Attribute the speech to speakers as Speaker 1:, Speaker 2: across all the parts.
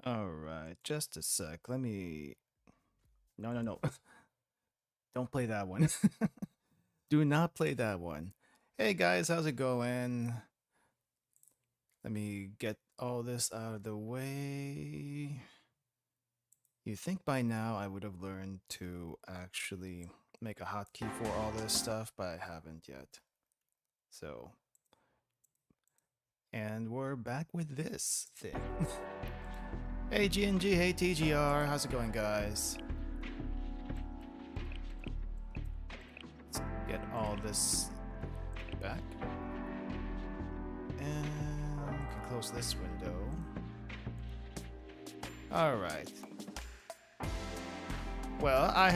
Speaker 1: All right, just a sec. Let me. No, no, no. Don't play that one. Do not play that one. Hey guys, how's it going? Let me get all this out of the way. You think by now I would have learned to actually make a hotkey for all this stuff, but I haven't yet. So, and we're back with this thing. Hey GNG, hey TGR, how's it going, guys? Let's get all this back. And we can close this window. Alright. Well, I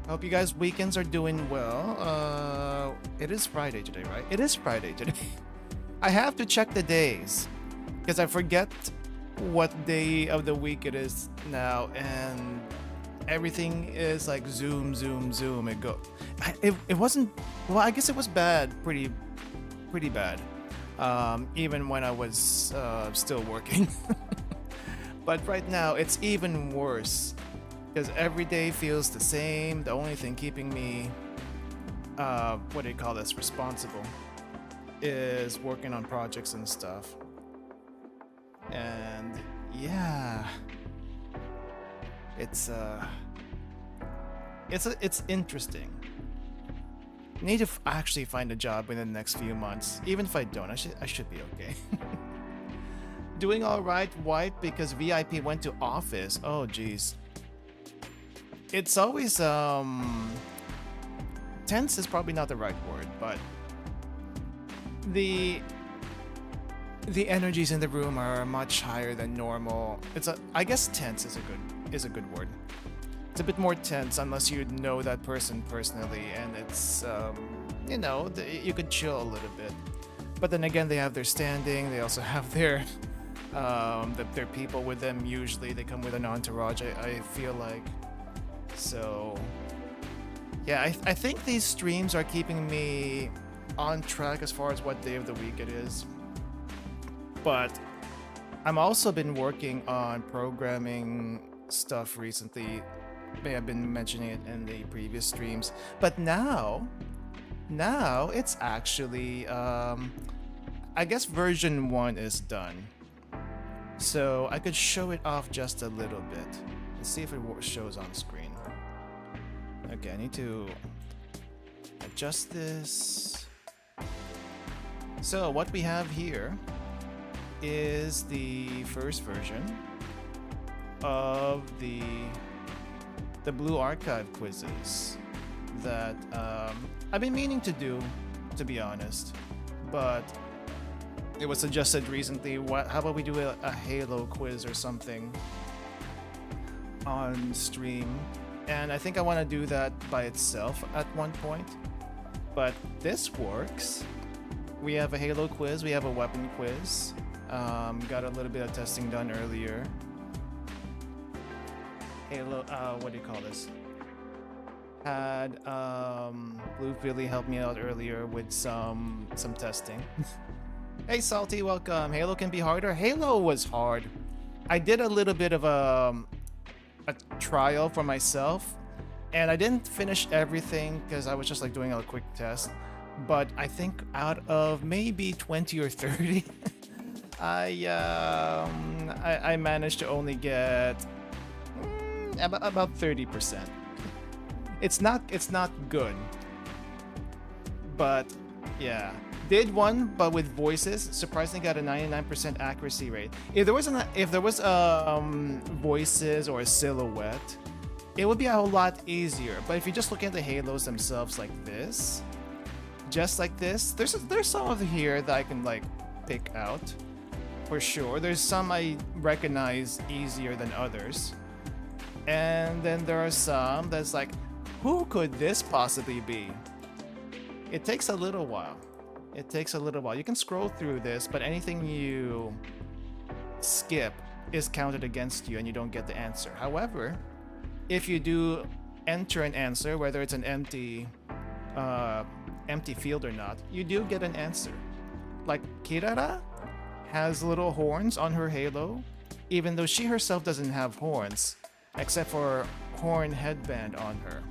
Speaker 1: hope you guys' weekends are doing well. It is Friday today, right? It is Friday today. I have to check the days because I forget what day of the week it is now, and everything is like zoom, zoom, zoom. It wasn't. Well, I guess it was bad, pretty bad. Even when I was still working. But right now it's even worse because every day feels the same. The only thing keeping me, what do you call this, responsible, is working on projects and stuff. And yeah, it's interesting. Need to actually find a job in the next few months. Even if I don't, I should be okay. Doing all right, White, because VIP went to office. Oh, geez. It's always tense is probably not the right word, but the energies in the room are much higher than normal. I guess tense is a good word. It's a bit more tense unless you know that person personally, and it's you could chill a little bit. But then again, they have their standing. They also have their people with them. Usually, they come with an entourage. I feel like. So, yeah, I think these streams are keeping me on track as far as what day of the week it is. But I'm also been working on programming stuff recently. May have been mentioning it in the previous streams. But now it's actually, I guess version 1 is done. So I could show it off just a little bit. Let's see if it shows on screen. Okay, I need to adjust this. So what we have here is the first version of the Blue Archive quizzes that I've been meaning to do, to be honest, but it was suggested recently. How about we do a Halo quiz or something on stream? And I think I want to do that by itself at one point. But this works. We have a Halo quiz. We have a weapon quiz. Got a little bit of testing done earlier. Halo, what do you call this? Had Blue Philly help me out earlier with some testing. Hey Salty, welcome. Halo can be harder. Halo was hard. I did a little bit of a trial for myself, and I didn't finish everything because I was just like doing a quick test. But I think out of maybe 20 or 30, I managed to only get about 30%. It's not good, but yeah. Did one, but with voices, surprisingly got a 99% accuracy rate. If there was voices or a silhouette, it would be a whole lot easier. But if you just look at the halos themselves like this, just like this, there's some of here that I can like pick out for sure. There's some I recognize easier than others, and then there are some that's like, who could this possibly be? It takes a little while. You can scroll through this, but anything you skip is counted against you and you don't get the answer. However, if you do enter an answer, whether it's an empty field or not, you do get an answer. Like Kirara has little horns on her halo, even though she herself doesn't have horns, except for a horn headband on her.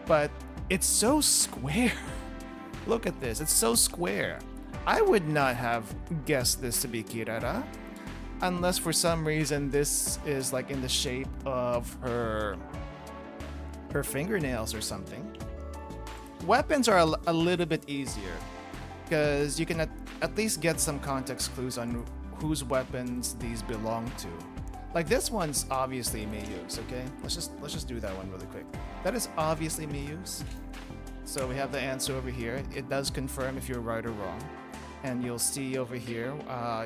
Speaker 1: But it's so square. Look at this, it's so square. I would not have guessed this to be Kirara, unless for some reason this is like in the shape of her fingernails or something. Weapons are a little bit easier, because you can at least get some context clues on whose weapons these belong to. Like this one's obviously Miyu's, okay? Let's just do that one really quick. That is obviously Miyu's. So we have the answer over here. It does confirm if you're right or wrong. And you'll see over here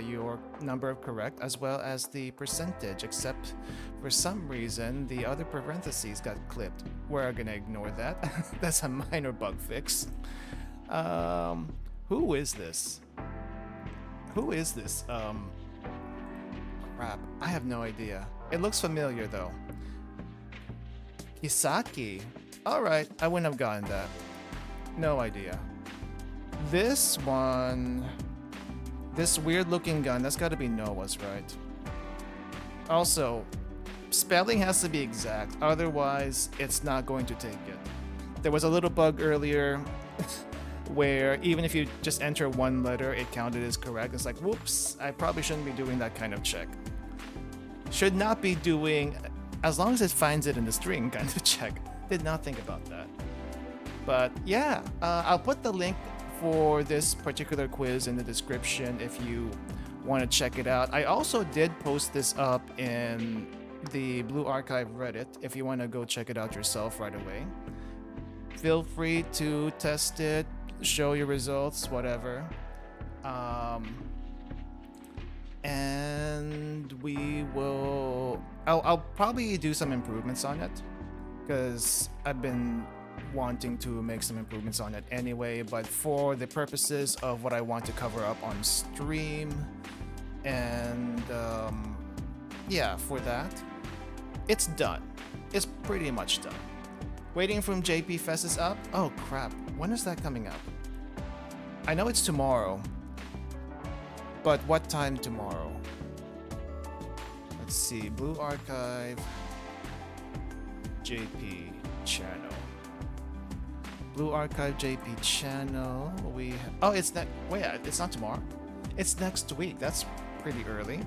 Speaker 1: your number of correct as well as the percentage, except for some reason the other parentheses got clipped. We're gonna ignore that. That's a minor bug fix. Who is this? Who is this? Crap, I have no idea. It looks familiar though. Hisaki. Alright, I wouldn't have gotten that. No idea. This one... This weird looking gun, that's gotta be Noah's, right? Also, spelling has to be exact, otherwise it's not going to take it. There was a little bug earlier where even if you just enter one letter, it counted as correct. It's like, whoops, I probably shouldn't be doing that kind of check. Should not be doing, as long as it finds it in the string kind of check. Did not think about that. But yeah, I'll put the link for this particular quiz in the description if you want to check it out. I also did post this up in the Blue Archive Reddit if you want to go check it out yourself right away. Feel free to test it, show your results, whatever. And we will... I'll probably do some improvements on it, because I've been wanting to make some improvements on it anyway, but for the purposes of what I want to cover up on stream, and yeah, for that, it's done. It's pretty much done. Waiting from JP Fest is up. Oh crap, when is that coming up? I know it's tomorrow, but what time tomorrow? Let's see, Blue Archive, JP channel. Blue Archive JP channel. Oh, it's that. Wait, it's not tomorrow. It's next week. That's pretty early.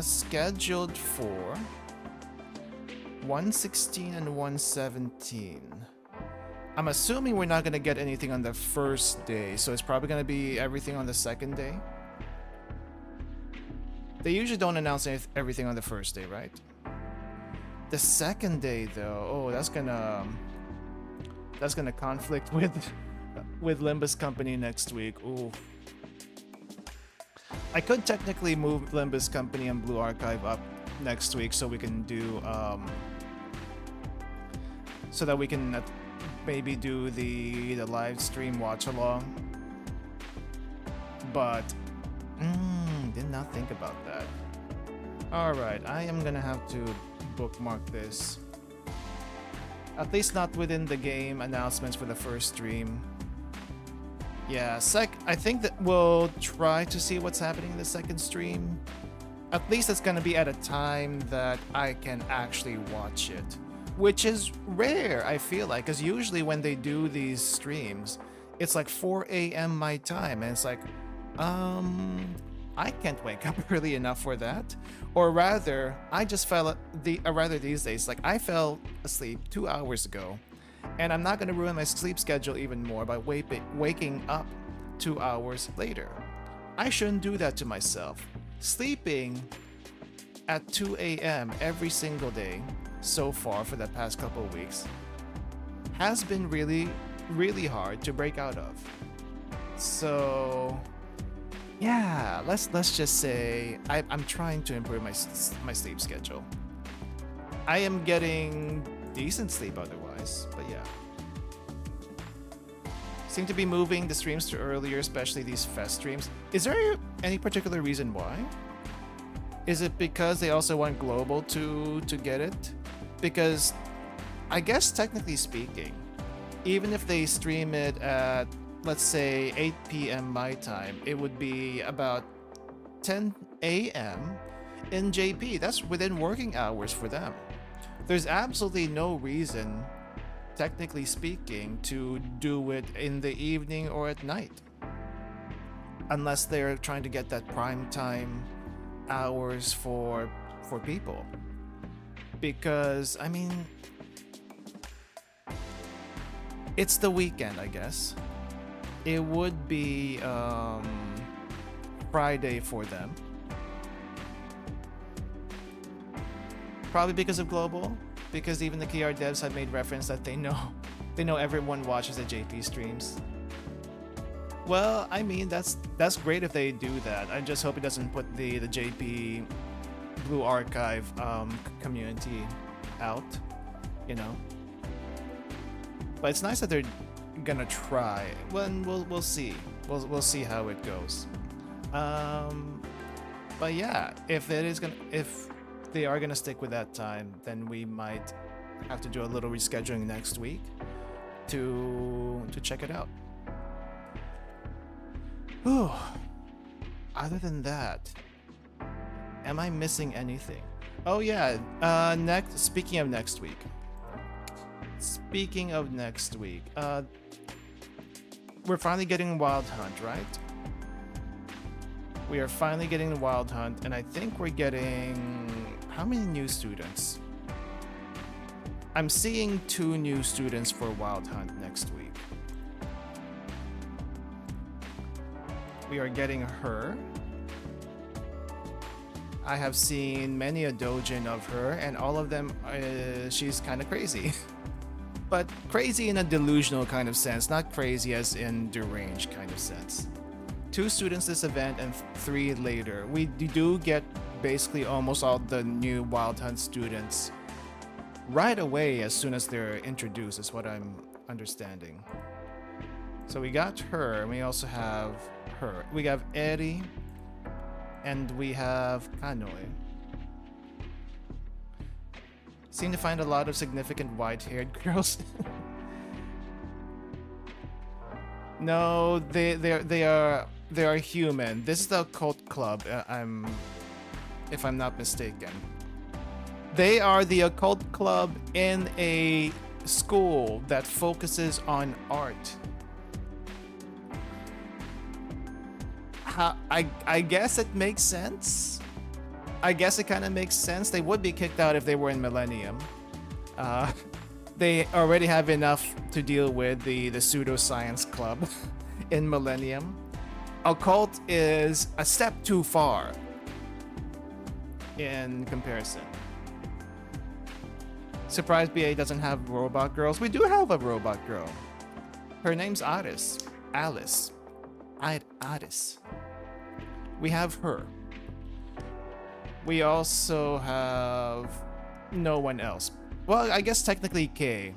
Speaker 1: Scheduled for 116 and 117. I'm assuming we're not gonna get anything on the first day, so it's probably gonna be everything on the second day. They usually don't announce everything on the first day, right? The second day, though, oh, that's gonna conflict with Limbus Company next week. Ooh, I could technically move Limbus Company and Blue Archive up next week so we can do so that we can maybe do the live stream watch along. But did not think about that. All right, I am gonna have to bookmark this. At least not within the game announcements for the first stream. Yeah, I think that we'll try to see what's happening in the second stream. At least it's gonna be at a time that I can actually watch it, which is rare, I feel like, because usually when they do these streams, it's like 4 a.m. my time, and it's like, I can't wake up early enough for that. Or rather, I just fell these days, like I fell asleep 2 hours ago, and I'm not gonna ruin my sleep schedule even more by waking up 2 hours later. I shouldn't do that to myself. Sleeping at 2 a.m. every single day so far for the past couple of weeks has been really, really hard to break out of. So yeah, let's just say I'm trying to improve my sleep schedule. I am getting decent sleep otherwise, but yeah. Seem to be moving the streams to earlier, especially these fest streams. Is there any particular reason why? Is it because they also want global to get it? Because I guess technically speaking, even if they stream it at let's say 8 p.m. my time, it would be about 10 a.m. in JP. That's within working hours for them. There's absolutely no reason, technically speaking, to do it in the evening or at night. Unless they're trying to get that prime time hours for people. Because, I mean, it's the weekend, I guess. It would be Friday for them. Probably because of global, because even the KR devs have made reference that they know everyone watches the JP streams. Well, I mean that's great if they do that. I just hope it doesn't put the JP Blue Archive community out, you know. But it's nice that they're gonna try. We'll see. We'll see how it goes. But yeah, if they are gonna stick with that time, then we might have to do a little rescheduling next week to check it out. Whew. Other than that, am I missing anything? Oh yeah, speaking of next week. We're finally getting Wild Hunt, right? We are finally getting the Wild Hunt, and I think we're getting... how many new students? I'm seeing 2 new students for Wild Hunt next week. We are getting her. I have seen many a doujin of her, and all of them, she's kind of crazy. But crazy in a delusional kind of sense, not crazy as in deranged kind of sense. 2 students this event and 3 later. We do get basically almost all the new Wild Hunt students right away as soon as they're introduced, is what I'm understanding. So we got her, and we also have her. We have Eri, and we have Kanoe. Seem to find a lot of significant white-haired girls. No, they are human. This is the occult club. If I'm not mistaken. They are the occult club in a school that focuses on art. I guess it makes sense. I guess it kind of makes sense. They would be kicked out if they were in Millennium. They already have enough to deal with the pseudoscience club in Millennium. Occult is a step too far in comparison. Surprised BA doesn't have robot girls. We do have a robot girl. Her name's Alice. Alice. We have her. We also have no one else. Well, I guess technically Kay.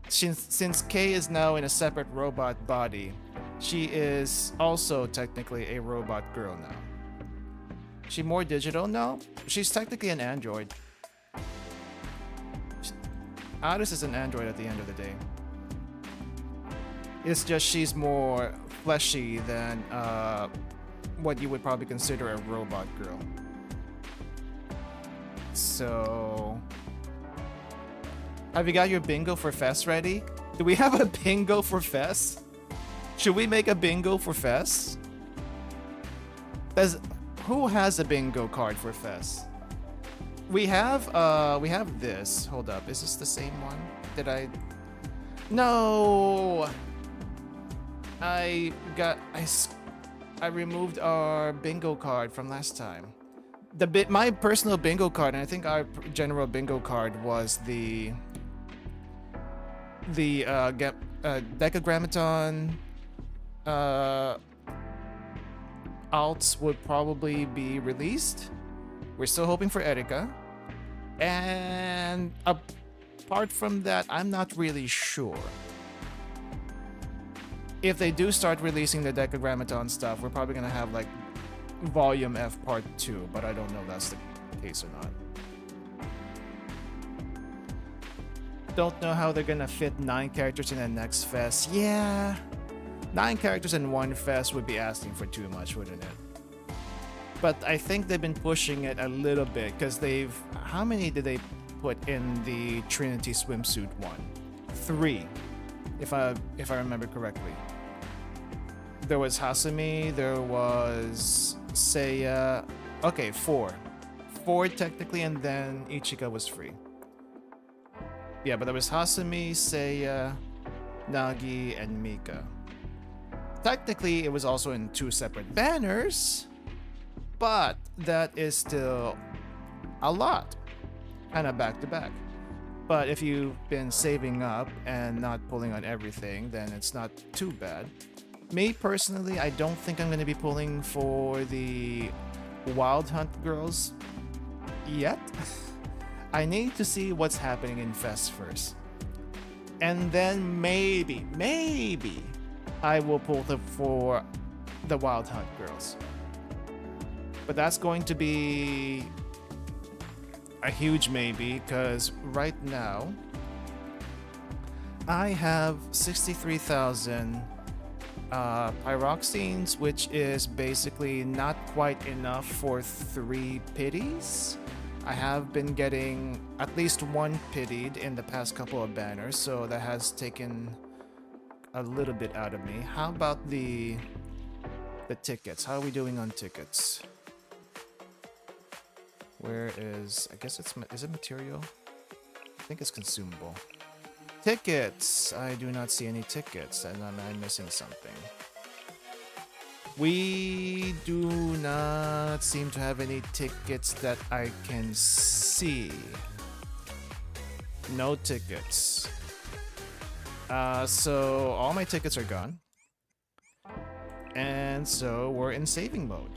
Speaker 1: Since Kay is now in a separate robot body, she is also technically a robot girl now. She more digital? No, she's technically an android. Alice is an android at the end of the day. It's just she's more fleshy than what you would probably consider a robot girl. So, have you got your bingo for Fest ready? Do we have a bingo for Fest? Should we make a bingo for Fest? Who has a bingo card for Fest? We have this. Hold up, is this the same one? No! I removed our bingo card from last time. My personal bingo card, and I think our general bingo card was the Decagrammaton alts would probably be released. We're still hoping for Erika. And apart from that, I'm not really sure. If they do start releasing the Decagrammaton stuff, we're probably gonna have like Volume F Part 2, but I don't know if that's the case or not. Don't know how they're gonna fit 9 characters in the next fest. Yeah, 9 characters in one fest would be asking for too much, wouldn't it? But I think they've been pushing it a little bit because they've... How many did they put in the Trinity swimsuit one? 3, if I remember correctly. There was Hasumi, there was Seiya. Okay, 4. 4 technically, and then Ichika was free. Yeah, but there was Hasumi, Seiya, Nagi, and Mika. Technically, it was also in 2 separate banners, but that is still a lot. Kind of back to back. But if you've been saving up and not pulling on everything, then it's not too bad. Me personally, I don't think I'm going to be pulling for the Wild Hunt girls yet. I need to see what's happening in Fest first. And then maybe I will pull for the Wild Hunt girls. But that's going to be a huge maybe, because right now I have 63,000 pyroxenes, which is basically not quite enough for 3 pities. I have been getting at least 1 pitied in the past couple of banners, so that has taken a little bit out of me. How about the tickets? How are we doing on tickets? Where is... I guess it's... Is it material? I think it's consumable. Tickets! I do not see any tickets, and I'm missing something. We do not seem to have any tickets that I can see. No tickets. So all my tickets are gone. And so we're in saving mode.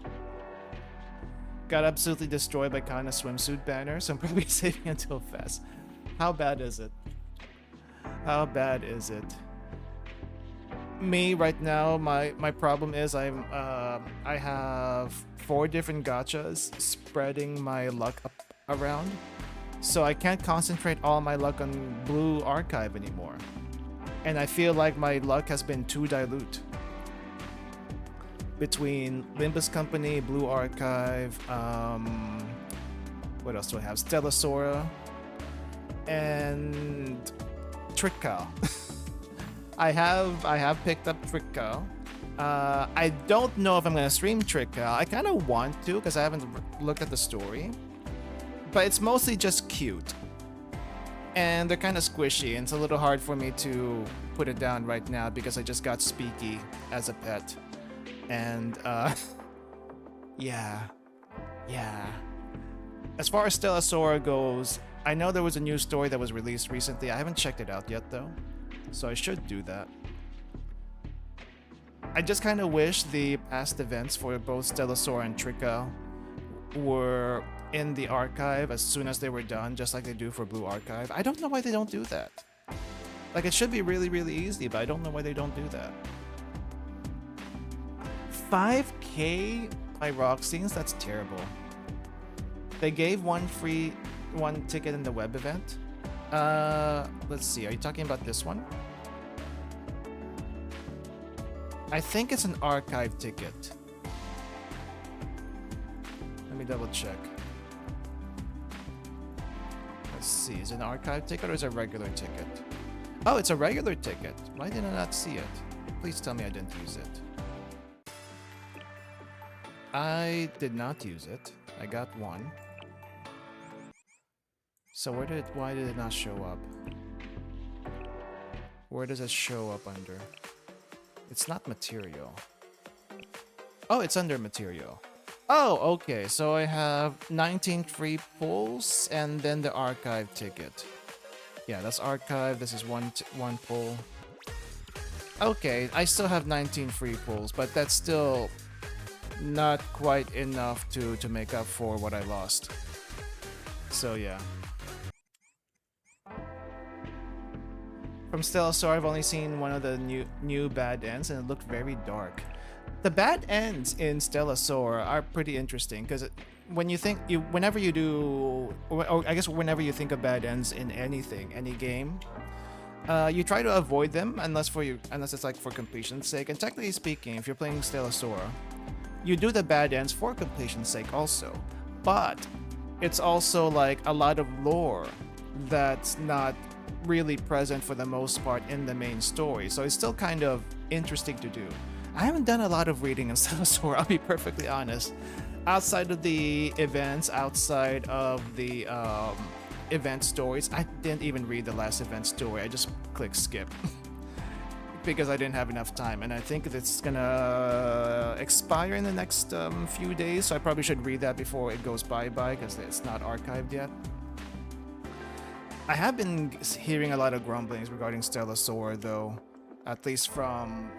Speaker 1: Got absolutely destroyed by Kana swimsuit banner, so I'm probably saving until Fest. How bad is it? How bad is it? Me right now, my problem is I have 4 different gachas spreading my luck up around, so I can't concentrate all my luck on Blue Archive anymore, and I feel like my luck has been too dilute. Between Limbus Company, Blue Archive, what else do I have? Stellasora, and Trickcow. I have picked up Trickcow. I don't know if I'm gonna stream Trickcow. I kind of want to because I haven't looked at the story, but it's mostly just cute, and they're kind of squishy, and it's a little hard for me to put it down right now because I just got Speaky as a pet. And yeah. As far as Stellasora goes, I know there was a new story that was released recently. I haven't checked it out yet though, so I should do that. I just kind of wish the past events for both Stellasora and Trickcow were in the archive as soon as they were done, just like they do for Blue Archive. I don't know why they don't do that. Like, it should be really, really easy, but I don't know why they don't do that. 5k pyroxenes? That's terrible. They gave 1 ticket in the web event. Let's see. Are you talking about this one? I think it's an archive ticket. Let me double check. Let's see. Is it an archive ticket or is it a regular ticket? Oh, it's a regular ticket. Why did I not see it? Please tell me I didn't use it. I did not use it. I got 1. So why did it not show up? Where does it show up under? It's not material. Oh, it's under material. Oh, okay. So I have 19 free pulls and then the archive ticket. Yeah, that's archive. This is one pull. Okay, I still have 19 free pulls, but that's still not quite enough to make up for what I lost. So yeah. From Stellasora, I've only seen one of the new bad ends, and it looked very dark. The bad ends in Stellasora are pretty interesting because whenever you think of bad ends in anything, any game, You try to avoid them unless it's like for completion's sake. And technically speaking, if you're playing Stellasora, you do the bad ends for completion's sake also. But it's also like a lot of lore that's not really present for the most part in the main story. So it's still kind of interesting to do. I haven't done a lot of reading in Stellasora, I'll be perfectly honest. Outside of the events, outside of the event stories, I didn't even read the last event story. I just clicked skip because I didn't have enough time, and I think it's gonna expire in the next few days, so I probably should read that before it goes bye-bye because it's not archived yet. I have been hearing a lot of grumblings regarding Stellasora though, at least from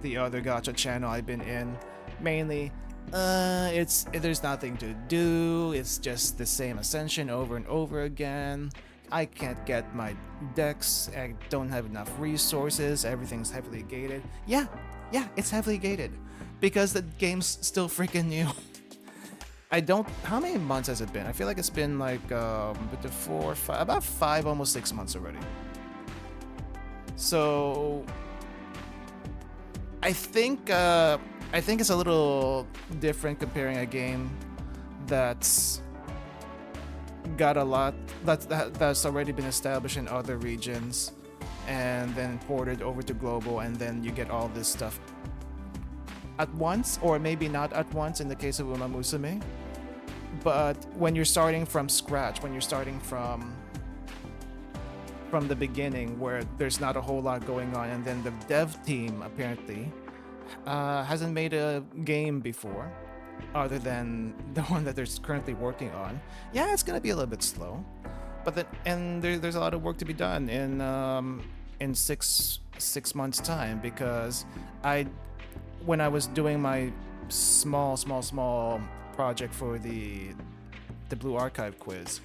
Speaker 1: the other gacha channel I've been in. Mainly, there's nothing to do, it's just the same ascension over and over again. I can't get my decks, I don't have enough resources, everything's heavily gated. Yeah, it's heavily gated. Because the game's still freaking new. How many months has it been? I feel like it's been like about 5, almost 6 months already. So I think it's a little different comparing a game that's got a lot that's already been established in other regions and then ported over to global, and then you get all this stuff at once, or maybe not at once in the case of Uma Musume. But when you're starting from scratch, when you're starting from the beginning where there's not a whole lot going on, and then the dev team apparently hasn't made a game before other than the one that they're currently working on, yeah, it's gonna be a little bit slow. But there's a lot of work to be done in six months time, because when I was doing my small project for the Blue Archive quiz,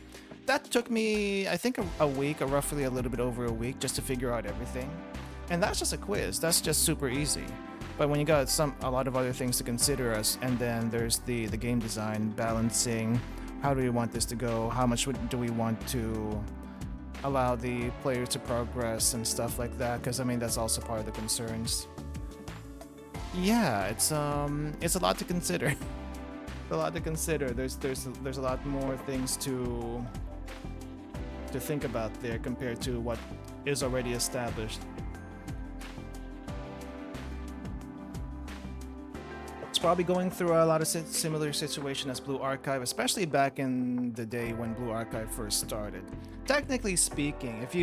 Speaker 1: that took me, I think, a week, or roughly a little bit over a week, just to figure out everything. And that's just a quiz, that's just super easy. But when you got a lot of other things to consider, and then there's the game design, balancing, how do we want this to go, how much do we want to allow the players to progress and stuff like that, because I mean that's also part of the concerns. Yeah, it's a lot to consider. A lot to consider. There's a lot more things to think about there compared to what is already established. It's probably going through a lot of similar situation as Blue Archive, especially back in the day when Blue Archive first started. Technically speaking, if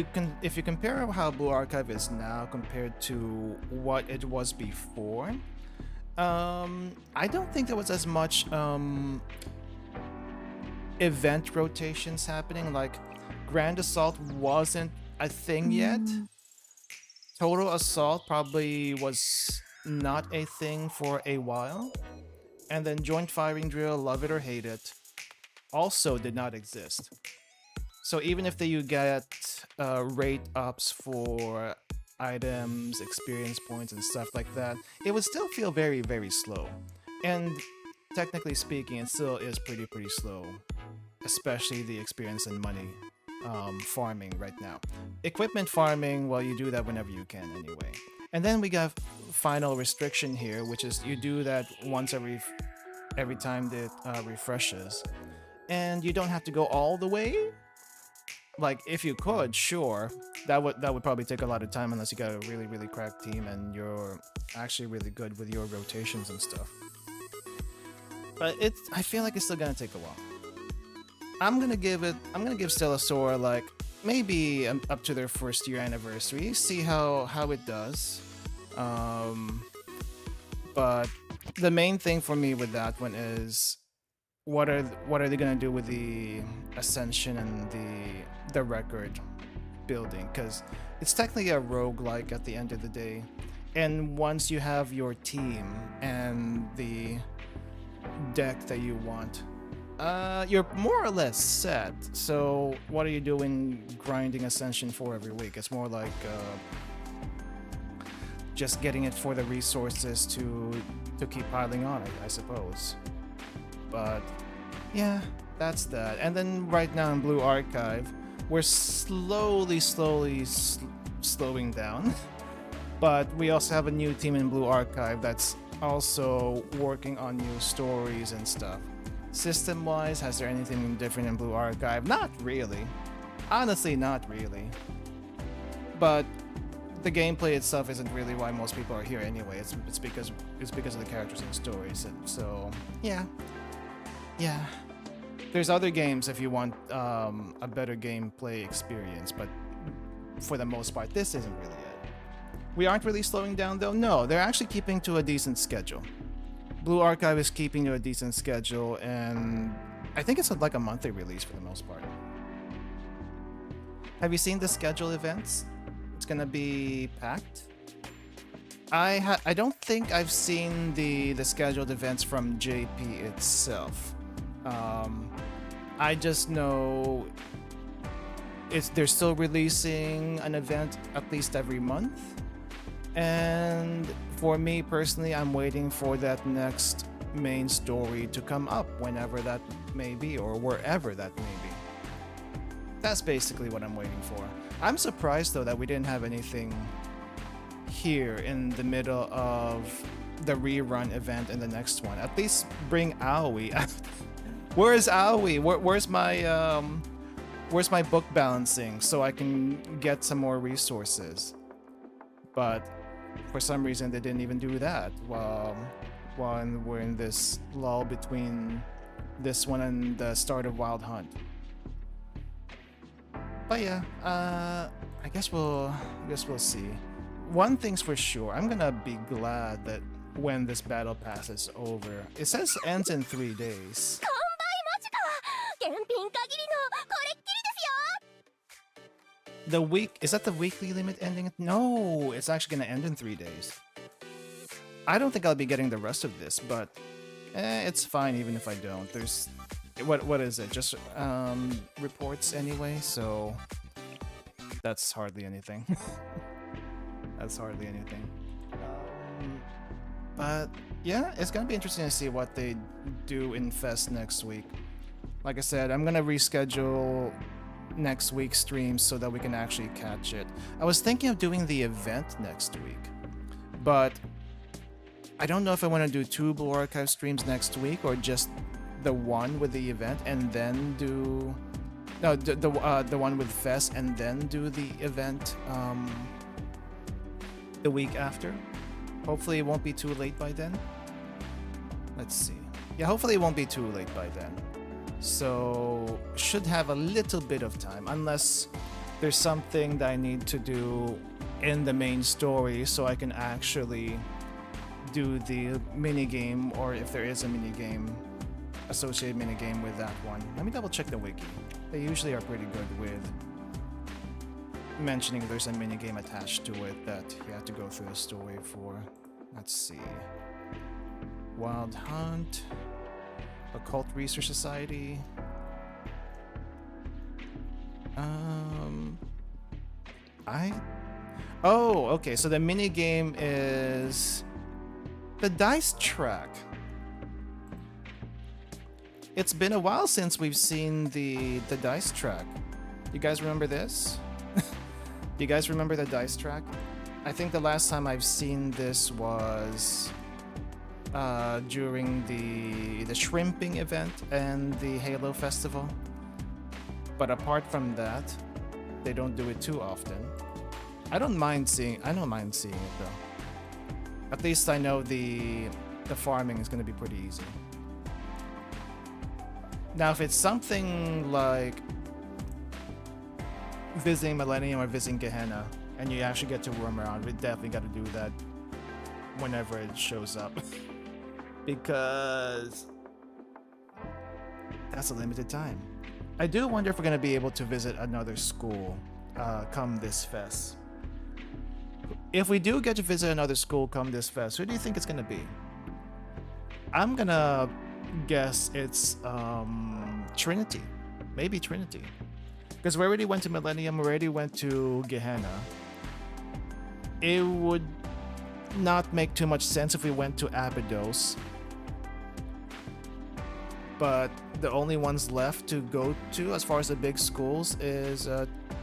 Speaker 1: you compare how Blue Archive is now compared to what it was before, I don't think there was as much event rotations happening. Like, Grand Assault wasn't a thing yet. Total Assault probably was not a thing for a while. And then Joint Firing Drill, Love It or Hate It, also did not exist. So even if you get rate ups for items, experience points, and stuff like that, it would still feel very, very slow. And technically speaking, it still is pretty slow, especially the experience and money farming right now. Equipment farming, well, you do that whenever you can anyway. And then we got final restriction here, which is you do that once every time that refreshes, and you don't have to go all the way. Like, if you could, sure, that would probably take a lot of time unless you got a really cracked team and you're actually really good with your rotations and stuff. But I feel like it's still gonna take a while. I'm gonna give Stellasora like maybe up to their first year anniversary, see how it does. But the main thing for me with that one is what are they gonna do with the ascension and the record building, because it's technically a roguelike at the end of the day, and once you have your team and the deck that you want, you're more or less set. So what are you doing grinding ascension for every week? It's more like just getting it for the resources to keep piling on, I suppose. But yeah, that's that. And then right now in Blue Archive, we're slowly slowing down. But we also have a new team in Blue Archive that's also working on new stories and stuff. System-wise, has there anything different in Blue Archive? Not really. Honestly, not really. But the gameplay itself isn't really why most people are here anyway. It's because of the characters and stories. And so yeah. There's other games if you want a better gameplay experience, but for the most part, this isn't really it. We aren't really slowing down though. No, they're actually keeping to a decent schedule. Blue Archive is keeping to a decent schedule, and I think it's like a monthly release for the most part. Have you seen the schedule events? It's gonna be packed. I don't think I've seen the scheduled events from JP itself. I just know they're still releasing an event at least every month. And for me personally, I'm waiting for that next main story to come up whenever that may be, or wherever that may be. That's basically what I'm waiting for. I'm surprised though that we didn't have anything here in the middle of the rerun event and the next one. At least bring Aoi. Where is Aoi? Where's my book balancing so I can get some more resources? But for some reason they didn't even do that while we're in this lull between this one and the start of Wild Hunt. But yeah, I guess we'll see. One thing's for sure, I'm gonna be glad that when this battle pass is over. It says ends in 3 days. The week, is that the weekly limit ending? No, it's actually gonna end in 3 days. I don't think I'll be getting the rest of this, but it's fine even if I don't. There's what is it? Just reports anyway, so that's hardly anything. That's hardly anything. But yeah, it's gonna be interesting to see what they do in Fest next week. Like I said, I'm gonna reschedule next week's stream so that we can actually catch it. I was thinking of doing the event next week, but I don't know if I want to do 2 Blue Archive streams next week or just the one with the event and then do the one with Fest and then do the event the week after. Hopefully it won't be too late by then. Let's see. Yeah, hopefully it won't be too late by then. So should have a little bit of time, unless there's something that I need to do in the main story so I can actually do the mini game, or if there is a mini game, associated mini game with that one. Let me double check the wiki. They usually are pretty good with mentioning there's a mini game attached to it that you have to go through the story for. Let's see. Wild Hunt, Occult Research Society. Oh, okay, so the mini game is the dice track. It's been a while since we've seen the dice track. You guys remember this? Do you guys remember the dice track? I think the last time I've seen this was during the shrimping event and the Halo Festival. But apart from that, they don't do it too often. I don't mind seeing it though. At least I know the farming is going to be pretty easy. Now, if it's something like visiting Millennium or visiting Gehenna, and you actually get to roam around, we definitely got to do that whenever it shows up. Because that's a limited time. I do wonder if we're going to be able to visit another school come this fest. If we do get to visit another school come this fest, who do you think it's going to be? I'm going to guess it's Trinity. Maybe Trinity. Because we already went to Millennium, we already went to Gehenna. It would not make too much sense if we went to Abydos. But the only ones left to go to as far as the big schools is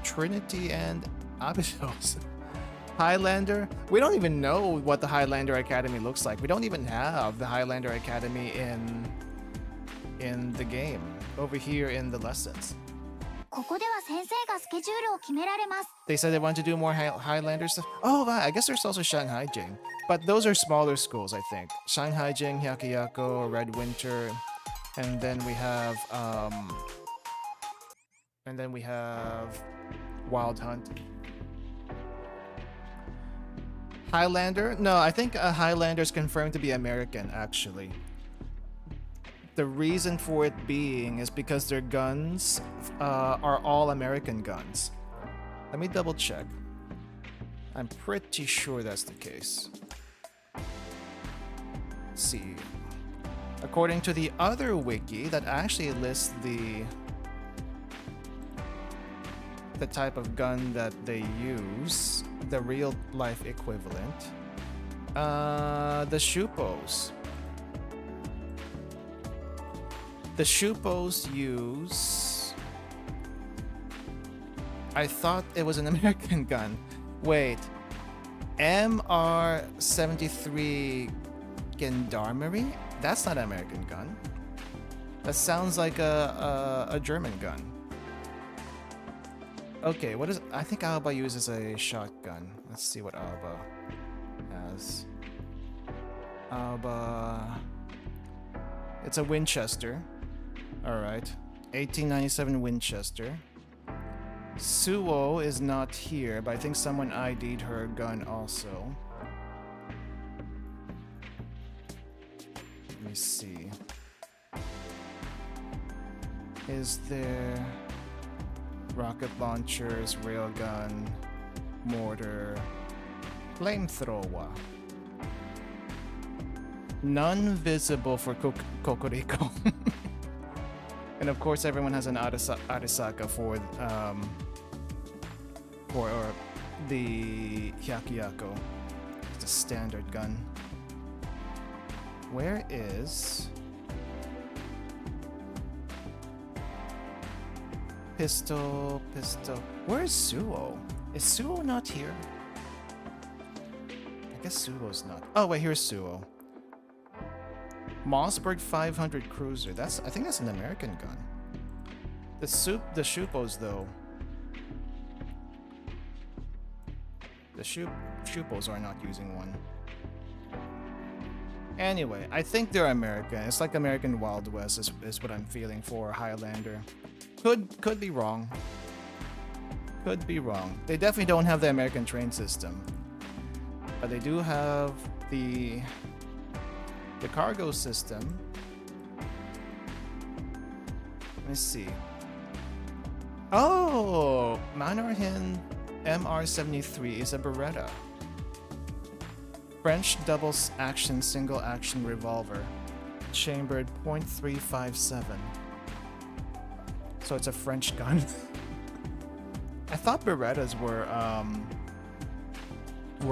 Speaker 1: Trinity and Abydos. Highlander? We don't even know what the Highlander Academy looks like. We don't even have the Highlander Academy in the game. Over here in the lessons. They said they want to do more Highlander stuff. Oh, I guess there's also Shanghai Jing. But those are smaller schools, I think. Shanghai Jing, Hyakuyaku, Red Winter, and then we have Wild Hunt. Highlander? No, I think Highlander is confirmed to be American, actually. The reason for it being is because their guns are all American guns. Let me double check. I'm pretty sure that's the case. Let's see. According to the other wiki that actually lists the type of gun that they use, the real life equivalent, the Shupos. The Shupos use... I thought it was an American gun. Wait. MR-73 Gendarmerie? That's not an American gun. That sounds like a German gun. Okay, what is... I think Alba uses a shotgun. Let's see what Alba has. Alba... It's a Winchester. Alright. 1897 Winchester. Suo is not here, but I think someone ID'd her gun also. Let me see. Is there... rocket launchers, railgun, mortar, flamethrower. None visible for Kokoriko. And of course everyone has an Arisaka for the Hyakuyaku. It's a standard gun. Where is... Pistol. Where is Suo? Is Suo not here? I guess Suo's not. Oh wait, here's Suo. Mossberg 500 Cruiser. I think that's an American gun. The Shupos though. The Shupos are not using one. Anyway, I think they're American. It's like American Wild West is what I'm feeling for Highlander. Could be wrong. Could be wrong. They definitely don't have the American train system. But they do have the cargo system. Let me see. Oh! Manorhin MR-73 is a Beretta. French double action single action revolver. Chambered .357. So it's a French gun. I thought Berettas were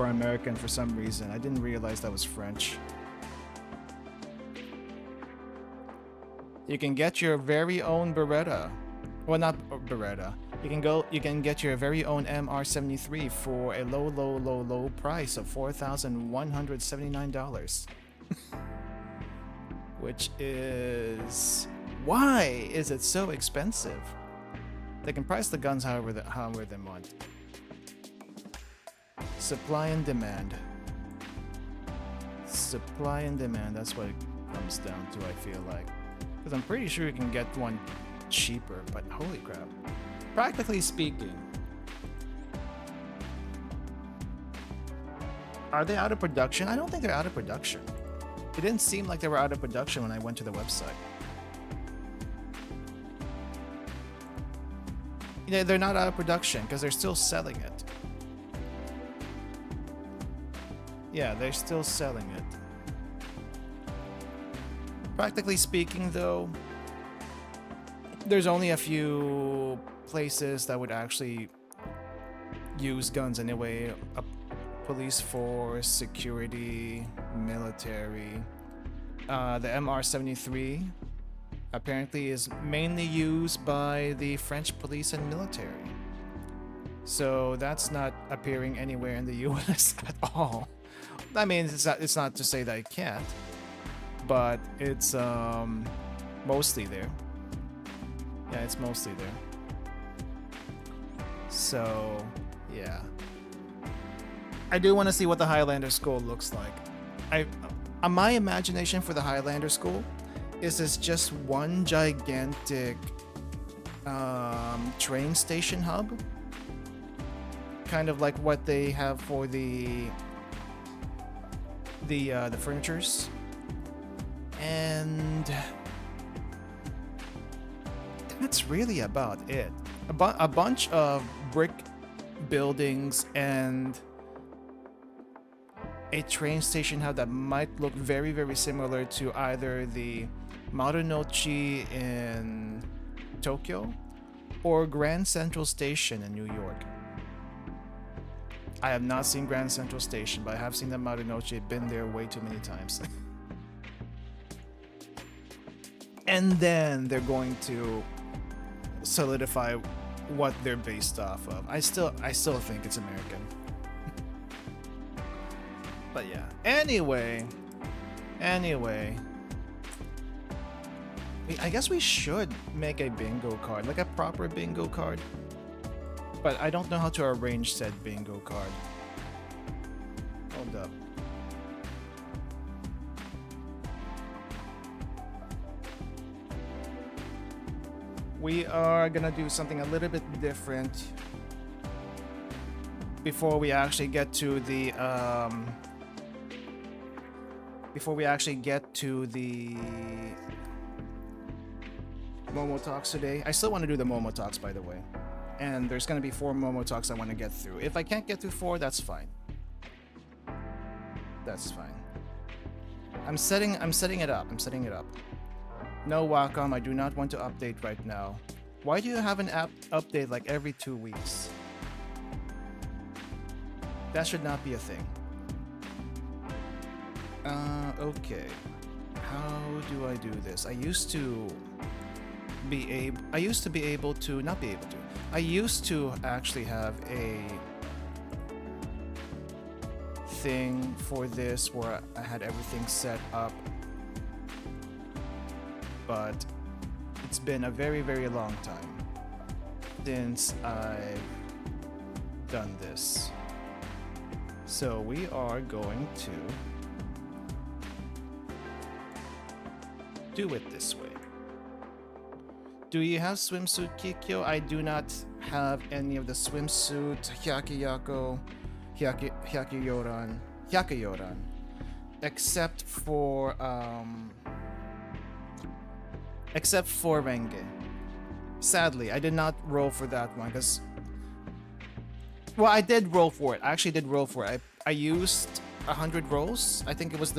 Speaker 1: American for some reason. I didn't realize that was French. You can get your very own Beretta. Well, not Beretta. You can get your very own MR-73 for a low price of $4,179. Which is... Why is it so expensive? They can price the guns however they want. Supply and demand. Supply and demand, that's what it comes down to, I feel like. Because I'm pretty sure you can get one cheaper, but holy crap. Practically speaking, are they out of production? I don't think they're out of production. It didn't seem like they were out of production when I went to the website. Yeah, they're not out of production because they're still selling it. Yeah, they're still selling it. Practically speaking, though, there's only a few places that would actually use guns anyway. A police force, security, military. The MR-73 apparently is mainly used by the French police and military. So that's not appearing anywhere in the US at all. I mean, it's not to say that I can't, but it's mostly there. Yeah, it's mostly there. So, yeah. I do want to see what the Highlander School looks like. My imagination for the Highlander School is this just one gigantic train station hub, kind of like what they have for the furnitures, and that's really about it. A bunch of brick buildings and a train station hub that might look very, very similar to either the Marunouchi in Tokyo or Grand Central Station in New York. I have not seen Grand Central Station, but I have seen the Marunouchi. I've been there way too many times. And then they're going to solidify what they're based off of. I still think it's American. But yeah. Anyway, I guess we should make a bingo card, like a proper bingo card. But I don't know how to arrange said bingo card. Hold up. We are gonna do something a little bit different before we actually get to the Momotalks today. I still want to do the Momotalks, by the way. And there's gonna be 4 Momotalks I want to get through. If I can't get through 4, that's fine. That's fine. I'm setting it up. No, Wacom, I do not want to update right now. Why do you have an app update like every 2 weeks? That should not be a thing. Okay. How do I do this? I used to actually have a thing for this where I had everything set up, but it's been a very, very long time since I've done this. So we are going to do it this way. Do you have swimsuit, Kikyo? I do not have any of the swimsuit Hyakuyoran, except for Renge. Sadly, I did not roll for that one because, well, I did roll for it. I actually did roll for it. I used 100 rolls. I think it was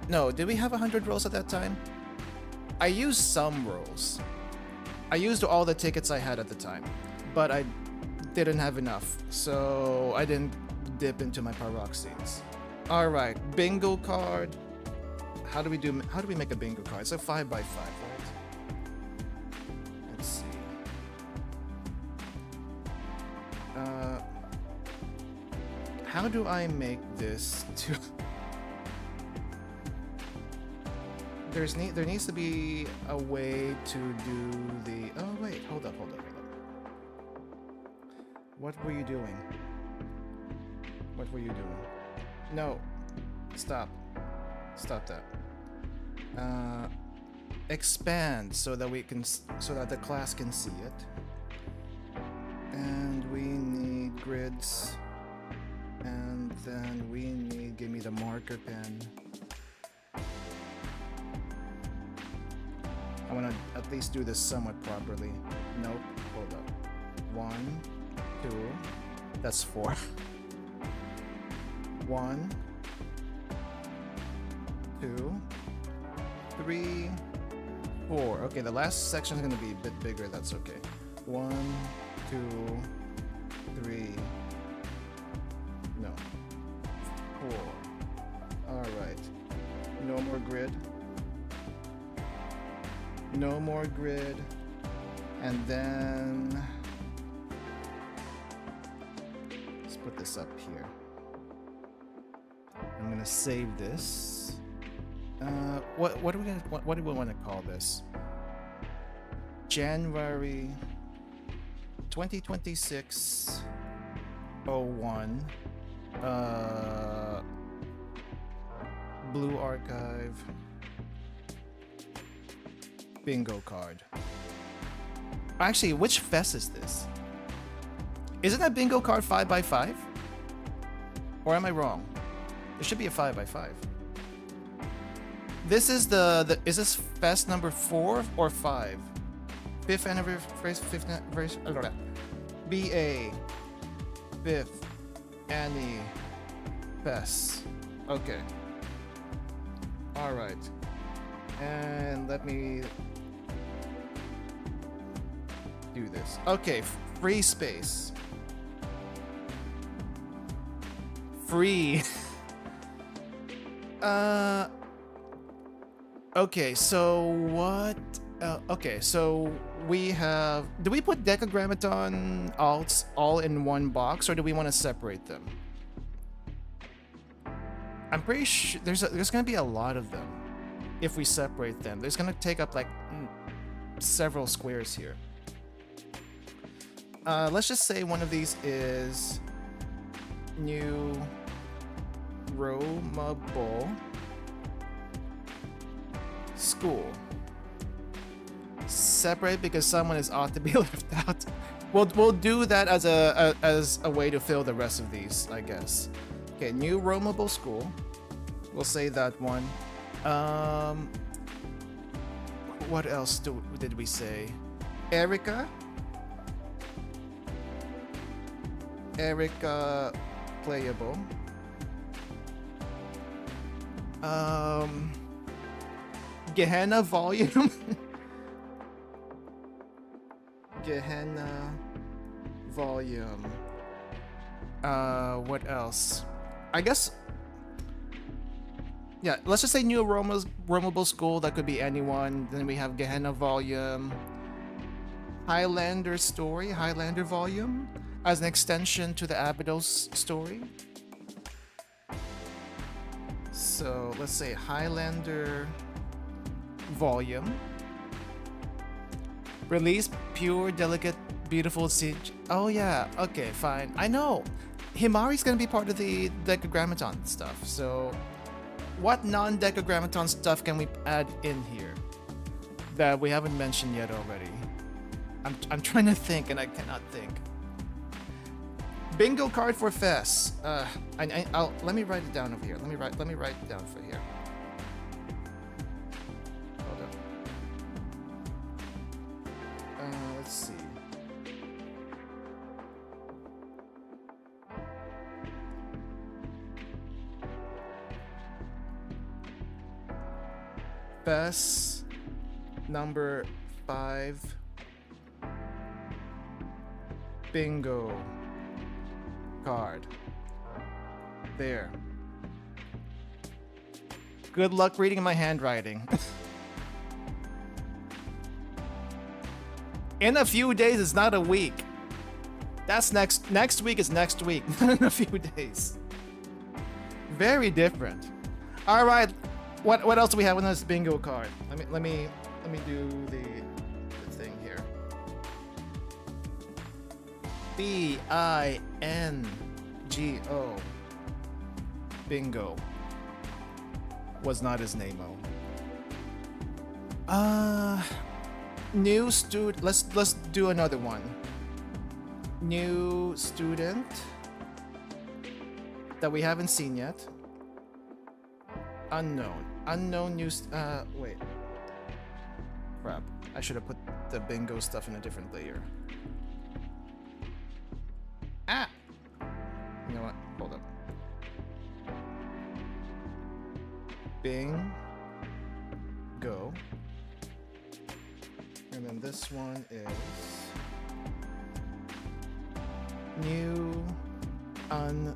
Speaker 1: no, did we have 100 rolls at that time? I used some rolls. I used all the tickets I had at the time, but I didn't have enough, so I didn't dip into my paroxysms. All right, bingo card. How do we make a bingo card? It's a 5x5, right? Let's see. How do I make this to? There needs to be a way to do the. Oh wait, hold up. What were you doing? No, stop that. Expand so that the class can see it. And we need grids. And then we need, give me the marker pen. I want to at least do this somewhat properly. Nope, hold up. 1, 2, that's 4. 1, 2, 3, 4. Okay, the last section is going to be a bit bigger, that's okay. 1, 2, 3, no, 4. Alright, no more grid. No more grid. And then put this up here. I'm gonna save this. What do we want to call this? January 2026 01 Blue Archive bingo card. Actually, which fest is this? Isn't that bingo card 5x5? Or am I wrong? There should be a 5x5. This is is this fest number 4 or 5? 5th anniversary, 5th anniversary, BA, 5th Annie Fest. Okay. Alright. And let me do this. Okay, free space. Free. Okay, so what? Okay, so we have. Do we put Decagrammaton alts all in one box, or do we want to separate them? I'm pretty sure there's gonna be a lot of them if we separate them. There's gonna take up like several squares here. Let's just say one of these is new roamable school. Separate because someone is ought to be left out. We'll do that as a way to fill the rest of these, I guess. Okay, new roamable school. We'll say that one. What else did we say? Erica playable. Gehenna volume. Gehenna volume. What else? I guess. Yeah, let's just say new roamable school. That could be anyone. Then we have Gehenna volume. Highlander story. Highlander volume as an extension to the Abydos story. So let's say Highlander volume. Release pure, delicate, beautiful siege. Oh yeah, okay, fine. I know. Himari's gonna be part of the Decagrammaton stuff, so what non-Decagrammaton stuff can we add in here that we haven't mentioned yet already? I'm trying to think and I cannot think. Bingo card for Fest. Let me write it down over here. Let me write it down for here. Hold up. Let's see. Fest number 5. Bingo card. There. Good luck reading my handwriting. In a few days is not a week. That's next week is next week, not in a few days. Very different. All right. What else do we have on this bingo card? Let me do the thing here. BINGO. Bingo. Was not his name-o. New student. Let's do another one. New student that we haven't seen yet. Unknown news. Wait. Crap. I should have put the bingo stuff in a different layer. Ah! You know what? Hold up. Bingo. And then this one is new unknown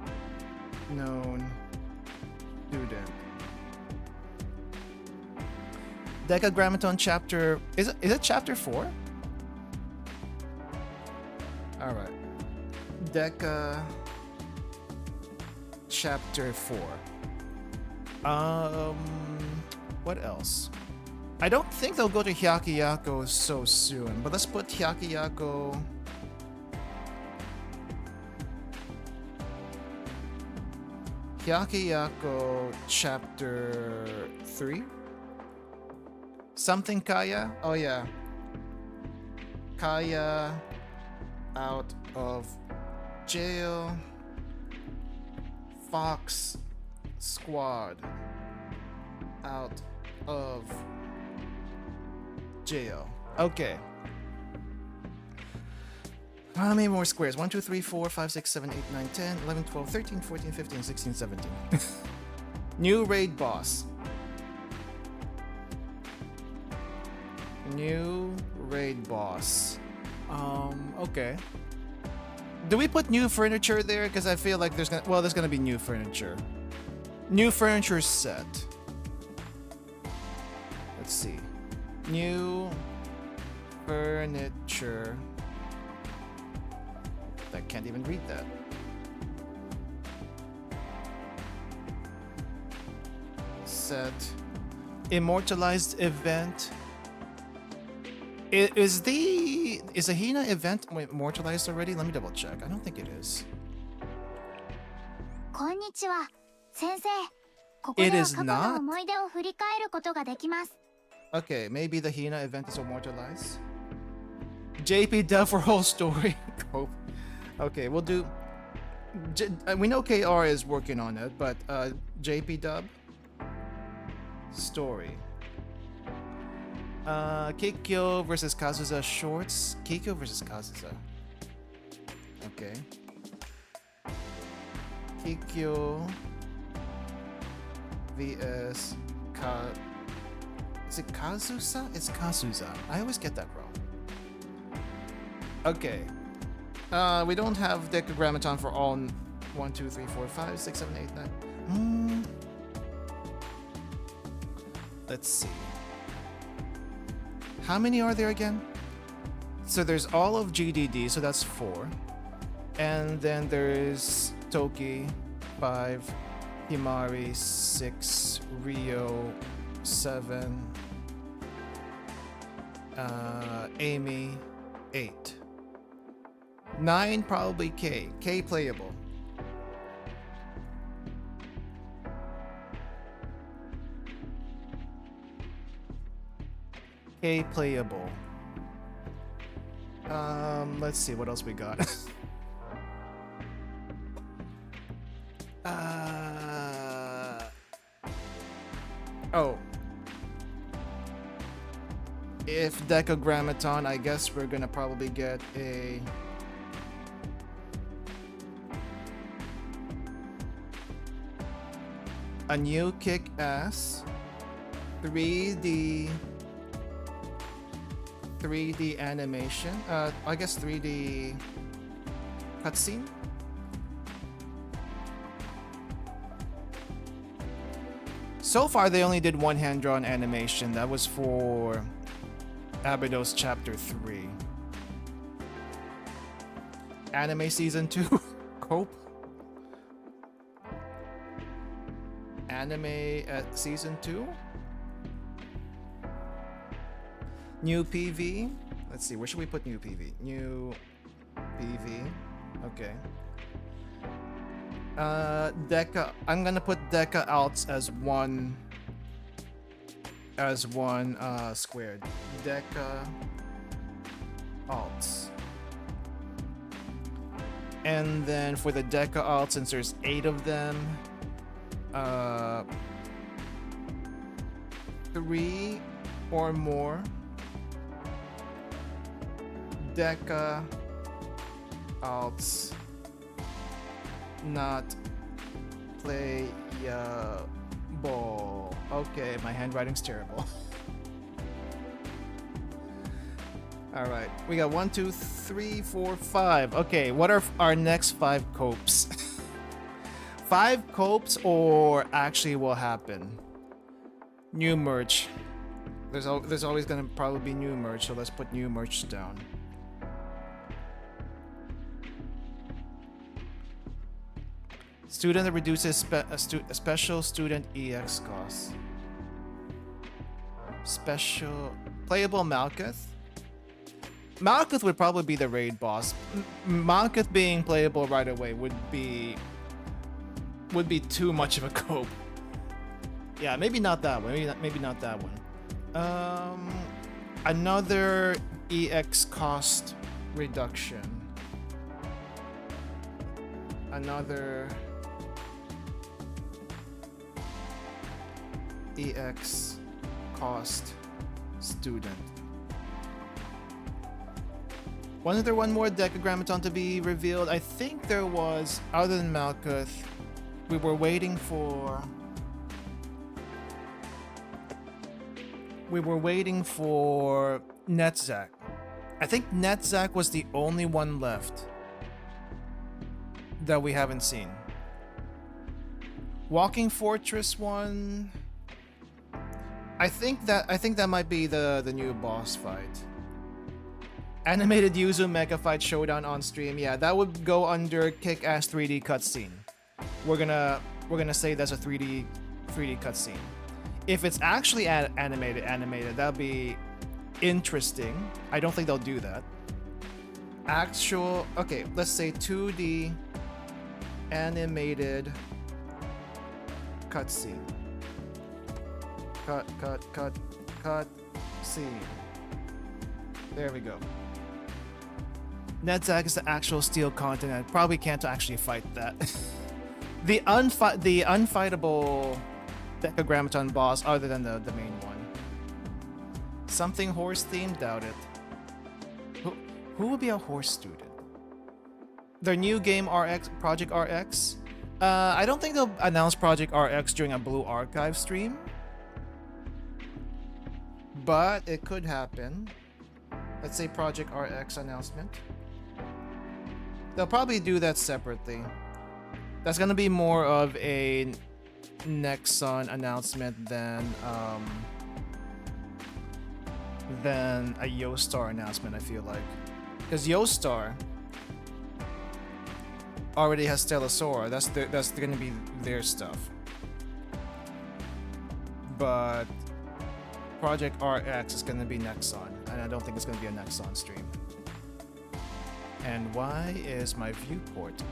Speaker 1: student. Decagrammaton chapter. Is it chapter 4? Alright. Chapter 4. What else? I don't think they'll go to Hyakuyaku so soon, but let's put Hyakuyaku. Hyakuyaku Chapter 3. Something Kaya? Oh yeah. Kaya out of jail. Fox Squad out of jail. Okay. How many more squares? 1, 2, 3, 4, 5, 6, 7, 8, 9, 10, 11, 12, 13, 14, 15, 16, 17. New raid boss. New raid boss. Okay. Do we put new furniture there? Because I feel like there's gonna be new furniture. New furniture set. Let's see. New furniture. I can't even read that. Set. Immortalized event. Is the Hina event immortalized already? Let me double check. I don't think it is. It is not? Okay, maybe the Hina event is immortalized. JP Dub for whole story. Okay, we'll do... we know KR is working on it, but JP Dub story. Kikyo versus Kazuza shorts. Kikyo versus Kazuza. Okay. Kikyo vs Is it Kazusa? It's Kazusa. I always get that wrong. Okay. We don't have Decagrammaton for all 1, 2, 3, 4, 5, 6, 7, 8, 9. Let's see. How many are there again? So there's all of GDD, so that's 4. And then there's Toki, 5, Himari, 6, Rio, 7, Amy, 8. 9 probably K. K playable. K playable. Let's see what else we got. Oh. If Decagrammaton, I guess we're gonna probably get a new kick-ass 3D animation. I guess 3D cutscene. So far, they only did one hand-drawn animation. That was for Abydos Chapter 3. Anime Season 2. Cope. Anime at Season 2. New PV. Let's see, where should we put new PV? New PV. Okay. Deca. I'm gonna put Deca alts as one squared. Deca alts. And then for the Deca alts, since there's 8 of them, 3 or more Deca alts not playable. Okay, my handwriting's terrible. Alright, we got 1, 2, 3, 4, 5. Okay, what are our next 5 copes? 5 copes, or actually will happen? New merch. There's always gonna probably be new merch, so let's put new merch down. Student that reduces special student EX costs. Special playable Malkuth. Malkuth would probably be the raid boss. Malkuth being playable right away would be too much of a cope. Yeah, maybe not that one. Maybe not that one. Another EX cost reduction. Another EX cost student. Wasn't there one more Decagrammaton to be revealed? I think there was, other than Malkuth. We were waiting for Netzak. I think Netzak was the only one left that we haven't seen. Walking Fortress one. I think that might be the new boss fight. Animated Yuzu Mega Fight Showdown on stream. Yeah, that would go under Kick-Ass 3D cutscene. We're gonna say that's a 3D cutscene. If it's actually animated, that'll be interesting. I don't think they'll do that. Okay, let's say 2D animated cutscene. Cut scene. There we go. Netzak is the actual steel continent. Probably can't actually fight that. the unfightable Decagrammaton boss other than the main one. Something horse themed? Doubt it. Who would be a horse student? Their new game RX, Project RX? I don't think they'll announce Project RX during a Blue Archive stream. But it could happen. Let's say Project RX announcement. They'll probably do that separately. That's gonna be more of a Nexon announcement than a Yostar announcement, I feel like. Because Yostar already has Stellasaur. That's gonna be their stuff. But Project RX is gonna be Nexon, and I don't think it's gonna be a Nexon stream. And why is my viewport here?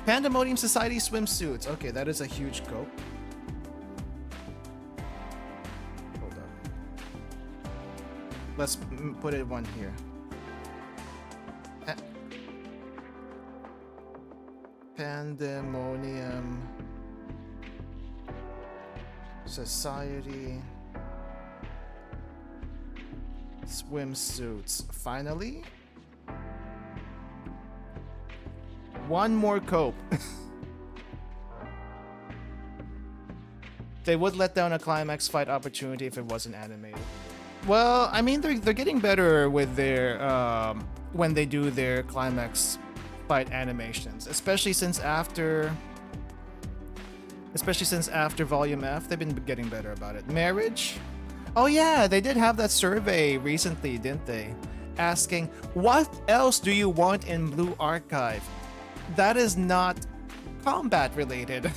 Speaker 1: Pandemonium Society swimsuits. Okay, that is a huge cope. Hold up. Let's put it one here. Pandemonium Society swimsuits. Finally, one more cope. They would let down a climax fight opportunity if it wasn't animated. Well, I mean, they're getting better with their when they do their climax fight animations, especially since after Volume F, they've been getting better about it. Marriage? Oh yeah, they did have that survey recently, didn't they? Asking, what else do you want in Blue Archive? That is not combat related.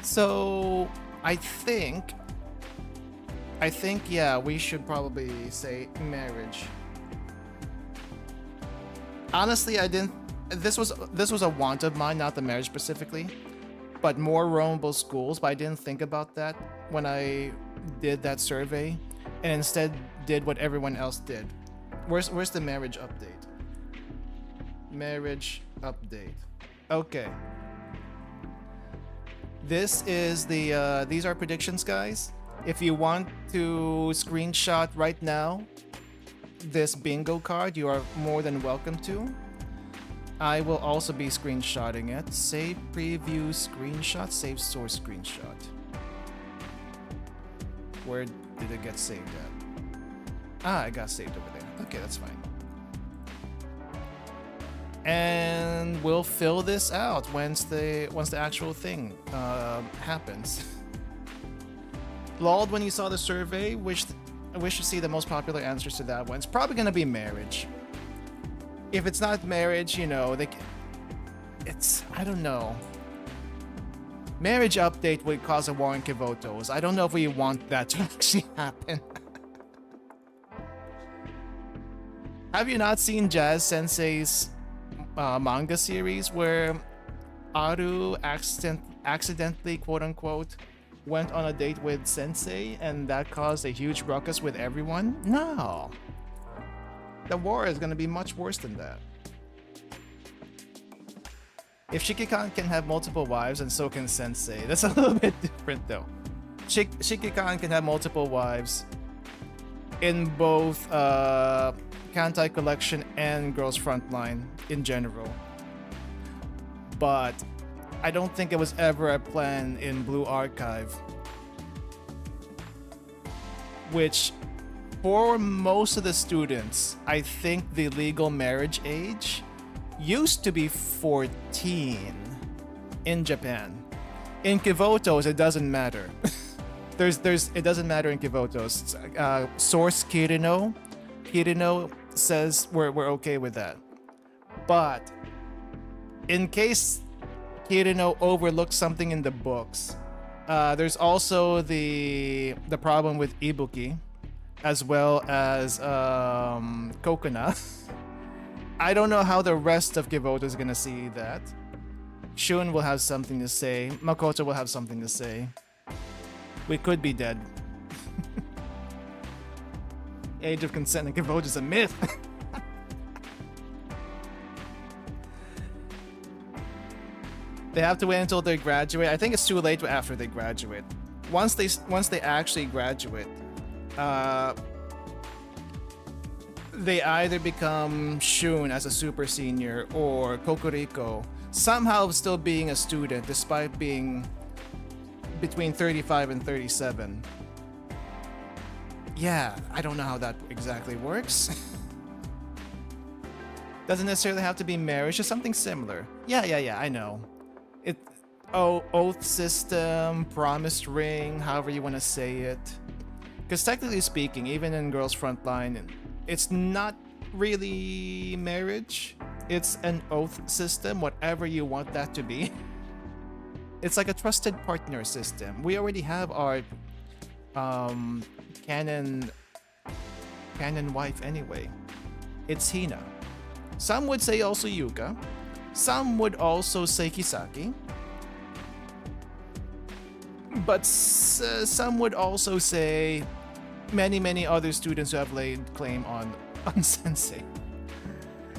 Speaker 1: So, I think, yeah, we should probably say marriage. Honestly, this was a want of mine, not the marriage specifically, but more roamable schools, but I didn't think about that when I did that survey, and instead did what everyone else did. Where's the marriage update? Marriage update. Okay. This is these are predictions, guys. If you want to screenshot right now this bingo card, you are more than welcome to. I will also be screenshotting it. Save preview screenshot, save source screenshot. Where did it get saved at? Ah, it got saved over there. Okay, that's fine. And we'll fill this out once the actual thing happens. Lolled when you saw the survey. I wish to see the most popular answers to that one. It's probably gonna be marriage. If it's not marriage, you know, it's, I don't know. Marriage update would cause a war in Kivotos. I don't know if we want that to actually happen. Have you not seen Jazz Sensei's manga series where Aru accidentally, quote unquote, went on a date with Sensei and that caused a huge ruckus with everyone? No. The war is gonna be much worse than that. If Shikikan can have multiple wives and so can Sensei, that's a little bit different though. Shikikan can have multiple wives in both Kantai Collection and Girls Frontline in general. But I don't think it was ever a plan in Blue Archive. Which, for most of the students, I think the legal marriage age used to be 14 in Japan. In Kivotos, it doesn't matter. It doesn't matter in Kivotos. Source Kirino says we're okay with that. But in case Kirino overlooked something in the books, there's also the problem with Ibuki, as well as Kokona. I don't know how the rest of Kivoto is gonna see that. Shun will have something to say. Makoto will have something to say. We could be dead. Age of consent in Kivoto is a myth. They have to wait until they graduate. I think it's too late after they graduate. Once they actually graduate, they either become Shun as a super senior or Kokoriko, somehow still being a student despite being between 35 and 37. Yeah, I don't know how that exactly works. Doesn't necessarily have to be marriage, just something similar. Yeah, I know. Oath system, promised ring, however you want to say it. Because technically speaking, even in Girls Frontline, it's not really marriage. It's an oath system, whatever you want that to be. It's like a trusted partner system. We already have our canon wife anyway. It's Hina. Some would say also Yuka. Some would also say Kisaki. But some would also say many other students who have laid claim on Sensei.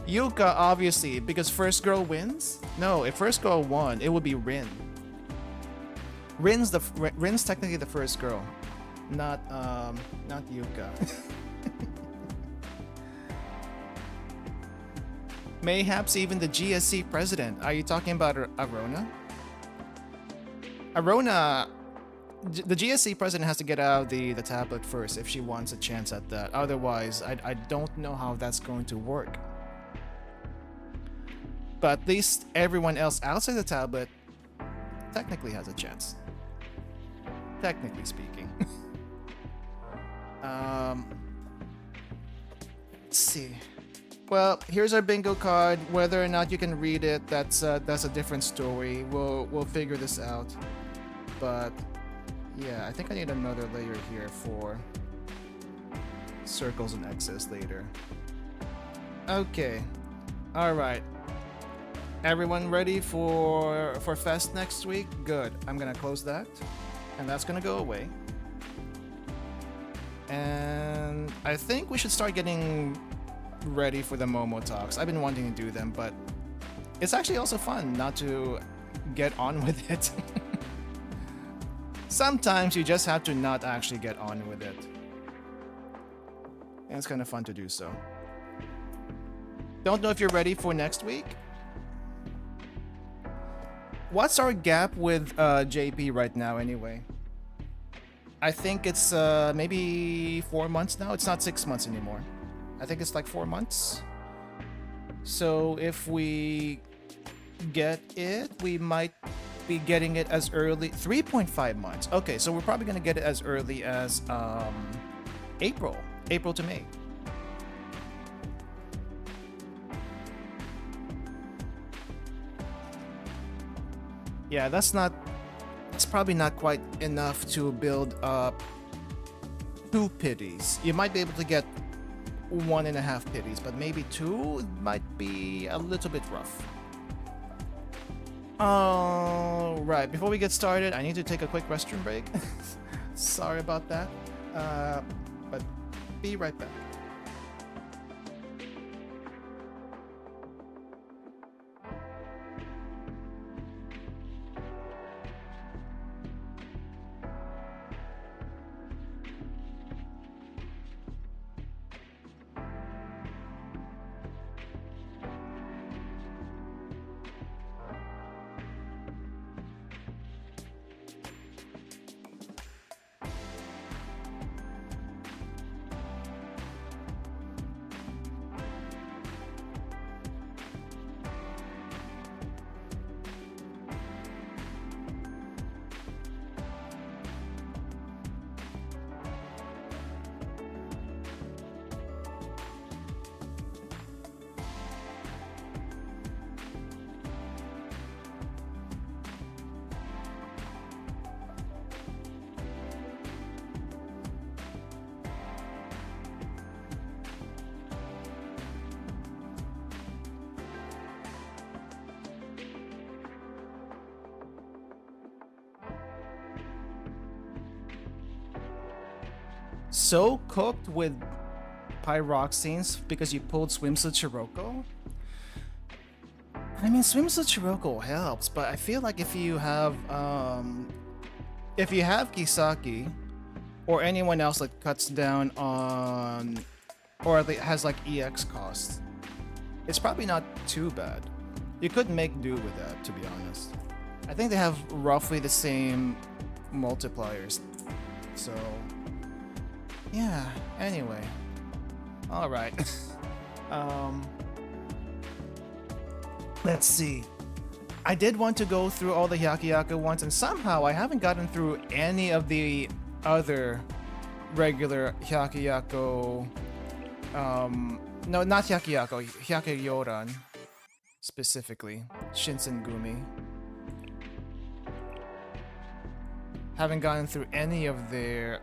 Speaker 1: Yuka, obviously, because first girl wins? No, if first girl won, it would be Rin. Rin's technically the first girl, not Yuka. Mayhaps even the GSC president. Are you talking about Arona? Arona, the GSC president has to get out the tablet first if she wants a chance at that. Otherwise, I don't know how that's going to work. But at least everyone else outside the tablet technically has a chance. Technically speaking. Let's see. Well, here's our bingo card. Whether or not you can read it, that's a different story. We'll figure this out. But yeah, I think I need another layer here for circles and X's later. Okay. All right. Everyone ready for Fest next week? Good. I'm gonna close that, and that's gonna go away. And I think we should start getting ready for the Momo talks. I've been wanting to do them, but it's actually also fun not to get on with it. Sometimes you just have to not actually get on with it. And it's kind of fun to do so. Don't know if you're ready for next week. What's our gap with JP right now anyway? I think it's maybe 4 months now. It's not 6 months anymore. I think it's like 4 months. So if we get it, we might be getting it as early 3.5 months. Okay, so we're probably gonna get it as early as April to May. Yeah, that's not. It's probably not quite enough to build up 2 pities. You might be able to get 1.5 pities, but maybe 2 might be a little bit rough. Alright, before we get started, I need to take a quick restroom break. Sorry about that. But be right back. So cooked with pyroxenes because you pulled swimsuit Chiroko? I mean, swimsuit Chiroko helps, but I feel like if you have Kisaki or anyone else that cuts down on or that has like EX costs, it's probably not too bad. You could make do with that, to be honest. I think they have roughly the same multipliers, so yeah, anyway. Alright. Let's see. I did want to go through all the Hyakuyaku ones, and somehow I haven't gotten through any of the other regular Hyakuyaku. No, not Hyakuyaku, Hyakuyoran specifically. Shinsengumi. Haven't gotten through any of their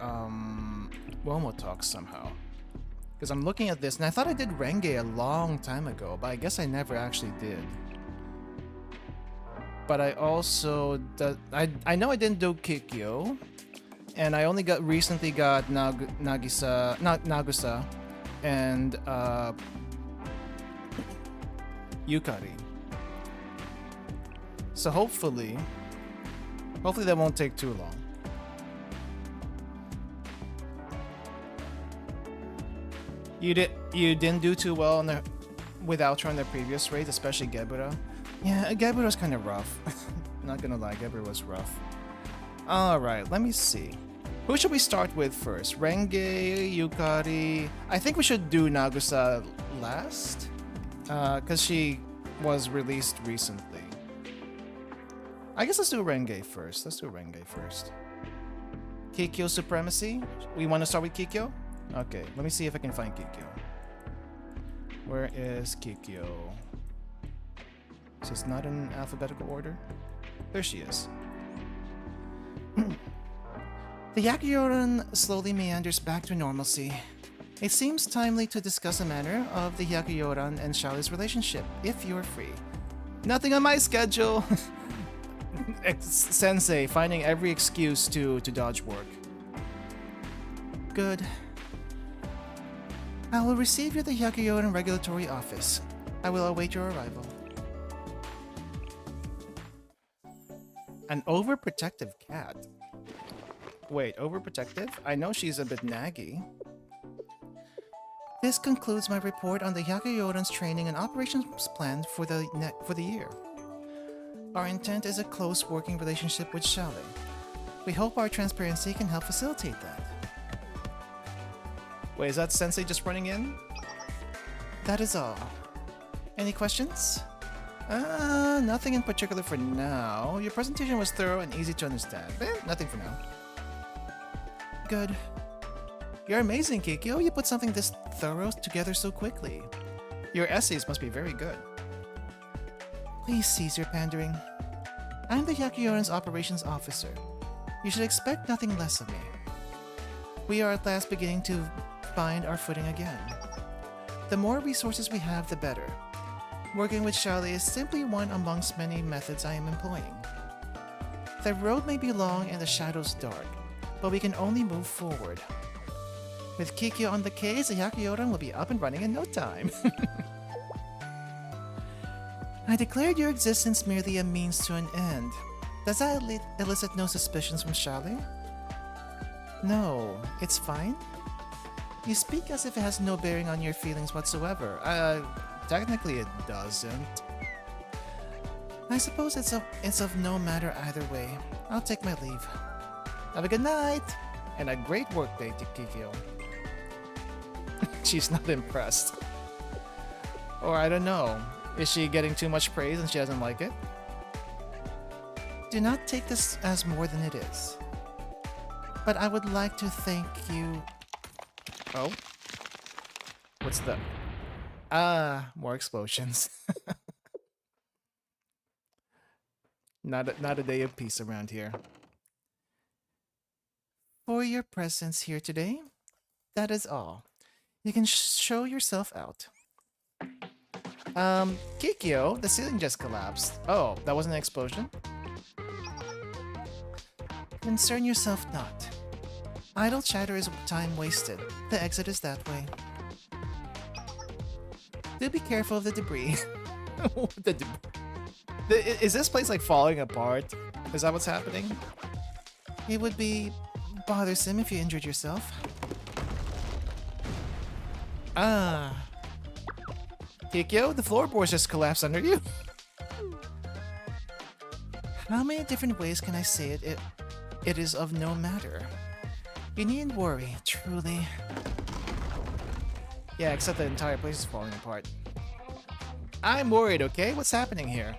Speaker 1: Momotalks somehow. Because I'm looking at this, and I thought I did Renge a long time ago, but I guess I never actually did. But I also I know I didn't do Kikyo, and I only recently got Nagusa and Yukari. So hopefully that won't take too long. You didn't do too well with Outro in the previous raids, especially Gebura. Yeah, Gebura's kind of rough. Not gonna lie, Gebura was rough. Alright, let me see. Who should we start with first? Renge, Yukari. I think we should do Nagusa last, because she was released recently. I guess let's do Renge first. Kikyo Supremacy? We want to start with Kikyo? Okay, let me see if I can find Kikyo. Where is Kikyo? So it's not in alphabetical order? There she is. The Hyakuyoran slowly meanders back to normalcy. It seems timely to discuss the manner of the Hyakuyoran and Shali's relationship, if you're free. Nothing on my schedule! Sensei finding every excuse to dodge work. Good. I will receive you at the Hyakuyoran Regulatory Office. I will await your arrival. An overprotective cat? Wait, overprotective? I know she's a bit naggy. This concludes my report on the Hyakuyoran's training and operations plan for the year. Our intent is a close working relationship with Shale. We hope our transparency can help facilitate that. Wait, is that Sensei just running in? That is all. Any questions? Nothing in particular for now. Your presentation was thorough and easy to understand. Nothing for now. Good. You're amazing, Kikyo. You put something this thorough together so quickly. Your essays must be very good. Please cease your pandering. I'm the Yakioran's operations officer. You should expect nothing less of me. We are at last beginning to find our footing again. The more resources we have, the better. Working with Charlie is simply one amongst many methods I am employing. The road may be long and the shadows dark, but we can only move forward. With Kikyo on the case, the Yakioran will be up and running in no time. I declared your existence merely a means to an end. Does that elicit no suspicions from Charlie? No, it's fine. You speak as if it has no bearing on your feelings whatsoever. Technically it doesn't. I suppose it's of no matter either way. I'll take my leave. Have a good night! And a great workday to Kikyo. She's not impressed. Or I don't know. Is she getting too much praise and she doesn't like it? Do not take this as more than it is. But I would like to thank you... Oh? What's the... more explosions. Not a day of peace around here. For your presence here today, that is all. You can show yourself out. Kikyo, the ceiling just collapsed. Oh, that wasn't an explosion? Concern yourself not. Idle chatter is time wasted. The exit is that way. Do be careful of the debris. Is this place like falling apart? Is that what's happening? It would be bothersome if you injured yourself. Kikyo, the floorboards just collapsed under you. How many different ways can I say it? It is of no matter. You needn't worry, truly. Yeah, except the entire place is falling apart. I'm worried, okay? What's happening here?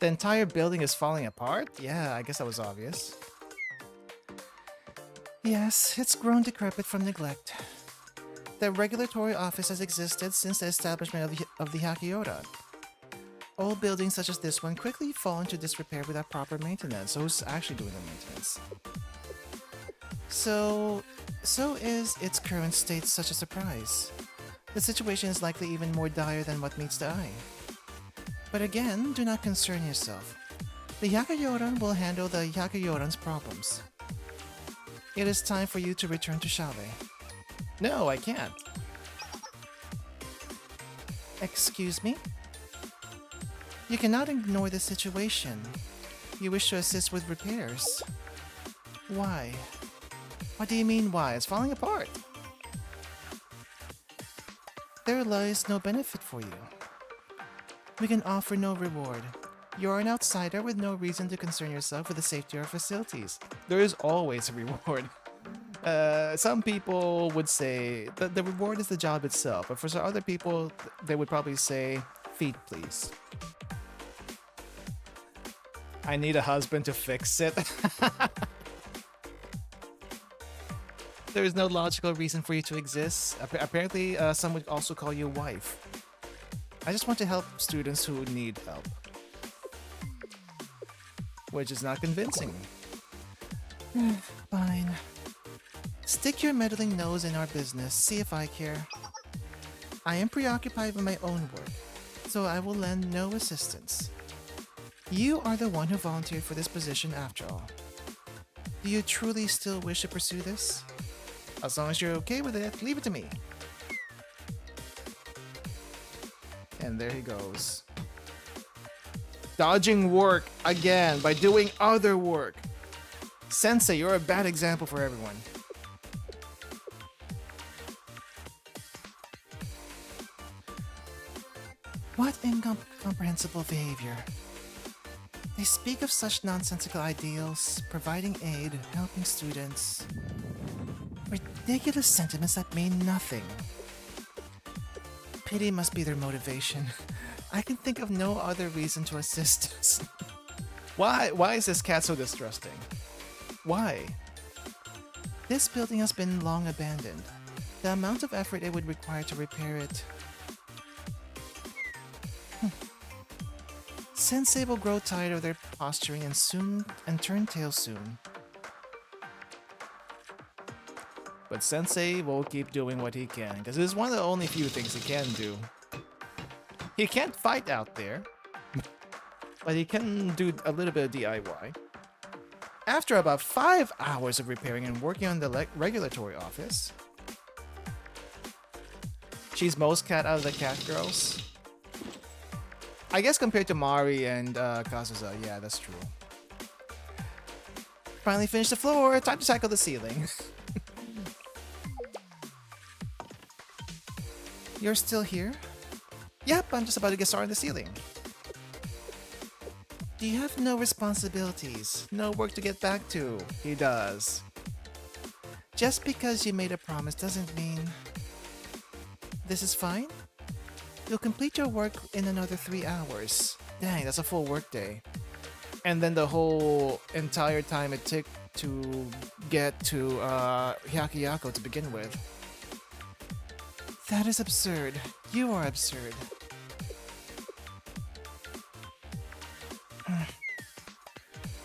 Speaker 1: The entire building is falling apart? Yeah, I guess that was obvious. Yes, it's grown decrepit from neglect. The regulatory office has existed since the establishment of the Hakioran. Old buildings such as this one quickly fall into disrepair without proper maintenance. So who's actually doing the maintenance? So is its current state such a surprise? The situation is likely even more dire than what meets the eye. But again, do not concern yourself. The Yakioran will handle the Yakioran's problems. It is time for you to return to Chalet. No, I can't. Excuse me? You cannot ignore the situation. You wish to assist with repairs. Why? What do you mean why? It's falling apart. There lies no benefit for you. We can offer no reward. You're an outsider with no reason to concern yourself with the safety of our facilities. There is always a reward. Some people would say that the reward is the job itself, but for some other people, they would probably say, feet please. I need a husband to fix it. There is no logical reason for you to exist. Apparently, some would also call you wife. I just want to help students who need help. Which is not convincing. Fine. Stick your meddling nose in our business, see if I care. I am preoccupied with my own work, so I will lend no assistance. You are the one who volunteered for this position after all. Do you truly still wish to pursue this? As long as you're okay with it, leave it to me. And there he goes. Dodging work again by doing other work. Sensei, you're a bad example for everyone. What incomprehensible behavior. They speak of such nonsensical ideals, providing aid, helping students. Ridiculous sentiments that mean nothing. Pity must be their motivation. I can think of no other reason to assist us. Why is this cat so distrusting? Why? This building has been long abandoned. The amount of effort it would require to repair it... Sensei will grow tired of their posturing and turn tail soon. But Sensei will keep doing what he can, because it's one of the only few things he can do. He can't fight out there, but he can do a little bit of DIY. After about 5 hours of repairing and working on the regulatory office, she's most cat out of the cat girls. I guess compared to Mari and Kazusa, yeah, that's true. Finally finished the floor, time to tackle the ceiling. You're still here? Yep, I'm just about to get started on the ceiling. Do you have no responsibilities? No work to get back to? He does. Just because you made a promise doesn't mean... This is fine? You'll complete your work in another 3 hours. Dang, that's a full work day. And then the whole entire time it took to get to Hyakuyako to begin with. That is absurd. You are absurd.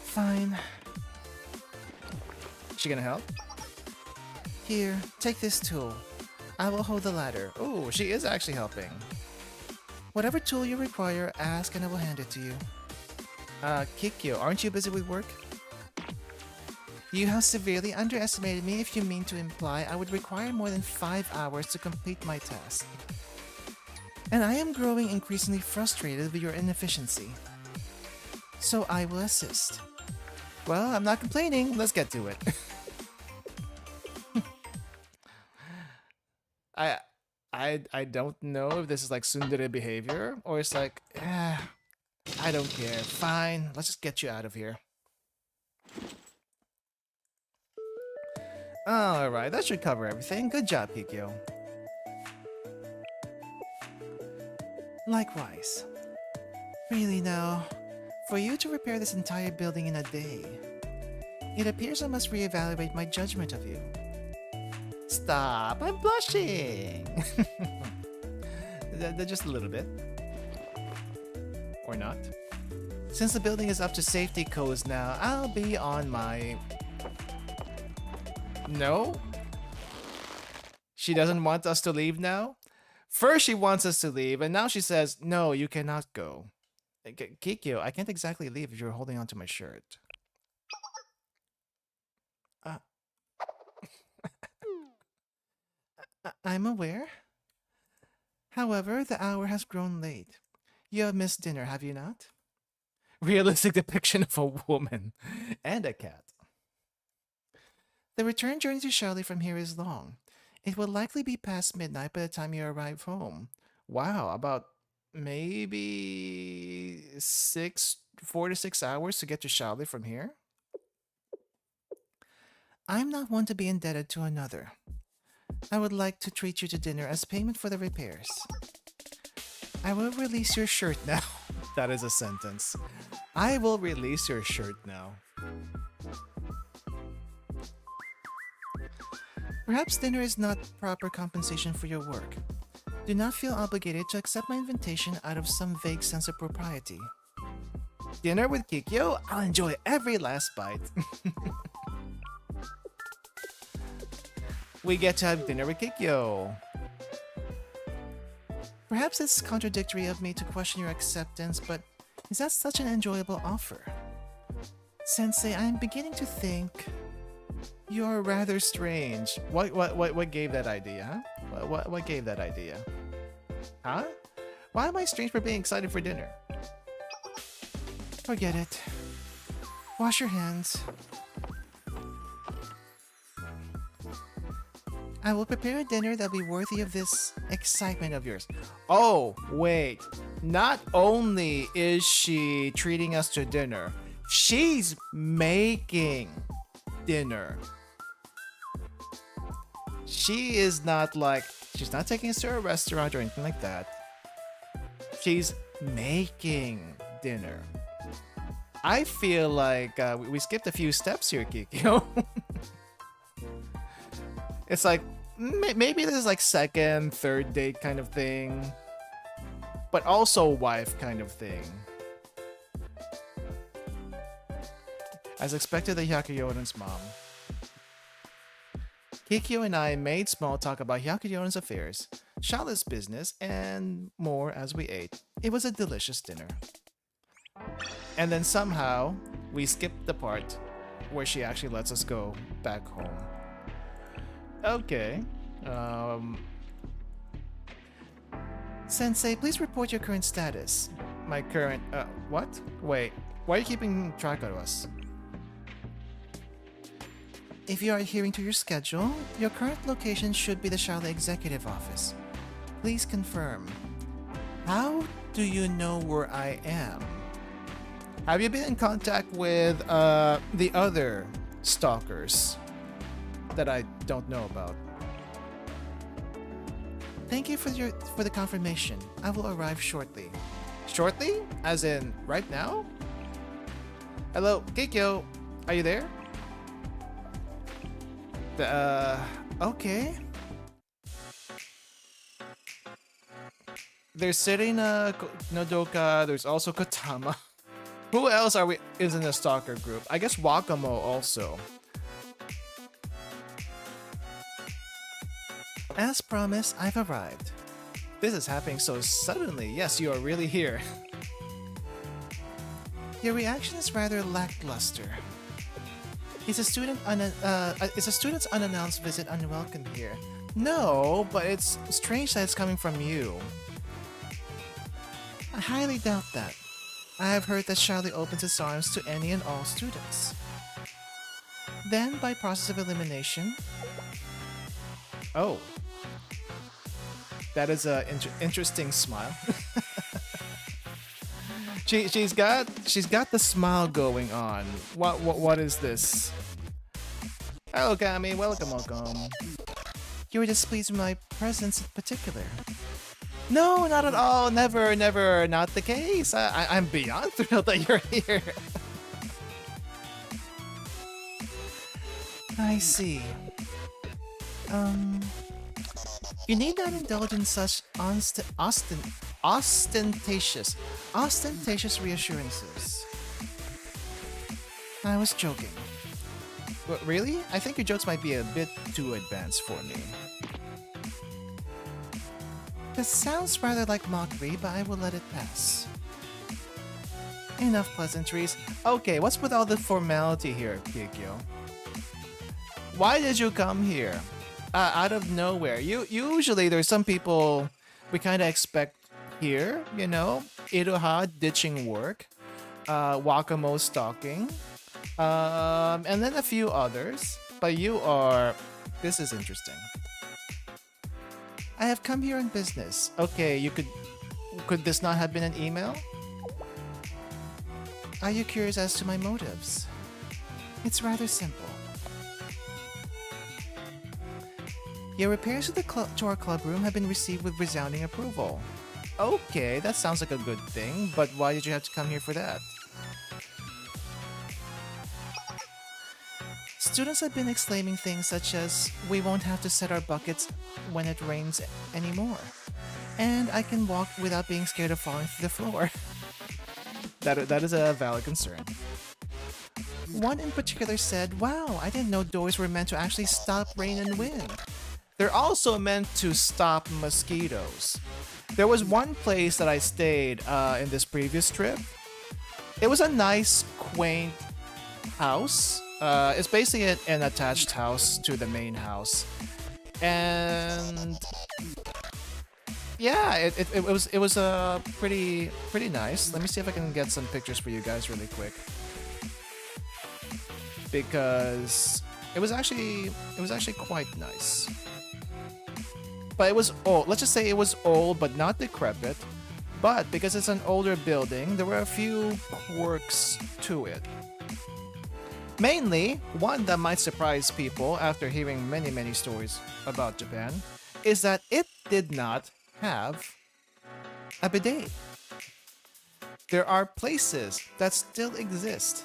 Speaker 1: Fine. She gonna help? Here, take this tool. I will hold the ladder. Oh, she is actually helping. Whatever tool you require, ask and I will hand it to you. Kikyo, aren't you busy with work? You have severely underestimated me if you mean to imply I would require more than 5 hours to complete my task. And I am growing increasingly frustrated with your inefficiency. So I will assist. Well, I'm not complaining. Let's get to it. I don't know if this is like tsundere behavior or it's like, I don't care. Fine, let's just get you out of here. Alright, that should cover everything. Good job, Kikyo. Likewise. Really now, for you to repair this entire building in a day, it appears I must reevaluate my judgment of you. Stop, I'm blushing! Just a little bit. Or not. Since the building is up to safety codes now, I'll be on my... No? She doesn't want us to leave now? First she wants us to leave, and now she says, no, you cannot go. Kikyo, I can't exactly leave if you're holding onto my shirt. I'm aware. However, the hour has grown late. You have missed dinner, have you not? Realistic depiction of a woman and a cat. The return journey to Charlie from here is long. It will likely be past midnight by the time you arrive home. Wow, about maybe 4 to 6 hours to get to Charlie from here? I'm not one to be indebted to another. I would like to treat you to dinner as payment for the repairs. I will release your shirt now. That is a sentence. I will release your shirt now. Perhaps dinner is not proper compensation for your work. Do not feel obligated to accept my invitation out of some vague sense of propriety. Dinner with Kikyo? I'll enjoy every last bite. We get to have dinner with Kikyo. Perhaps it's contradictory of me to question your acceptance, but is that such an enjoyable offer? Sensei, I'm beginning to think you're rather strange. What gave that idea, huh? What gave that idea? Huh? Why am I strange for being excited for dinner? Forget it. Wash your hands. I will prepare a dinner that'll be worthy of this excitement of yours. Oh, wait. Not only is she treating us to dinner, she's making dinner. She is not like, she's not taking us to a restaurant or anything like that. She's making dinner. I feel like we skipped a few steps here, Kikyo. It's like maybe this is like second, third date kind of thing, but also wife kind of thing. As expected, the Hyakuyonen's mom. Kikyo and I made small talk about Hyakuyonen's affairs, Charlotte's business, and more as we ate. It was a delicious dinner. And then somehow, we skipped the part where she actually lets us go back home. Okay. Sensei, please report your current status. My current... what? Wait, why are you keeping track of us? If you are adhering to your schedule, your current location should be the Charlotte Executive Office. Please confirm. How do you know where I am? Have you been in contact with the other stalkers that I don't know about? Thank you for the confirmation. I will arrive shortly. Shortly? As in right now? Hello, Kikyo. Are you there? Okay. There's Serena Nodoka. There's also Kotama. Who else is in the stalker group? I guess Wakamo also. As promised, I've arrived. This is happening so suddenly. Yes, you are really here. Your reaction is rather lackluster. Is a student's unannounced visit unwelcome here? No, but it's strange that it's coming from you. I highly doubt that. I have heard that Charlie opens its arms to any and all students. Then, by process of elimination... Oh. That is a interesting smile. She's got the smile going on. What is this? Hello, Kami. Welcome. You were displeased with my presence in particular. No, not at all. Never, not the case. I'm beyond thrilled that you're here. I see. You need not indulge in such ostentatious reassurances. I was joking. What, really? I think your jokes might be a bit too advanced for me. This sounds rather like mockery, but I will let it pass. Enough pleasantries. Okay, what's with all the formality here, Kikyo? Why did you come here? Out of nowhere. Usually there's some people we kind of expect here, you know? Iroha ditching work, Wakamo stalking, and then a few others. But this is interesting. I have come here on business. Okay, could this not have been an email? Are you curious as to my motives? It's rather simple. Your repairs to our club room have been received with resounding approval. Okay, that sounds like a good thing, but why did you have to come here for that? Students have been exclaiming things such as, we won't have to set our buckets when it rains anymore. And I can walk without being scared of falling through the floor. That is a valid concern. One in particular said, wow, I didn't know doors were meant to actually stop rain and wind. They're also meant to stop mosquitoes. There was one place that I stayed in this previous trip. It was a nice, quaint house. It's basically an attached house to the main house. And yeah, it was pretty nice. Let me see if I can get some pictures for you guys really quick. Because it was actually quite nice. But it was old. Let's just say it was old, but not decrepit. But because it's an older building, there were a few quirks to it. Mainly, one that might surprise people after hearing many stories about Japan, is that it did not have a bidet. There are places that still exist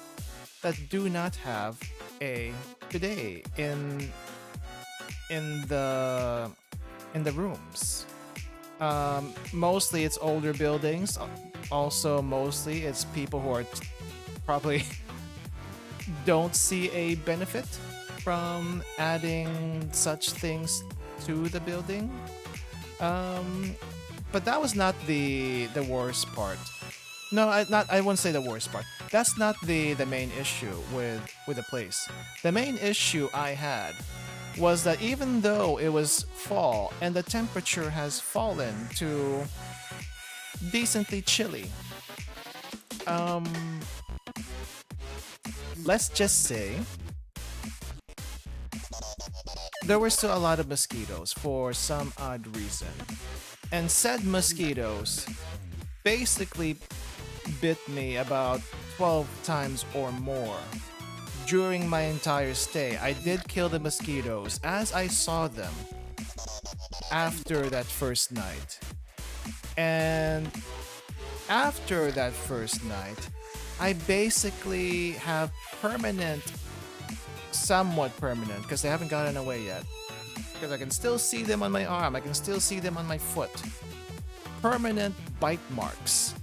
Speaker 1: that do not have a bidet. in the rooms. Mostly it's older buildings. Also, mostly it's people who are probably don't see a benefit from adding such things to the building. But that was not the worst part. No, I wouldn't say the worst part. That's not the main issue with the place. The main issue I had was that even though it was fall and the temperature has fallen to decently chilly, let's just say there were still a lot of mosquitoes for some odd reason. And said mosquitoes basically bit me about 12 times or more during my entire stay. I did kill the mosquitoes as I saw them after that first night. And after that first night, I basically have permanent, somewhat permanent, because they haven't gotten away yet. Because I can still see them on my arm, I can still see them on my foot. Permanent bite marks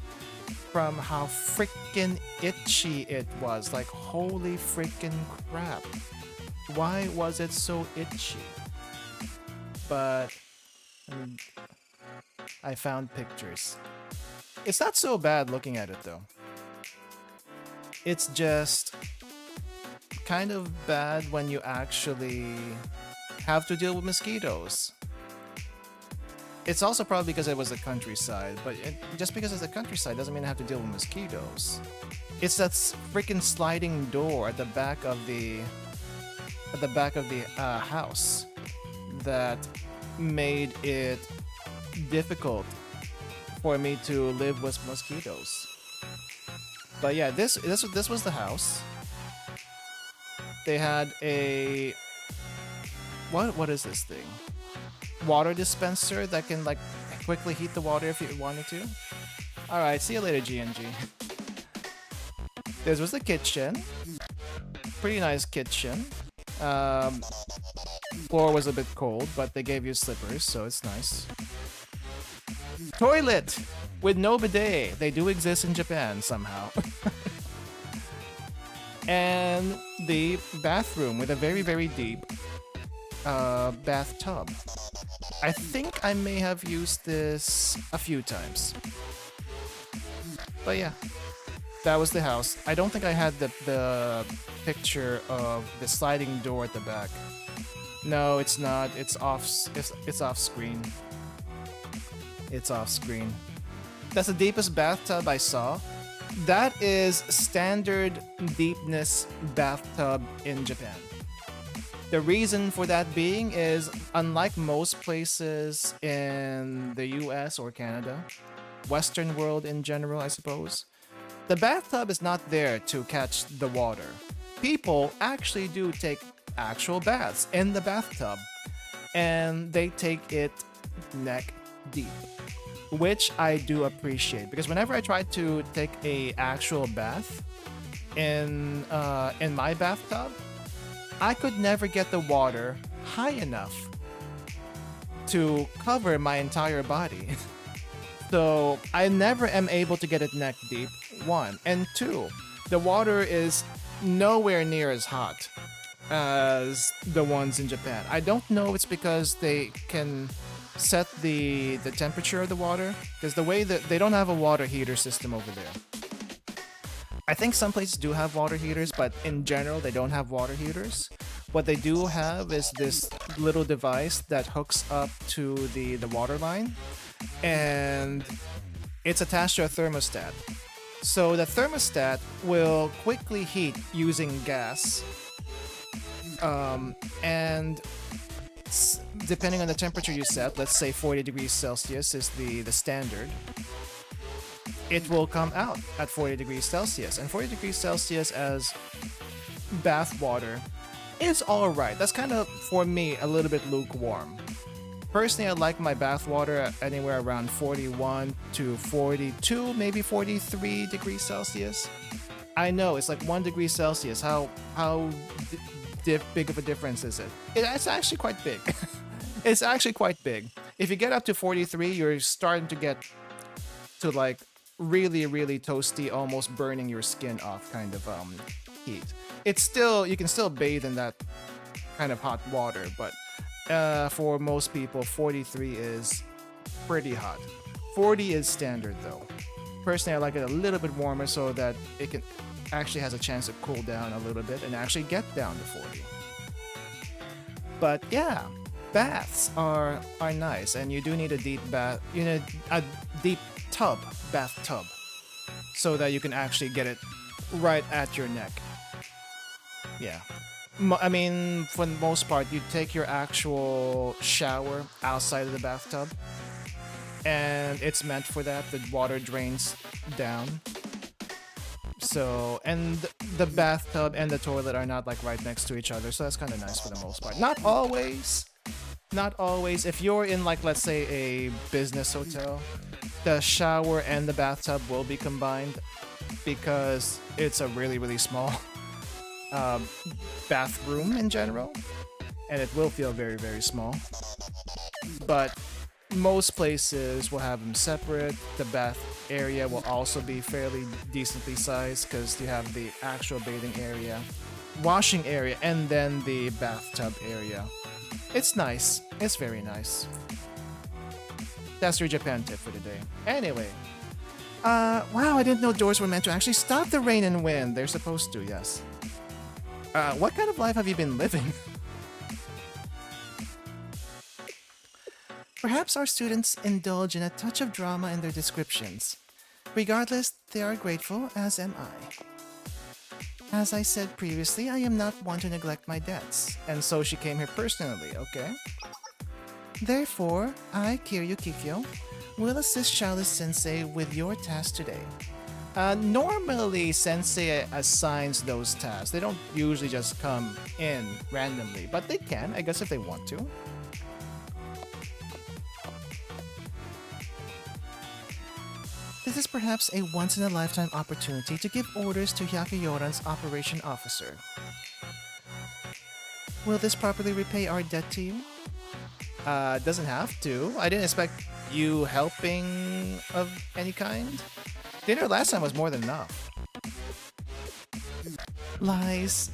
Speaker 1: from how freaking itchy it was. Like, holy freaking crap. Why was it so itchy? But I found pictures. It's not so bad looking at it though. It's just kind of bad when you actually have to deal with mosquitoes. It's also probably because it was the countryside, but just because it's the countryside doesn't mean I have to deal with mosquitoes. It's that freaking sliding door at the back of the house that made it difficult for me to live with mosquitoes. But yeah, this was the house. They had a what is this thing? Water dispenser that can like quickly heat the water if you wanted to. All right, see you later, GNG. This was the kitchen. Pretty nice kitchen. Floor was a bit cold, but they gave you slippers, so it's nice. Toilet with no bidet. They do exist in Japan somehow. And the bathroom with a very, very deep bathtub. I think I may have used this a few times. But yeah, that was the house. I don't think I had the picture of the sliding door at the back. No, it's not. It's off. It's off screen. It's off screen. That's the deepest bathtub I saw. That is standard deepness bathtub in Japan. The reason for that being is, unlike most places in the US or Canada, Western world in general, I suppose, the bathtub is not there to catch the water. People actually do take actual baths in the bathtub, and they take it neck deep, which I do appreciate, because whenever I try to take a actual bath in my bathtub, I could never get the water high enough to cover my entire body. So I never am able to get it neck deep, one. And two, the water is nowhere near as hot as the ones in Japan. I don't know if it's because they can set the temperature of the water, because the way that they don't have a water heater system over there. I think some places do have water heaters, but in general they don't have water heaters. What they do have is this little device that hooks up to the water line, and it's attached to a thermostat. So the thermostat will quickly heat using gas, and depending on the temperature you set, let's say 40 degrees Celsius is the standard, it will come out at 40 degrees Celsius. And 40 degrees Celsius as bath water is alright. That's kind of, for me, a little bit lukewarm. Personally, I like my bath water anywhere around 41 to 42, maybe 43 degrees Celsius. I know, it's like 1 degree Celsius. How big of a difference is it? It's actually quite big. It's actually quite big. If you get up to 43, you're starting to get to like really, really toasty, almost burning your skin off kind of heat. It's still, you can still bathe in that kind of hot water, but for most people, 43 is pretty hot. 40 is standard though. Personally, I like it a little bit warmer so that it can actually has a chance to cool down a little bit and actually get down to 40. But yeah, baths are nice, and you do need a deep bath. You need a deep bathtub, so that you can actually get it right at your neck. Yeah. I mean, for the most part, you take your actual shower outside of the bathtub, and it's meant for that. The water drains down. So, and the bathtub and the toilet are not like right next to each other, so that's kind of nice for the most part. Not always. Not always. If you're in like, let's say, a business hotel, the shower and the bathtub will be combined because it's a really, really small bathroom in general, and it will feel very, very small. But most places will have them separate. The bath area will also be fairly decently sized because you have the actual bathing area, washing area, and then the bathtub area. It's nice. It's very nice. That's your Japan tip for today. Anyway. Wow, I didn't know doors were meant to actually stop the rain and wind. They're supposed to, yes. What kind of life have you been living? Perhaps our students indulge in a touch of drama in their descriptions. Regardless, they are grateful, as am I. As I said previously, I am not one to neglect my debts, and so she came here personally, okay? Therefore, I, Kiryu Kikyo, will assist Chalice Sensei with your task today. Normally, Sensei assigns those tasks. They don't usually just come in randomly, but they can, I guess, if they want to. This is perhaps a once-in-a-lifetime opportunity to give orders to Yakuyoran's operation officer. Will this properly repay our debt to you? Doesn't have to. I didn't expect you helping of any kind. Dinner last time was more than enough. Lies.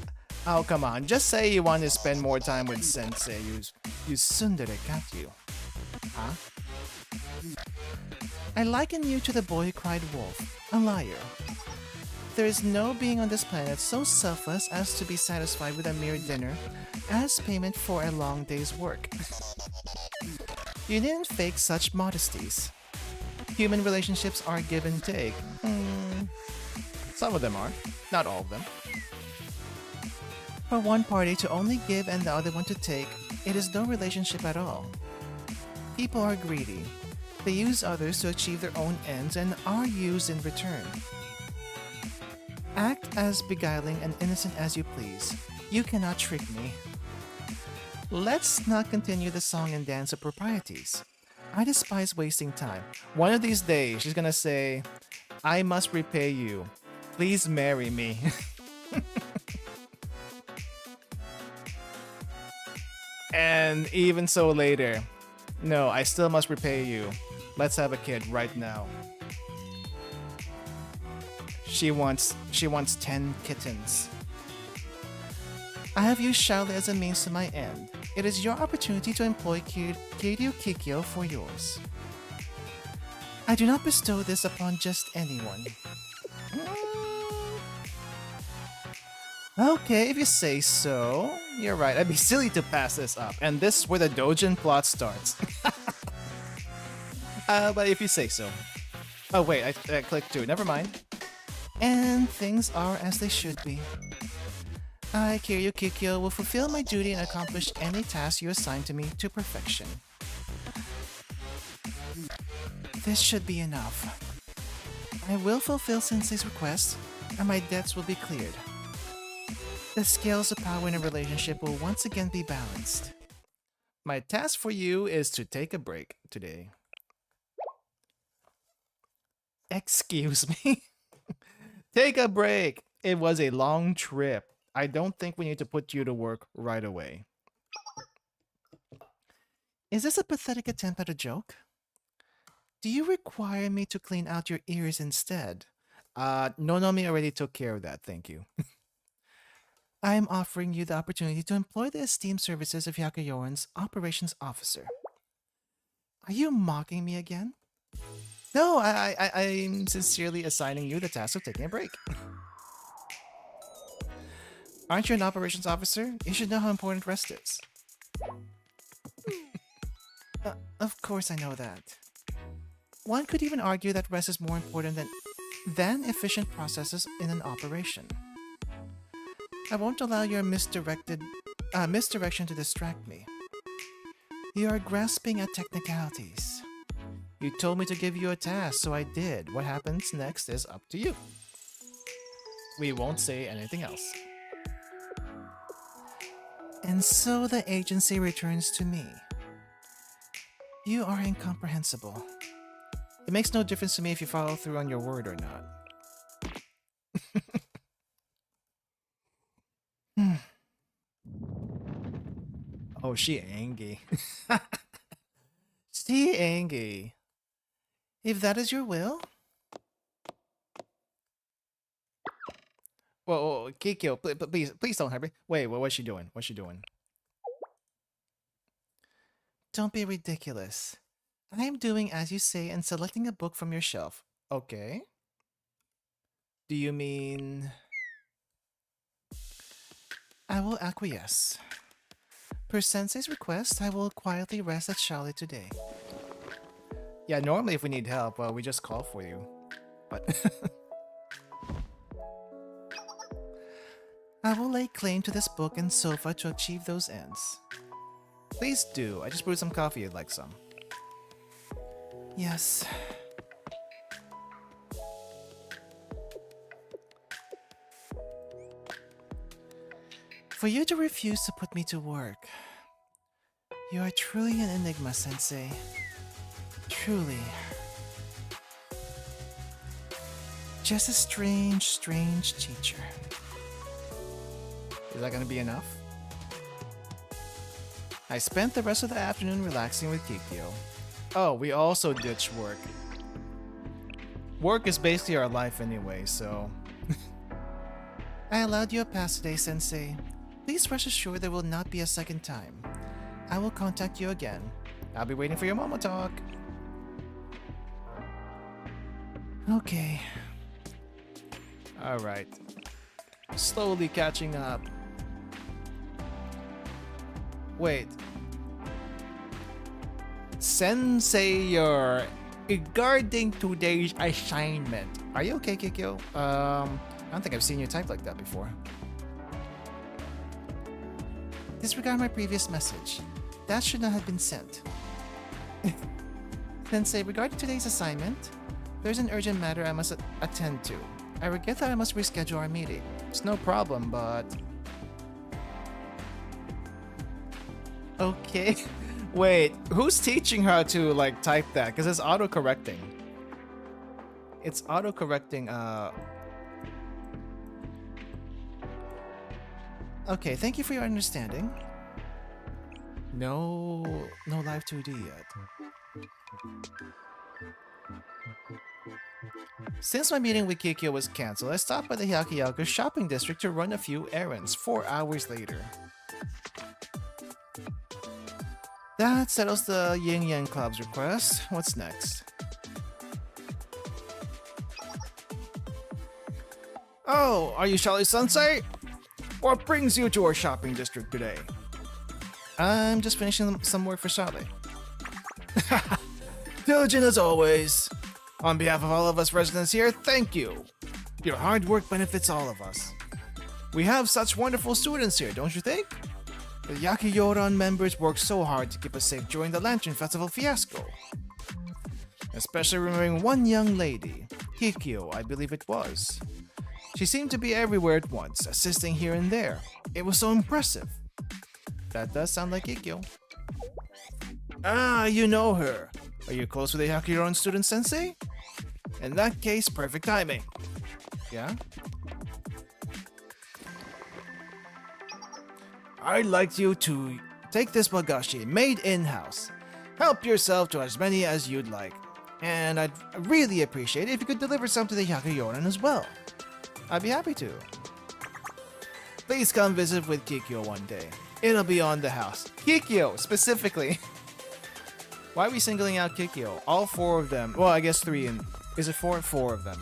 Speaker 1: Oh, come on. Just say you want to spend more time with Sensei. You tsundere, can't you? Huh? I liken you to the boy who cried wolf, a liar. There is no being on this planet so selfless as to be satisfied with a mere dinner as payment for a long day's work. You needn't fake such modesties. Human relationships are give and take. Some of them are, not all of them. For one party to only give and the other one to take, it is no relationship at all. People are greedy. They use others to achieve their own ends and are used in return. Act as beguiling and innocent as you please. You cannot trick me. Let's not continue the song and dance of proprieties. I despise wasting time. One of these days, she's gonna say, I must repay you. Please marry me. And even so later, no, I still must repay you. Let's have a kid right now. She wants 10 kittens. I have used Shaoli as a means to my end. It is your opportunity to employ Kiryu Kikyo for yours. I do not bestow this upon just anyone. Okay, if you say so. You're right, I'd be silly to pass this up. And this is where the Dojin plot starts. But if you say so. Oh wait, I clicked too, never mind. And things are as they should be. I, Kiryu Kikyo, will fulfill my duty and accomplish any task you assign to me to perfection. This should be enough. I will fulfill Sensei's request, and my debts will be cleared. The scales of power in a relationship will once again be balanced. My task for you is to take a break today. Excuse me? Take a break. It was a long trip. I don't think we need to put you to work right away. Is this a pathetic attempt at a joke? Do you require me to clean out your ears instead? Nonomi already took care of that, thank you. I am offering you the opportunity to employ the esteemed services of Yakuyoran's operations officer. Are you mocking me again? No, I'm sincerely assigning you the task of taking a break. Aren't you an operations officer? You should know how important rest is. Of course I know that. One could even argue that rest is more important than efficient processes in an operation. I won't allow your misdirection to distract me. You are grasping at technicalities. You told me to give you a task, so I did. What happens next is up to you. We won't say anything else. And so the agency returns to me. You are incomprehensible. It makes no difference to me if you follow through on your word or not. Oh, she angry. She angry. If that is your will. Whoa, Kikyo, please don't hurry. Wait, what's she doing? What's she doing? Don't be ridiculous. I am doing as you say and selecting a book from your shelf. Okay. Do you mean... I will acquiesce. Per Sensei's request, I will quietly rest at Charlotte today. Yeah, normally if we need help, we just call for you. But... I will lay claim to this book and sofa to achieve those ends. Please do. I just brewed some coffee. You'd like some. Yes. For you to refuse to put me to work. You are truly an enigma, Sensei. Truly. Just a strange teacher. Is that gonna be enough? I spent the rest of the afternoon relaxing with Kikyo. Oh, we also ditched work. Work is basically our life anyway, so... I allowed you a pass today, Sensei. Please rest assured there will not be a second time. I will contact you again. I'll be waiting for your Momotalk. Okay. Alright. Slowly catching up. Wait. Sensei, you're regarding today's assignment. Are you okay, Kikyo? I don't think I've seen you type like that before. Disregard my previous message. That should not have been sent. Sensei, regarding today's assignment, there's an urgent matter I must attend to. I regret that I must reschedule our meeting. It's no problem, but... Okay. Wait, who's teaching her to, like, type that? Because it's auto-correcting. It's auto-correcting, Okay, thank you for your understanding. No live 2D yet. Since my meeting with Kikyo was cancelled, I stopped by the Hyakuyaku shopping district to run a few errands 4 hours later. That settles the Yin Yang Club's request. What's next? Oh, are you Shally-sensei? What brings you to our shopping district today? I'm just finishing some work for Shally. Diligent as always. On behalf of all of us residents here, thank you. Your hard work benefits all of us. We have such wonderful students here, don't you think? The Yakuyoran members worked so hard to keep us safe during the Lantern Festival fiasco. Especially remembering one young lady, Kikyo, I believe it was. She seemed to be everywhere at once, assisting here and there. It was so impressive. That does sound like Kikyo. Ah, you know her. Are you close with the Yakuyoran student, Sensei? In that case, perfect timing. Yeah? I'd like you to take this wagashi made in-house. Help yourself to as many as you'd like. And I'd really appreciate it if you could deliver some to the Hyakuyoran as well. I'd be happy to. Please come visit with Kikyo one day. It'll be on the house. Kikyo, specifically. Why are we singling out Kikyo? All four of them, well, I guess three, and is it four? Four of them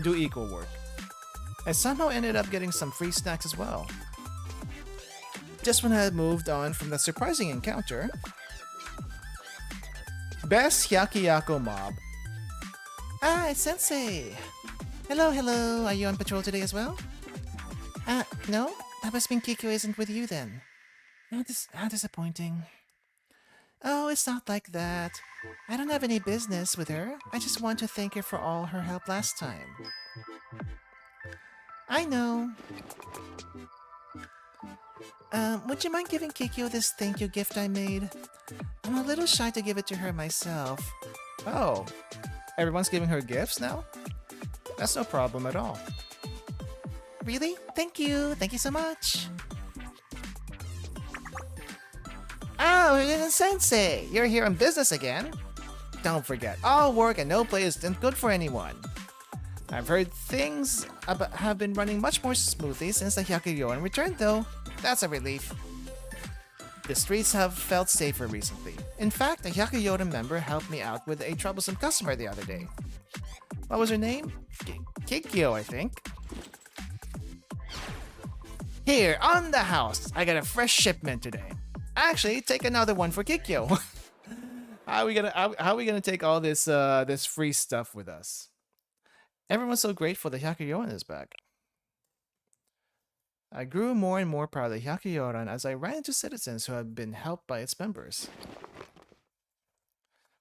Speaker 1: do equal work. I somehow ended up getting some free snacks as well. Just when I had moved on from the surprising encounter, Best Hyakiyako Mob. Ah, it's Sensei. Hello, hello. Are you on patrol today as well? No? That must mean Kikyo isn't with you then. How disappointing. Oh, it's not like that. I don't have any business with her. I just want to thank her for all her help last time. I know. Would you mind giving Kikyo this thank you gift I made? I'm a little shy to give it to her myself. Oh, everyone's giving her gifts now? That's no problem at all. Really? Thank you. Thank you so much. Oh, Sensei, you're here on business again? Don't forget, all work and no play isn't good for anyone. I've heard things have been running much more smoothly since the Hyakuyoran returned though. That's a relief. The streets have felt safer recently. In fact, a Hyakuyoran member helped me out with a troublesome customer the other day. What was her name? Kikyo, I think. Here, on the house, I got a fresh shipment today. Actually, take another one for Kikyo. How are we gonna take all this this free stuff with us? Everyone's so grateful the Hyakuyoran is back. I grew more and more proud of the Hyakuyoran as I ran into citizens who had been helped by its members.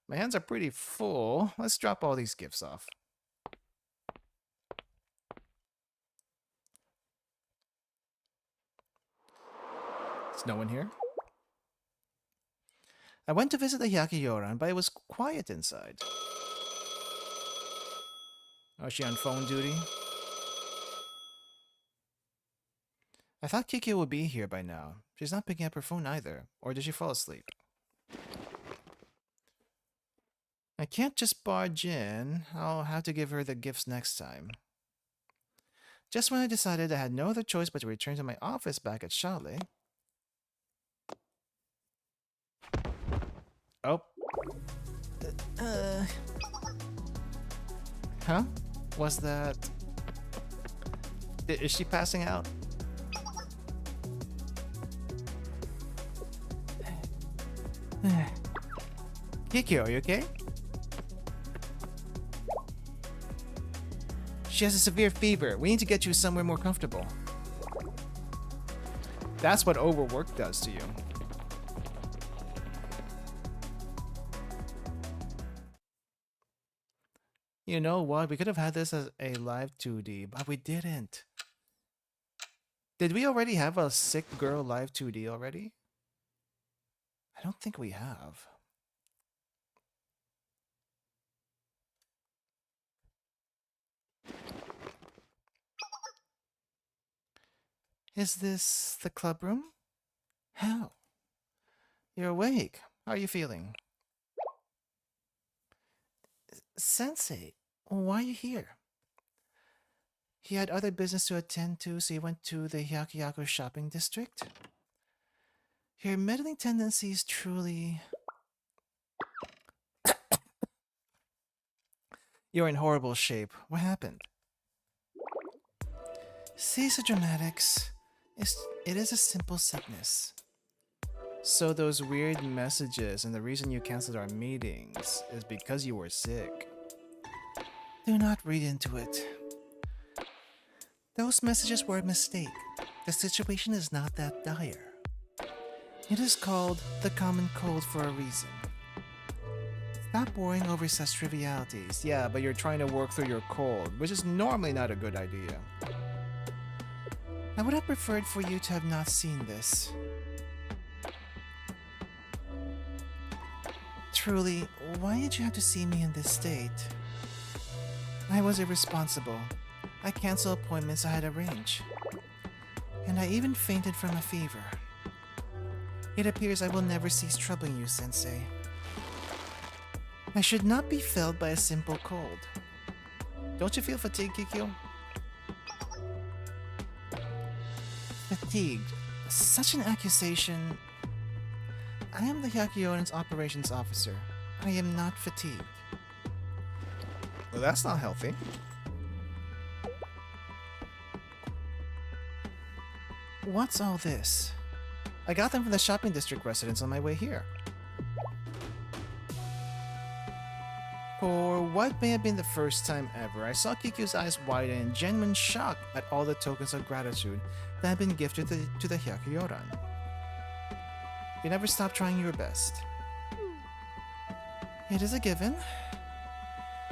Speaker 1: My hands are pretty full. Let's drop all these gifts off. There's no one here. I went to visit the Hyakuyoran, but it was quiet inside. Oh, is she on phone duty? I thought Kikyo would be here by now. She's not picking up her phone either. Or did she fall asleep? I can't just barge in. I'll have to give her the gifts next time. Just when I decided I had no other choice but to return to my office back at Chalet. Oh. Huh? Was that... Is she passing out? Kikyo, are you okay? She has a severe fever. We need to get you somewhere more comfortable. That's what overwork does to you. You know what? We could have had this as a live 2D, but we didn't. Did we already have a sick girl live 2D already? I don't think we have. Is this the club room? How? You're awake. How are you feeling? Sensei, why are you here? He had other business to attend to, so he went to the Hyakuyaku shopping district. Your meddling tendencies truly... You're in horrible shape. What happened? Cease the dramatics. It is a simple sickness. So those weird messages and the reason you canceled our meetings is because you were sick. Do not read into it. Those messages were a mistake. The situation is not that dire. It is called the common cold for a reason. Stop worrying over such trivialities. Yeah, but you're trying to work through your cold, which is normally not a good idea. I would have preferred for you to have not seen this. Truly, why did you have to see me in this state? I was irresponsible. I canceled appointments I had arranged. And I even fainted from a fever. It appears I will never cease troubling you, Sensei. I should not be felled by a simple cold. Don't you feel fatigued, Kikyo? Fatigued? Such an accusation. I am the Hyakkyouran's operations officer. I am not fatigued. Well, that's not healthy. What's all this? I got them from the shopping district residents on my way here. For what may have been the first time ever, I saw Kikyo's eyes widen in genuine shock at all the tokens of gratitude that had been gifted to the Hyakkyouran. You never stop trying your best. It is a given.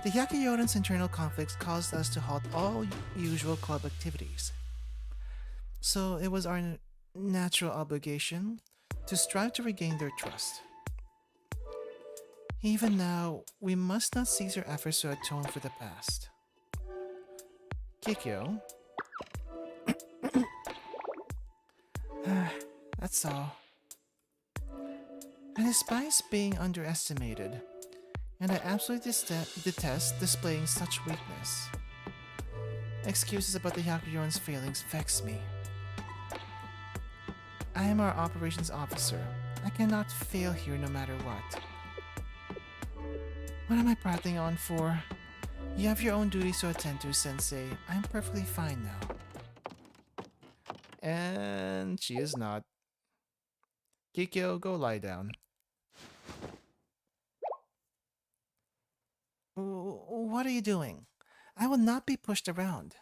Speaker 1: The Hyakkyouran's internal conflicts caused us to halt all usual club activities. So it was our natural obligation to strive to regain their trust. Even now, we must not cease our efforts to atone for the past. Kikyo. That's all. I despise being underestimated, and I absolutely detest displaying such weakness. Excuses about the Hyakkyouran's failings vex me. I am our operations officer. I cannot fail here no matter what. What am I prattling on for? You have your own duties to attend to, Sensei. I'm perfectly fine now. And she is not. Kikyo, go lie down. What are you doing? I will not be pushed around.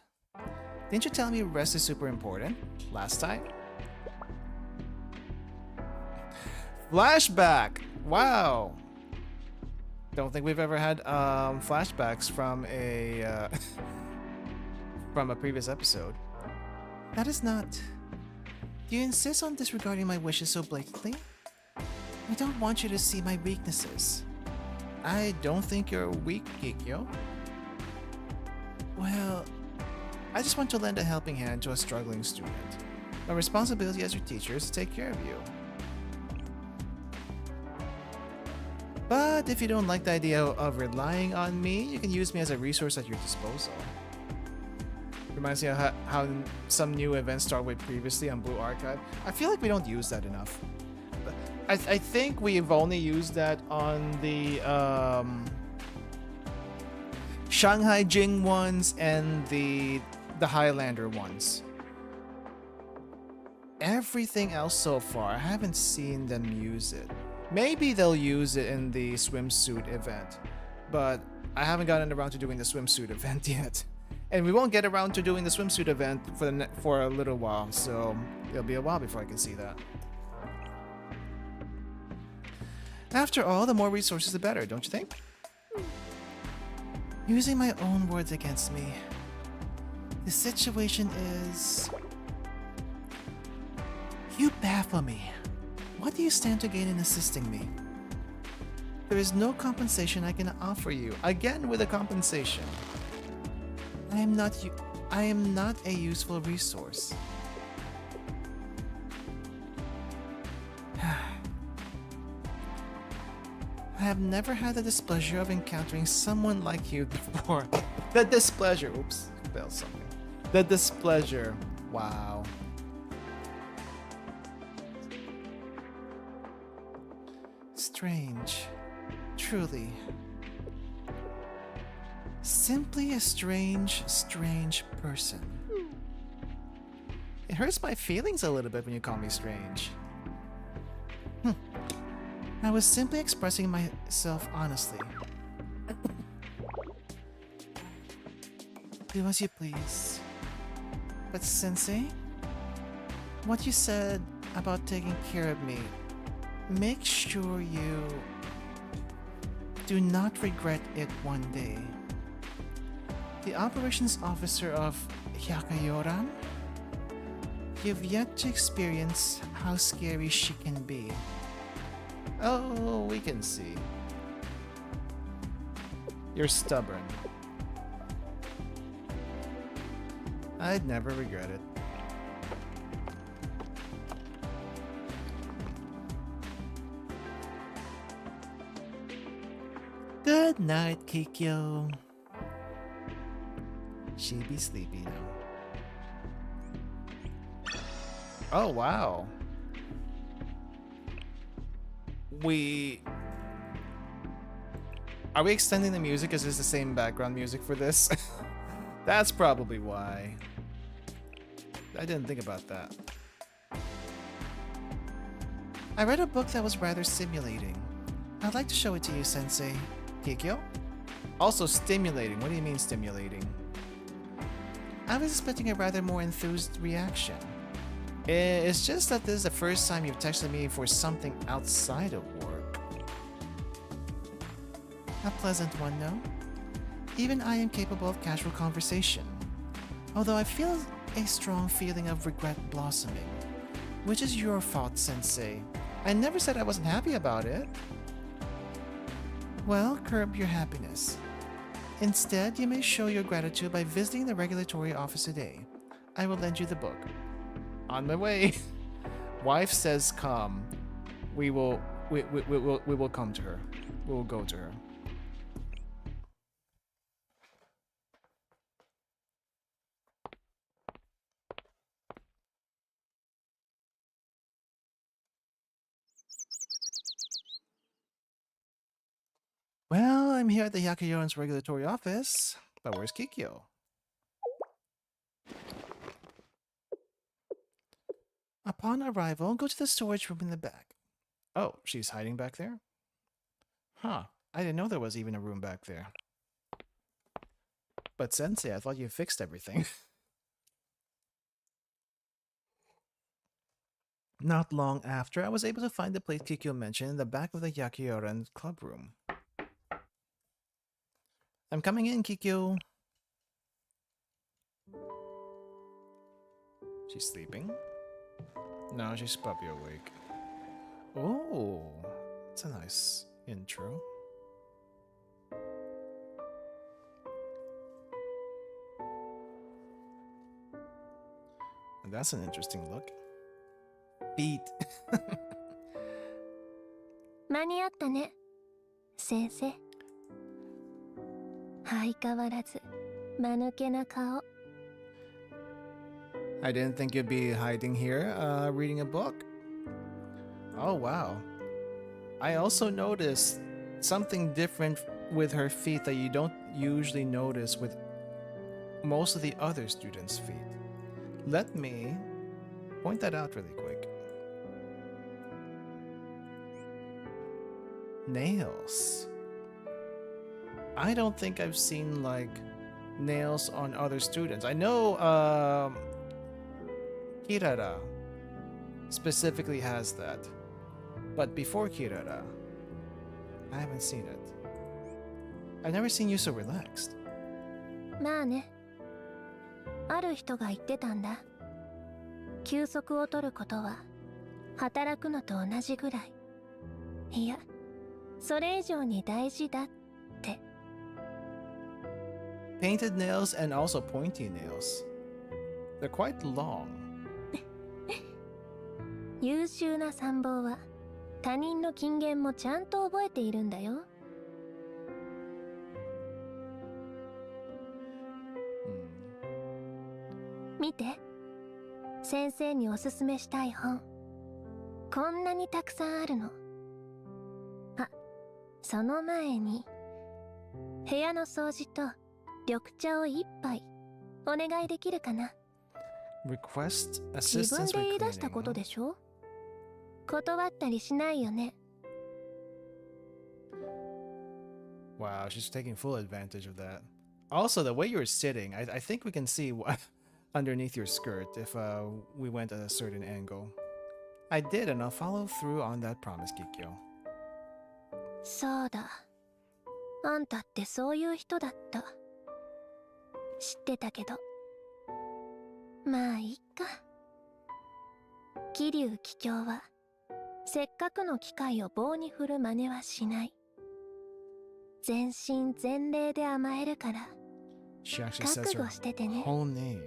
Speaker 1: Didn't you tell me rest is super important last time? Flashback! Wow! Don't think we've ever had flashbacks from a from a previous episode. That is not. Do you insist on disregarding my wishes so blatantly? I don't want you to see my weaknesses. I don't think you're weak, Kikyo. Well, I just want to lend a helping hand to a struggling student. My responsibility as your teacher is to take care of you. But if you don't like the idea of relying on me, you can use me as a resource at your disposal. Reminds me of how some new events started with previously on Blue Archive. I feel like we don't use that enough. But I think we've only used that on the Shanghai Jing ones and the Highlander ones. Everything else so far, I haven't seen them use it. Maybe they'll use it in the swimsuit event, but I haven't gotten around to doing the swimsuit event yet. And we won't get around to doing the swimsuit event for a little while, so it'll be a while before I can see that. After all, the more resources the better, don't you think? Using my own words against me. The situation is... You baffle me. What do you stand to gain in assisting me? There is no compensation I can offer you. Again with a compensation. I am not a useful resource. I have never had the displeasure of encountering someone like you before. The displeasure. Oops, spelled something. The displeasure. Wow. Strange. Truly. Simply a strange, strange person. It hurts my feelings a little bit when you call me strange. I was simply expressing myself honestly. Do as you please. But Sensei, what you said about taking care of me, make sure you do not regret it one day. The operations officer of Hyakkyouran, you've yet to experience how scary she can be. Oh, we can see. You're stubborn. I'd never regret it. Good night, Kikyo. She be sleepy now. Oh, wow. Are we extending the music? Is this the same background music for this? That's probably why. I didn't think about that. I read a book that was rather stimulating. I'd like to show it to you, Sensei. Kikyo? Also stimulating. What do you mean stimulating? I was expecting a rather more enthused reaction. It's just that this is the first time you've texted me for something outside of work. A pleasant one, no? Even I am capable of casual conversation. Although I feel a strong feeling of regret blossoming. Which is your fault, Sensei. I never said I wasn't happy about it. Well, curb your happiness. Instead, you may show your gratitude by visiting the regulatory office today. I will lend you the book. On my way. Wife says come. We will come to her. We will go to her. Well, I'm here at the Yakuyoran's regulatory office, but where's Kikyo? Upon arrival, go to the storage room in the back. Oh, she's hiding back there? Huh, I didn't know there was even a room back there. But Sensei, I thought you fixed everything. Not long after, I was able to find the plate Kikyo mentioned in the back of the Yakuyoran club room. I'm coming in, Kikyo. She's sleeping? No, she's puppy awake. Oh, it's a nice intro. And that's an interesting look. Beat.
Speaker 2: 間に合ったね、先生。相変わらず間抜けな顔。
Speaker 1: I didn't think you'd be hiding here, reading a book. Oh, wow. I also noticed something different with her feet that you don't usually notice with most of the other students' feet. Let me point that out really quick. Nails. I don't think I've seen, like, nails on other students. I know, Kirara specifically has that. But before Kirara, I haven't seen it. I've never seen you so relaxed.
Speaker 2: まあね。ある人が言ってたんだ。休息を取ることは働くのと同じぐらい。いや、それ以上に大事だって。
Speaker 1: Painted nails and also pointy nails. They're quite long.
Speaker 2: 優秀な参謀は他人の金言もちゃんと覚えているんだよ。見て、先生におすすめしたい本。こんなにたくさんあるの。あ、その前に部屋の掃除と緑茶を一杯お願いできるかな。
Speaker 1: Request
Speaker 2: 自分
Speaker 1: assistance
Speaker 2: で
Speaker 1: with
Speaker 2: 言い出したこと
Speaker 1: cleaning.
Speaker 2: でしょ。断ったりしないよね。
Speaker 1: Wow, she's taking full advantage of that. Also, the way you're sitting, I think we can see what underneath your skirt if we went at a certain angle. I did, and I'll follow through on that promise, Kikyo.
Speaker 2: そうだ。あんたってそういう人だった。知ってたけど。まあいいか。桐生桔梗はせっかくの機会を棒に振る真似はしない。全身全霊で甘えるから。
Speaker 1: She actually
Speaker 2: 覚
Speaker 1: says her
Speaker 2: 悟しててね。
Speaker 1: whole name.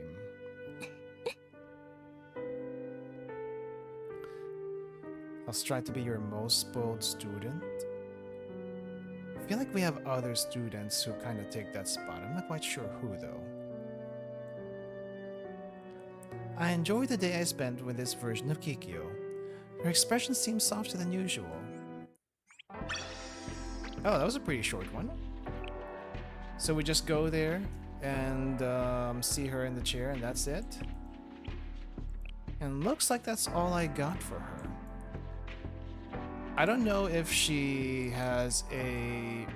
Speaker 1: I'll strive to be your most spoiled student. I feel like we have other students who kind of take that spot. I'm not quite sure who though. I enjoyed the day I spent with this version of Kikyo. Her expression seems softer than usual. Oh, that was a pretty short one. So we just go there and see her in the chair and that's it. And looks like that's all I got for her. I don't know if she has a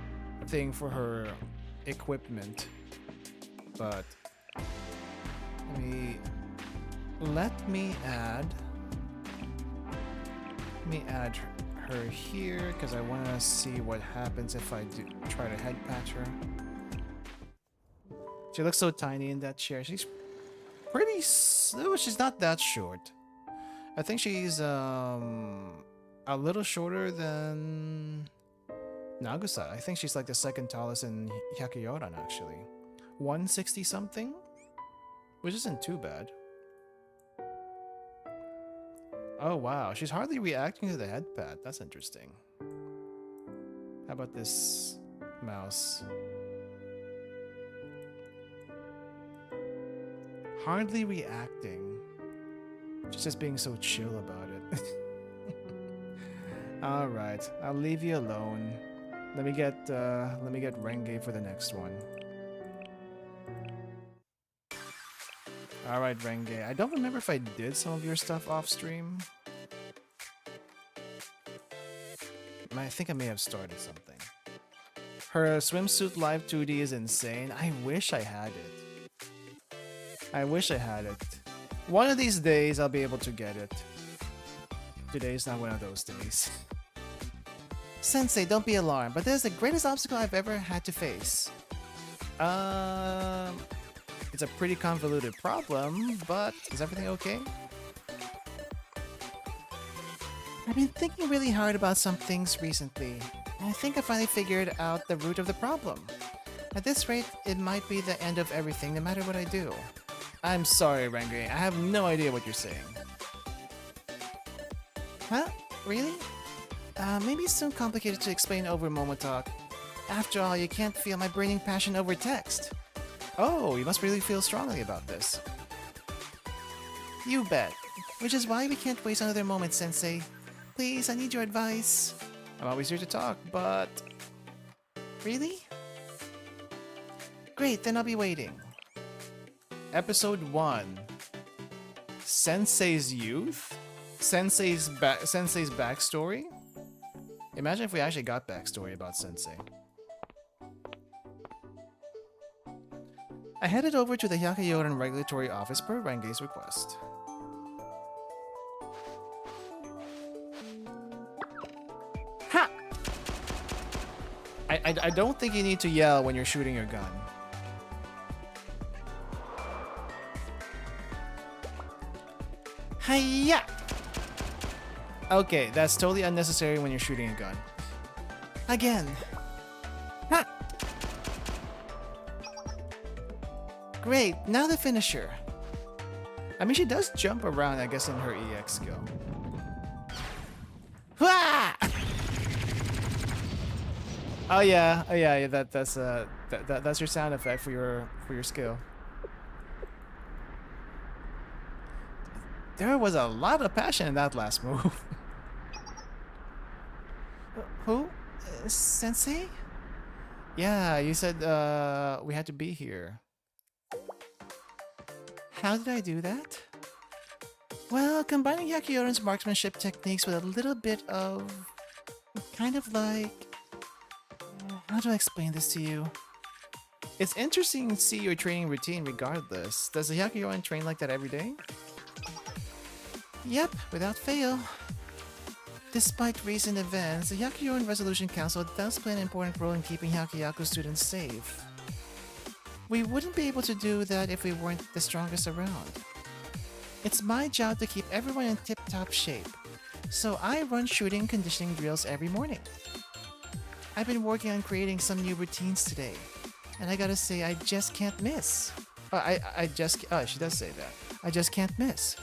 Speaker 1: thing for her equipment, but let me add her here because I want to see what happens if I do try to head patch her. She looks so tiny in that chair. She's pretty she's not that short. I think she's a little shorter than Nagusa. I think she's like the second tallest in Hyakuyoran actually. 160 something, which isn't too bad. Oh wow, she's hardly reacting to the head pat. That's interesting. How about this mouse? Hardly reacting. She's just being so chill about it. Alright, I'll leave you alone. Let me get Renge for the next one. Alright, Renge. I don't remember if I did some of your stuff off stream. I think I may have started something. Her swimsuit live 2D is insane. I wish I had it. I wish I had it. One of these days I'll be able to get it. Today's not one of those days. Sensei, don't be alarmed, but there's the greatest obstacle I've ever had to face. It's a pretty convoluted problem, but is everything okay? I've been thinking really hard about some things recently, and I think I finally figured out the root of the problem. At this rate, it might be the end of everything, no matter what I do. I'm sorry, Renge, I have no idea what you're saying. Huh? Really? Maybe it's too complicated to explain over Momotalk. After all, you can't feel my burning passion over text. Oh, you must really feel strongly about this. You bet. Which is why we can't waste another moment, Sensei. Please, I need your advice. I'm always here to talk, but... Really? Great, then I'll be waiting. Episode 1. Sensei's youth? Sensei's backstory? Imagine if we actually got backstory about Sensei. I headed over to the Hyakuyoran Regulatory Office per Renge's request. Ha! I don't think you need to yell when you're shooting your gun. Hiya! Okay, that's totally unnecessary when you're shooting a gun. Again. Ha! Great, now the finisher. I mean, she does jump around, I guess, in her EX skill. Hua! Oh yeah, that's your sound effect for your skill. There was a lot of passion in that last move. Who? Sensei? Yeah, you said we had to be here. How did I do that? Well, combining Hyakuyoran's marksmanship techniques with a little bit of... kind of like... how do I explain this to you? It's interesting to see your training routine regardless. Does the Hyakuyoran train like that every day? Yep, without fail. Despite recent events, the Hyakuyoran Resolution Council does play an important role in keeping Hyakuyaku students safe. We wouldn't be able to do that if we weren't the strongest around. It's my job to keep everyone in tip-top shape, so I run shooting and conditioning drills every morning. I've been working on creating some new routines today, and I gotta say, I just can't miss. She does say that. I just can't miss.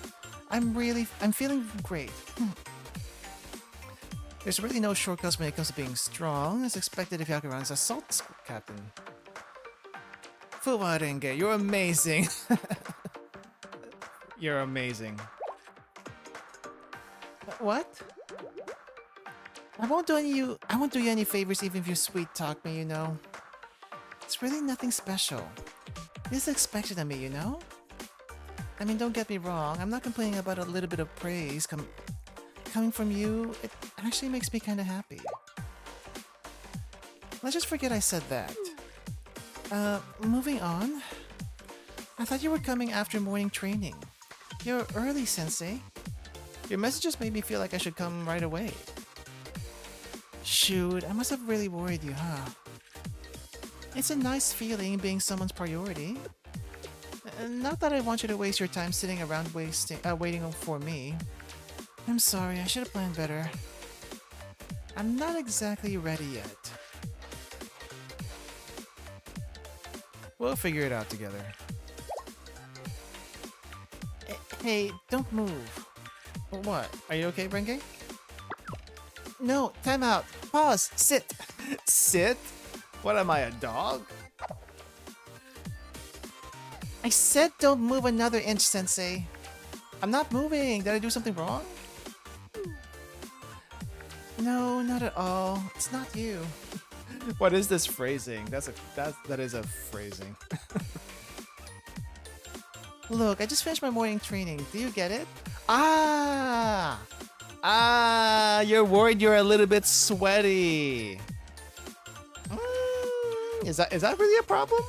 Speaker 1: I'm feeling great. There's really no shortcuts when it comes to being strong, as expected if Yakuran's assault captain. Fuwa Renge, you're amazing. You're amazing. What? I won't do you any favors even if you sweet talk me, you know. It's really nothing special. This is expected of me, you know? I mean, don't get me wrong, I'm not complaining about a little bit of praise coming from you. It actually makes me kind of happy. Let's just forget I said that. Moving on. I thought you were coming after morning training. You're early, Sensei. Your messages made me feel like I should come right away. Shoot, I must have really worried you, huh? It's a nice feeling being someone's priority. Not that I want you to waste your time sitting around waiting for me. I'm sorry, I should have planned better. I'm not exactly ready yet. We'll figure it out together. Hey, don't move. What? Are you okay, Renge? No, time out. Pause. Sit. Sit? What am I, a dog? I said don't move another inch, Sensei. I'm not moving. Did I do something wrong? No, not at all. It's not you. What is this phrasing? That is a phrasing. Look, I just finished my morning training. Do you get it? Ah, you're worried you're a little bit sweaty. Is that really a problem?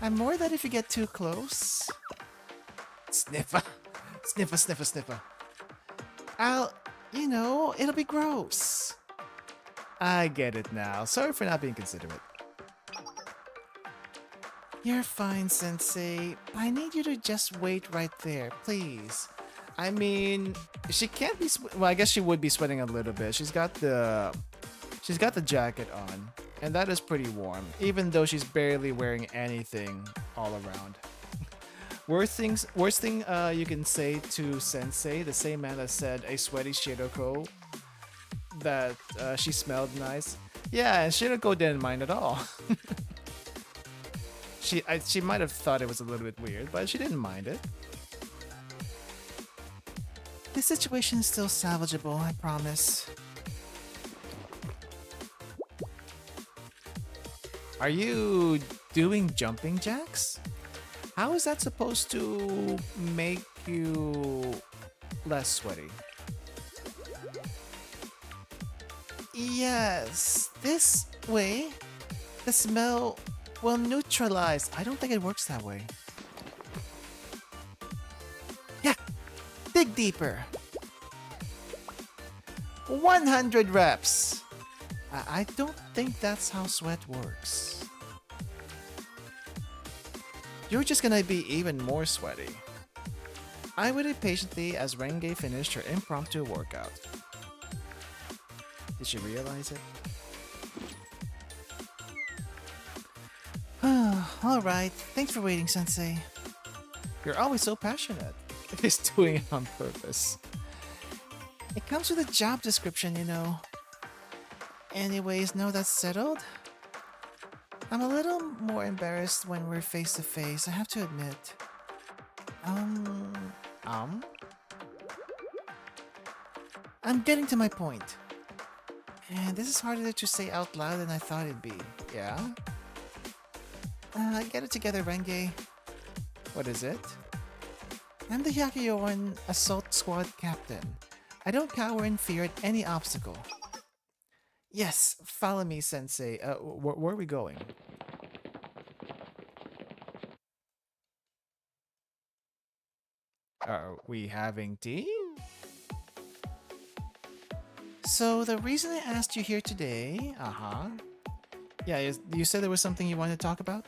Speaker 1: I'm worried that if you get too close... Sniffer. Sniffer, sniffer, sniffer. It'll be gross. I get it now. Sorry for not being considerate. You're fine, Sensei. I need you to just wait right there, please. I mean, she can't be... Well, I guess she would be sweating a little bit. She's got the jacket on. And that is pretty warm, even though she's barely wearing anything all around. Worst thing you can say to Sensei, the same man that said a sweaty Shiroko, that she smelled nice. Yeah, and Shiroko didn't mind at all. She might have thought it was a little bit weird, but she didn't mind it. This situation is still salvageable, I promise. Are you doing jumping jacks? How is that supposed to make you less sweaty? Yes, this way, the smell will neutralize. I don't think it works that way. Yeah, dig deeper. 100 reps. I don't think that's how sweat works. You're just gonna be even more sweaty. I waited patiently as Renge finished her impromptu workout. Did she realize it? Alright, thanks for waiting, Sensei. You're always so passionate. He's doing it on purpose. It comes with a job description, you know. Anyways, now that's settled, I'm a little more embarrassed when we're face to face, I have to admit. I'm getting to my point. And this is harder to say out loud than I thought it'd be, yeah? Get it together, Renge. What is it? I'm the Yakuyoan Assault Squad Captain. I don't cower in fear at any obstacle. Yes, follow me, Sensei. Where are we going? Are we having tea? So the reason I asked you here today, yeah, you said there was something you wanted to talk about?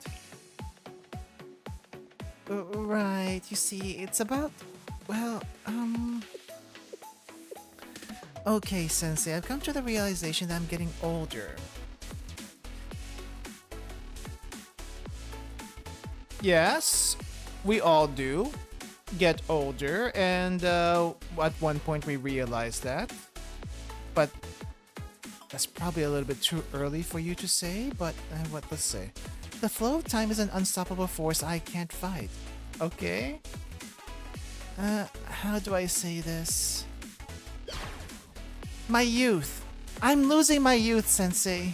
Speaker 1: Right, you see, it's about, well, okay, Sensei, I've come to the realization that I'm getting older. Yes, we all do. get older, and at one point we realized that. But that's probably a little bit too early for you to say, but let's say. The flow of time is an unstoppable force I can't fight. Okay? How do I say this? My youth. I'm losing my youth, Sensei.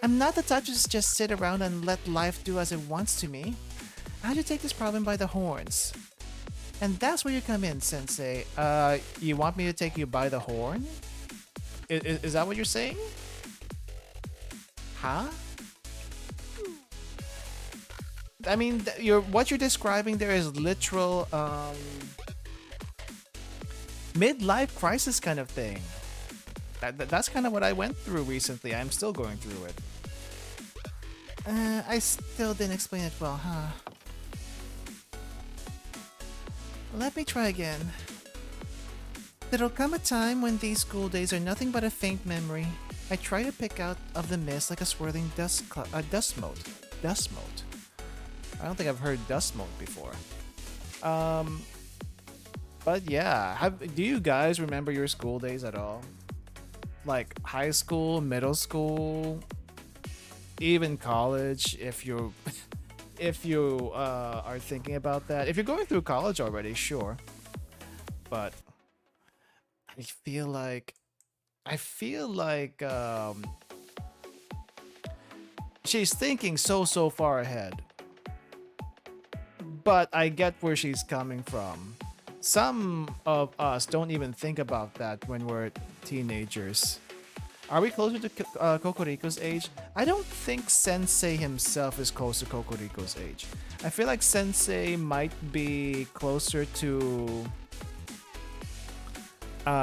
Speaker 1: I'm not the type to just sit around and let life do as it wants to me. I have to take this problem by the horns. And that's where you come in, Sensei. You want me to take you by the horn? Is that what you're saying? Huh? I mean, what you're describing there is literal midlife crisis kind of thing. That's kind of what I went through recently. I'm still going through it. I still didn't explain it well, huh? Let me try again. There'll come a time when these school days are nothing but a faint memory. I try to pick out of the mist like a swirling dust mote. Dust mote. I don't think I've heard dust mote before. But yeah, do you guys remember your school days at all? Like high school, middle school, even college, if you are thinking about that. If you're going through college already, sure. But I feel like she's thinking so far ahead. But I get where she's coming from. Some of us don't even think about that when we're teenagers. Are we closer to Kokoriko's age? I don't think Sensei himself is close to Kokoriko's age. I feel like Sensei might be closer to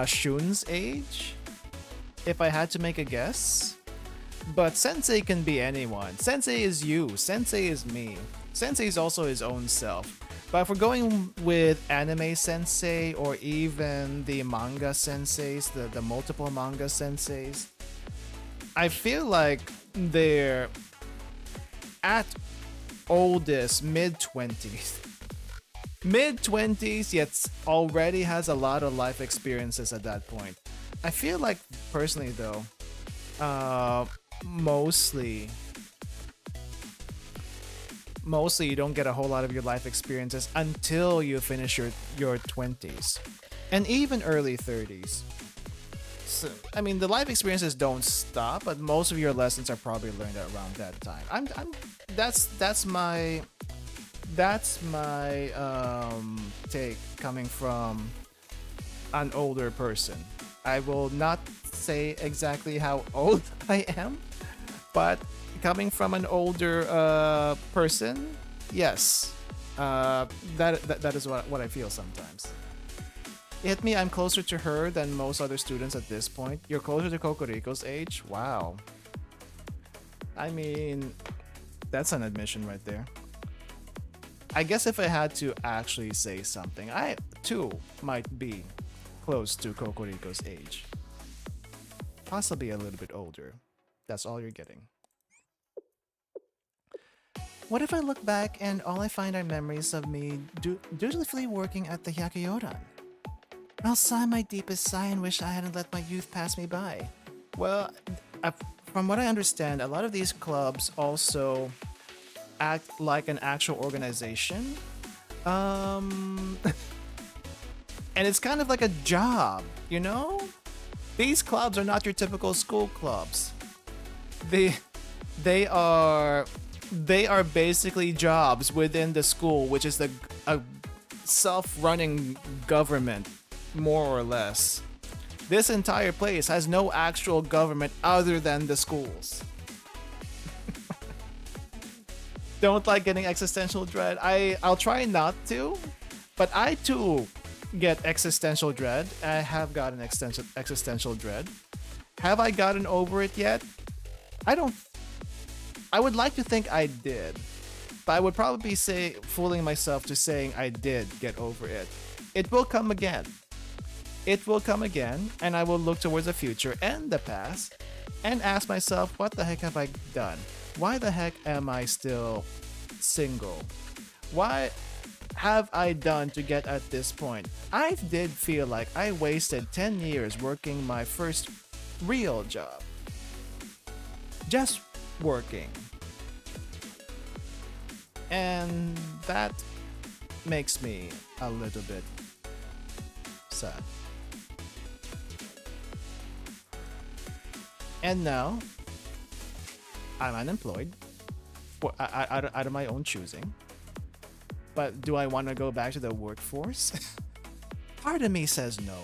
Speaker 1: Shun's age, if I had to make a guess. But Sensei can be anyone. Sensei is you. Sensei is me. Sensei is also his own self. But if we're going with anime sensei or even the manga senseis, the multiple manga senseis, I feel like they're at oldest mid-20s. Mid-20s, yet already has a lot of life experiences at that point. I feel like, personally though, mostly you don't get a whole lot of your life experiences until you finish your 20s and even early 30s. So, I mean, the life experiences don't stop, but most of your lessons are probably learned around that time. That's my take coming from an older person. I will not say exactly how old I am, but coming from an older person, yes, that is what I feel sometimes. Hit me, I'm closer to her than most other students at this point. You're closer to Kokoriko's age? Wow. I mean, that's an admission right there. I guess if I had to actually say something, I too might be close to Kokoriko's age. Possibly a little bit older. That's all you're getting. What if I look back and all I find are memories of me dutifully working at the Hyakuyoran? I'll sigh my deepest sigh and wish I hadn't let my youth pass me by. Well, from what I understand, a lot of these clubs also act like an actual organization. And it's kind of like a job, you know? These clubs are not your typical school clubs. They are basically jobs within the school, which is a self-running government, more or less. This entire place has no actual government other than the schools. Don't like getting existential dread. I'll try not to, but I too get existential dread. I have gotten existential dread. Have I gotten over it yet? I would like to think I did, but I would probably be fooling myself to saying I did get over it. It will come again. It will come again, and I will look towards the future and the past and ask myself, what the heck have I done? Why the heck am I still single? Why have I done to get at this point? I did feel like I wasted 10 years working my first real job. Just working. And that makes me a little bit sad. And now, I'm unemployed out of my own choosing. But do I want to go back to the workforce? Part of me says no.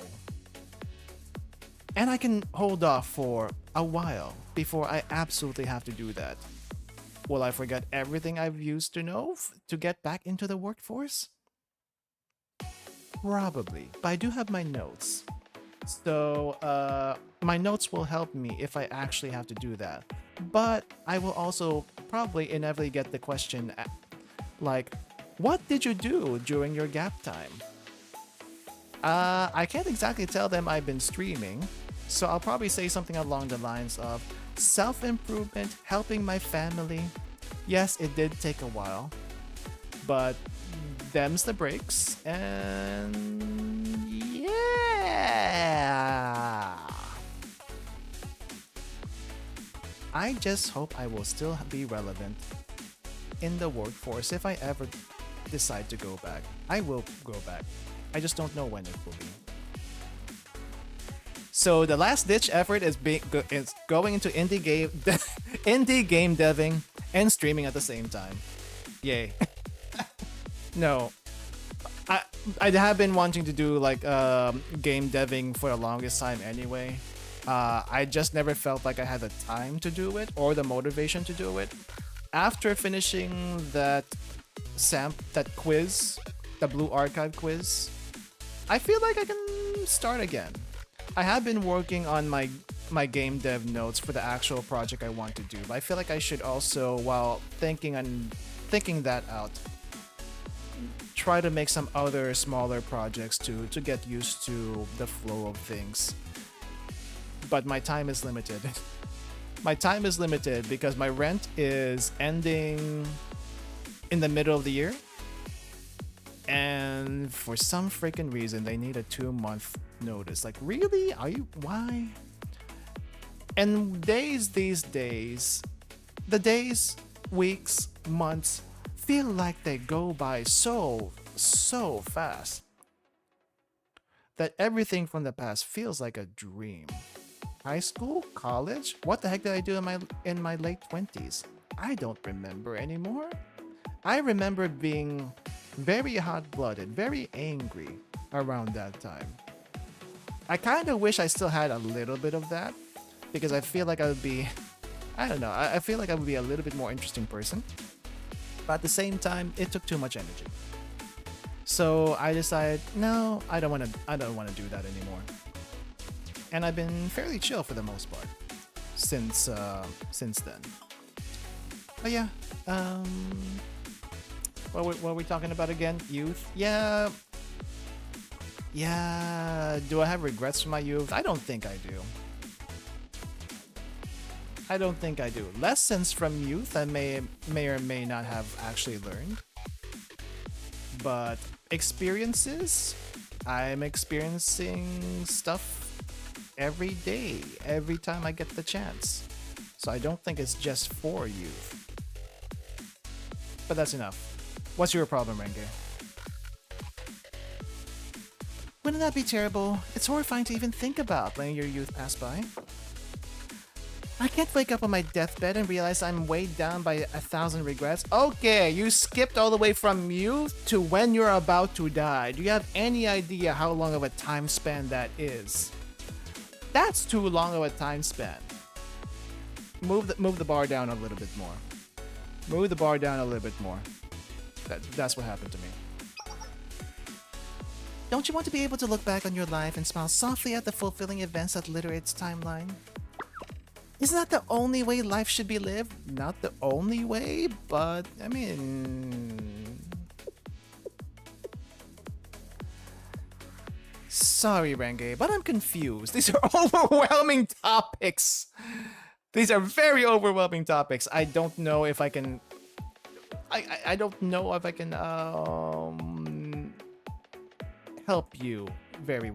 Speaker 1: And I can hold off for a while before I absolutely have to do that. Will I forget everything I've used to know to get back into the workforce? Probably, but I do have my notes. So, my notes will help me if I actually have to do that. But I will also probably inevitably get the question like, what did you do during your gap time? I can't exactly tell them I've been streaming, so I'll probably say something along the lines of self-improvement, helping my family. Yes, it did take a while, but them's the breaks, and yeah. I just hope I will still be relevant in the workforce if I ever decide to go back. I will go back. I just don't know when it will be. So the last ditch effort is going into indie game indie game deving and streaming at the same time. Yay. No. I have been wanting to do like game deving for the longest time anyway. I just never felt like I had the time to do it or the motivation to do it. After finishing that quiz, the Blue Archive quiz, I feel like I can start again. I have been working on my game dev notes for the actual project I want to do, but I feel like I should also, while thinking that out, try to make some other smaller projects to get used to the flow of things. But my time is limited. My time is limited because my rent is ending in the middle of the year. And for some freaking reason, they need a 2-month notice. Like, really? Why? And these days, the days, weeks, months feel like they go by so fast that everything from the past feels like a dream. High school, college, what the heck did I do in my late 20s? I don't remember anymore. I remember being very hot-blooded, very angry around that time. I kind of wish I still had a little bit of that because I feel like I would be, I don't know, I feel like I would be a little bit more interesting person. But at the same time, it took too much energy. So I decided, no, I don't want to do that anymore. And I've been fairly chill for the most part since then. But yeah, what were we talking about again? Youth? Yeah. Do I have regrets from my youth? I don't think I do. Lessons from youth I may or may not have actually learned. But experiences? I'm experiencing stuff every day, every time I get the chance. So I don't think it's just for youth. But that's enough. What's your problem, Renge? Wouldn't that be terrible? It's horrifying to even think about letting your youth pass by. I can't wake up on my deathbed and realize I'm weighed down by 1,000 regrets. Okay, you skipped all the way from youth to when you're about to die. Do you have any idea how long of a time span that is? That's too long of a time span. Move the bar down a little bit more. Move the bar down a little bit more. That's what happened to me. Don't you want to be able to look back on your life and smile softly at the fulfilling events that litter its timeline? Isn't that the only way life should be lived? Not the only way, but I mean... Sorry, Renge, but I'm confused. These are overwhelming topics. These are very overwhelming topics. I don't know if I can... I don't know if I can help you very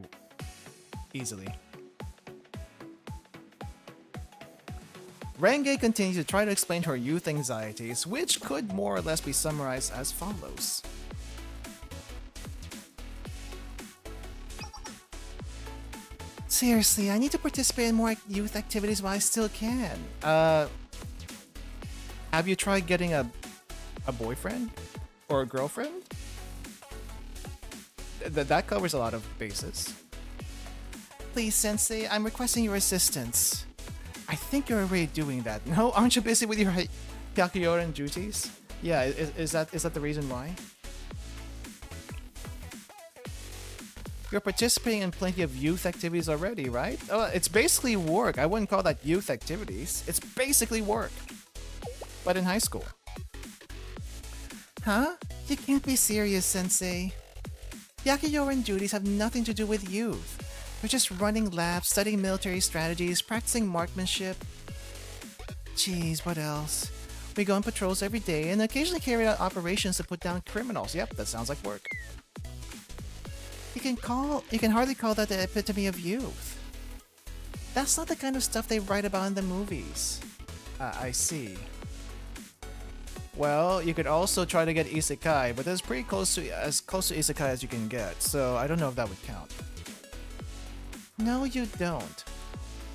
Speaker 1: easily. Renge continues to try to explain her youth anxieties, which could more or less be summarized as follows. Seriously, I need to participate in more youth activities while I still can. Have you tried getting a boyfriend? Or a girlfriend? That covers a lot of bases. Please, Sensei, I'm requesting your assistance. I think you're already doing that. No, aren't you busy with your Hyakuyoran duties? Yeah, is that the reason why? You're participating in plenty of youth activities already, right? Oh, it's basically work. I wouldn't call that youth activities. It's basically work. But in high school. Huh? You can't be serious, Sensei. Hyakuyoran duties have nothing to do with youth. We're just running labs, studying military strategies, practicing marksmanship. Jeez, what else? We go on patrols every day and occasionally carry out operations to put down criminals. Yep, that sounds like work. You can hardly call that the epitome of youth. That's not the kind of stuff they write about in the movies. I see. Well, you could also try to get isekai, but that's pretty close to isekai as you can get, so I don't know if that would count. No, you don't.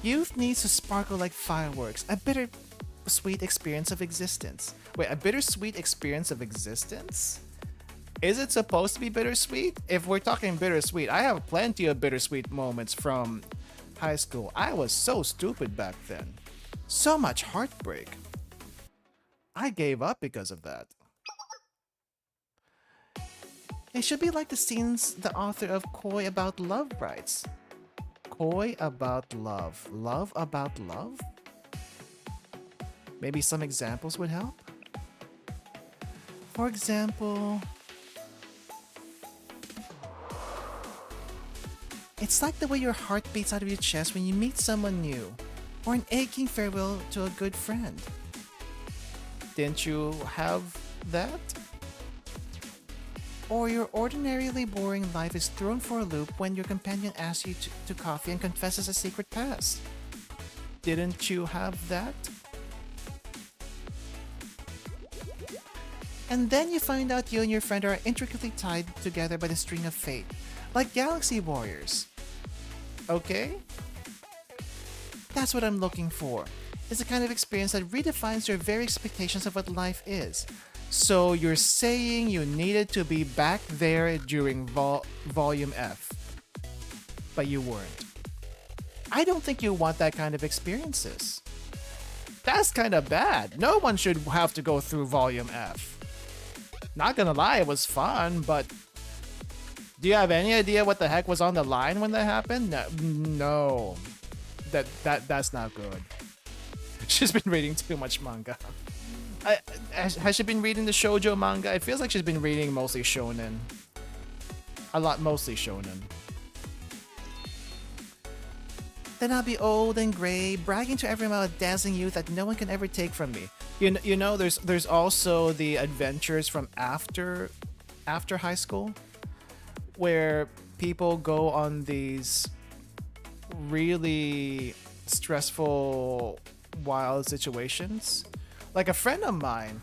Speaker 1: Youth needs to sparkle like fireworks. A bittersweet experience of existence. Wait, a bittersweet experience of existence? Is it supposed to be bittersweet? If we're talking bittersweet, I have plenty of bittersweet moments from high school. I was so stupid back then. So much heartbreak. I gave up because of that. It should be like the scenes the author of Koi About Love writes. Koi about love. Love about love? Maybe some examples would help? For example... It's like the way your heart beats out of your chest when you meet someone new, or an aching farewell to a good friend. Didn't you have that? Or your ordinarily boring life is thrown for a loop when your companion asks you to coffee and confesses a secret past. Didn't you have that? And then you find out you and your friend are intricately tied together by the string of fate, like Galaxy Warriors. Okay? That's what I'm looking for. It's the kind of experience that redefines your very expectations of what life is. So you're saying you needed to be back there during Volume F, but you weren't. I don't think you want that kind of experiences. That's kind of bad. No one should have to go through Volume F. Not gonna lie, it was fun, but do you have any idea what the heck was on the line when that happened? No. That's not good. She's been reading too much manga. Has she been reading the shoujo manga? It feels like she's been reading mostly shonen. Mostly shonen. Then I'll be old and gray, bragging to everyone about a dazzling youth that no one can ever take from me. You know, there's also the adventures from after high school, where people go on these really stressful, wild situations. Like a friend of mine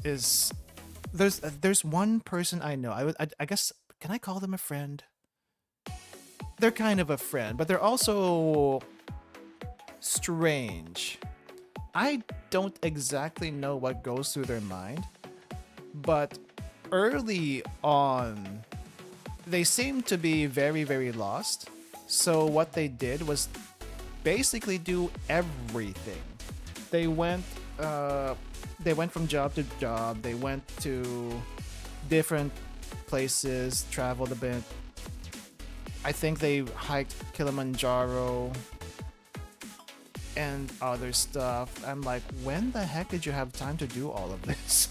Speaker 1: is there's one person I know. I guess, can I call them a friend? They're kind of a friend, but they're also strange. I don't exactly know what goes through their mind, but early on, they seemed to be very, very lost. So what they did was basically do everything. They went from job to job. They went to different places, traveled a bit. I think they hiked Kilimanjaro and other stuff. I'm like, when the heck did you have time to do all of this?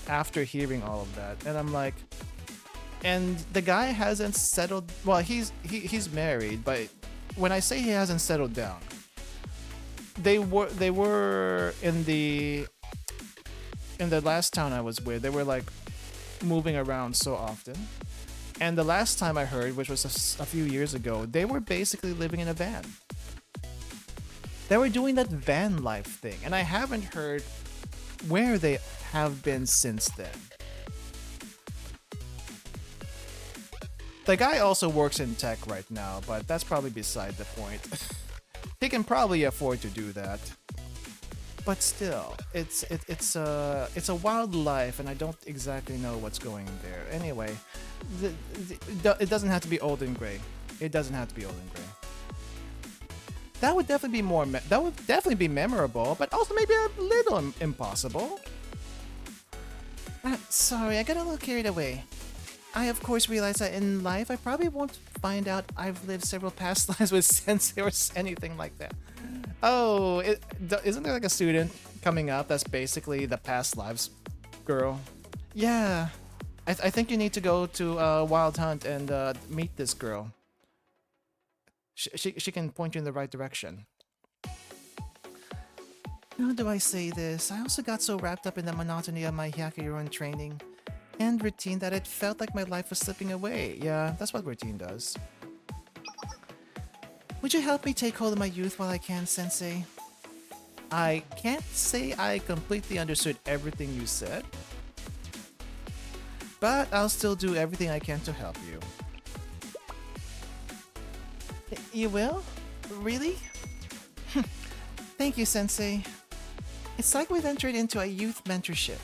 Speaker 1: After hearing all of that, and I'm like, and the guy hasn't settled. Well, he's married, but when I say he hasn't settled down, they were in the last town I was with. They were like moving around so often, And the last time I heard, which was a few years ago, they were basically living in a van. They were doing that van life thing, and I haven't heard where they have been since then. The guy also works in tech right now, but that's probably beside the point. He can probably afford to do that. But still, it's a wild life, and I don't exactly know what's going there. Anyway, it doesn't have to be old and gray. It doesn't have to be old and gray. That would definitely be that would definitely be memorable, but also maybe a little impossible. Sorry, I got a little carried away. I of course realize that in life I probably won't find out I've lived several past lives with Sensei or anything like that. Oh, isn't there like a student coming up that's basically the past lives girl? Yeah, I think you need to go to Wild Hunt and meet this girl. She can point you in the right direction. How do I say this? I also got so wrapped up in the monotony of my Hyakuron training and routine that it felt like my life was slipping away. Yeah, that's what routine does. Would you help me take hold of my youth while I can, Sensei? I can't say I completely understood everything you said, but I'll still do everything I can to help you. You will? Really? Thank you, Sensei. It's like we've entered into a youth mentorship.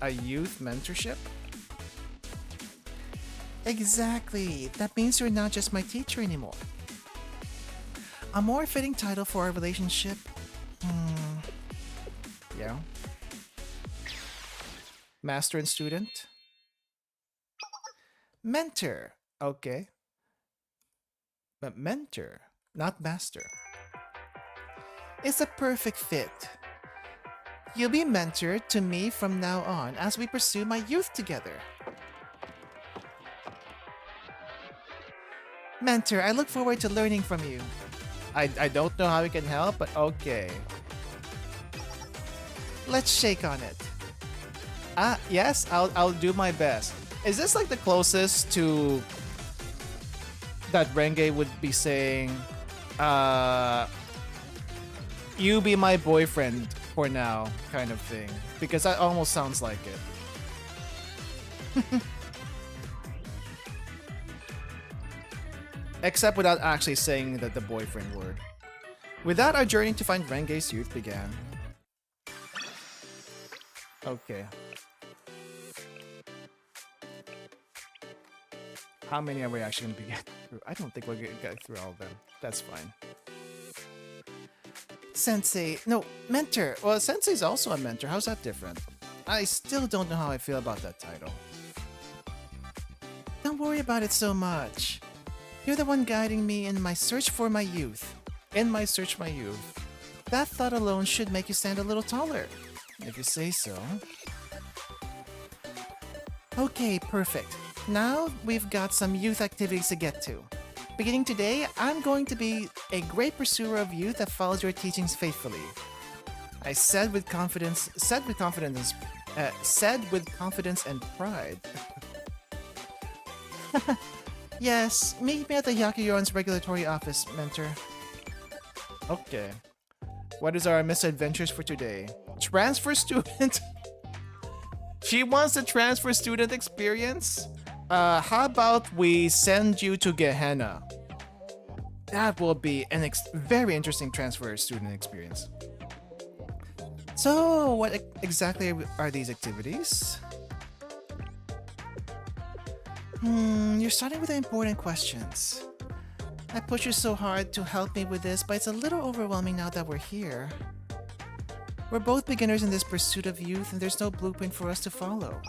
Speaker 1: A youth mentorship? Exactly. That means you're not just my teacher anymore. A more fitting title for our relationship? Yeah. Master and student? Mentor. Okay. But mentor, not master. It's a perfect fit. You'll be mentored to me from now on as we pursue my youth together. Mentor, I look forward to learning from you. I don't know how we can help, but okay. Let's shake on it. Yes, I'll do my best. Is this like the closest to that Renge would be saying, you be my boyfriend for now, kind of thing? Because that almost sounds like it. Except without actually saying the boyfriend word. With that, our journey to find Renge's youth began. Okay. How many are we actually going to be getting through? I don't think we're going to get through all of them. That's fine. Sensei. No, mentor. Well, Sensei's also a mentor. How's that different? I still don't know how I feel about that title. Don't worry about it so much. You're the one guiding me in my search for my youth. That thought alone should make you stand a little taller. If you say so. Okay, perfect. Now we've got some youth activities to get to. Beginning today, I'm going to be a great pursuer of youth that follows your teachings faithfully. I said with confidence and pride. Yes, meet me at the Hyakuron's regulatory office, mentor. Okay. What is our misadventures for today? Transfer student? She wants the transfer student experience? How about we send you to Gehenna? That will be an very interesting transfer student experience. So, what exactly are these activities? You're starting with the important questions. I push you so hard to help me with this, but it's a little overwhelming now that we're here. We're both beginners in this pursuit of youth, and there's no blueprint for us to follow.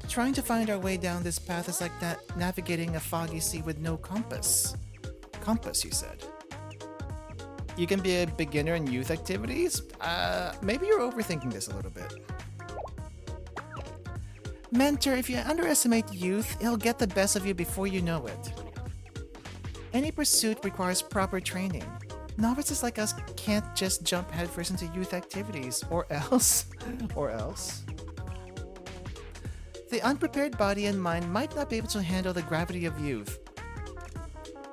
Speaker 1: Trying to find our way down this path is like navigating a foggy sea with no compass. Compass, you said. You can be a beginner in youth activities? Maybe you're overthinking this a little bit. Mentor, if you underestimate youth, it'll get the best of you before you know it. Any pursuit requires proper training. Novices like us can't just jump headfirst into youth activities, or else. The unprepared body and mind might not be able to handle the gravity of youth.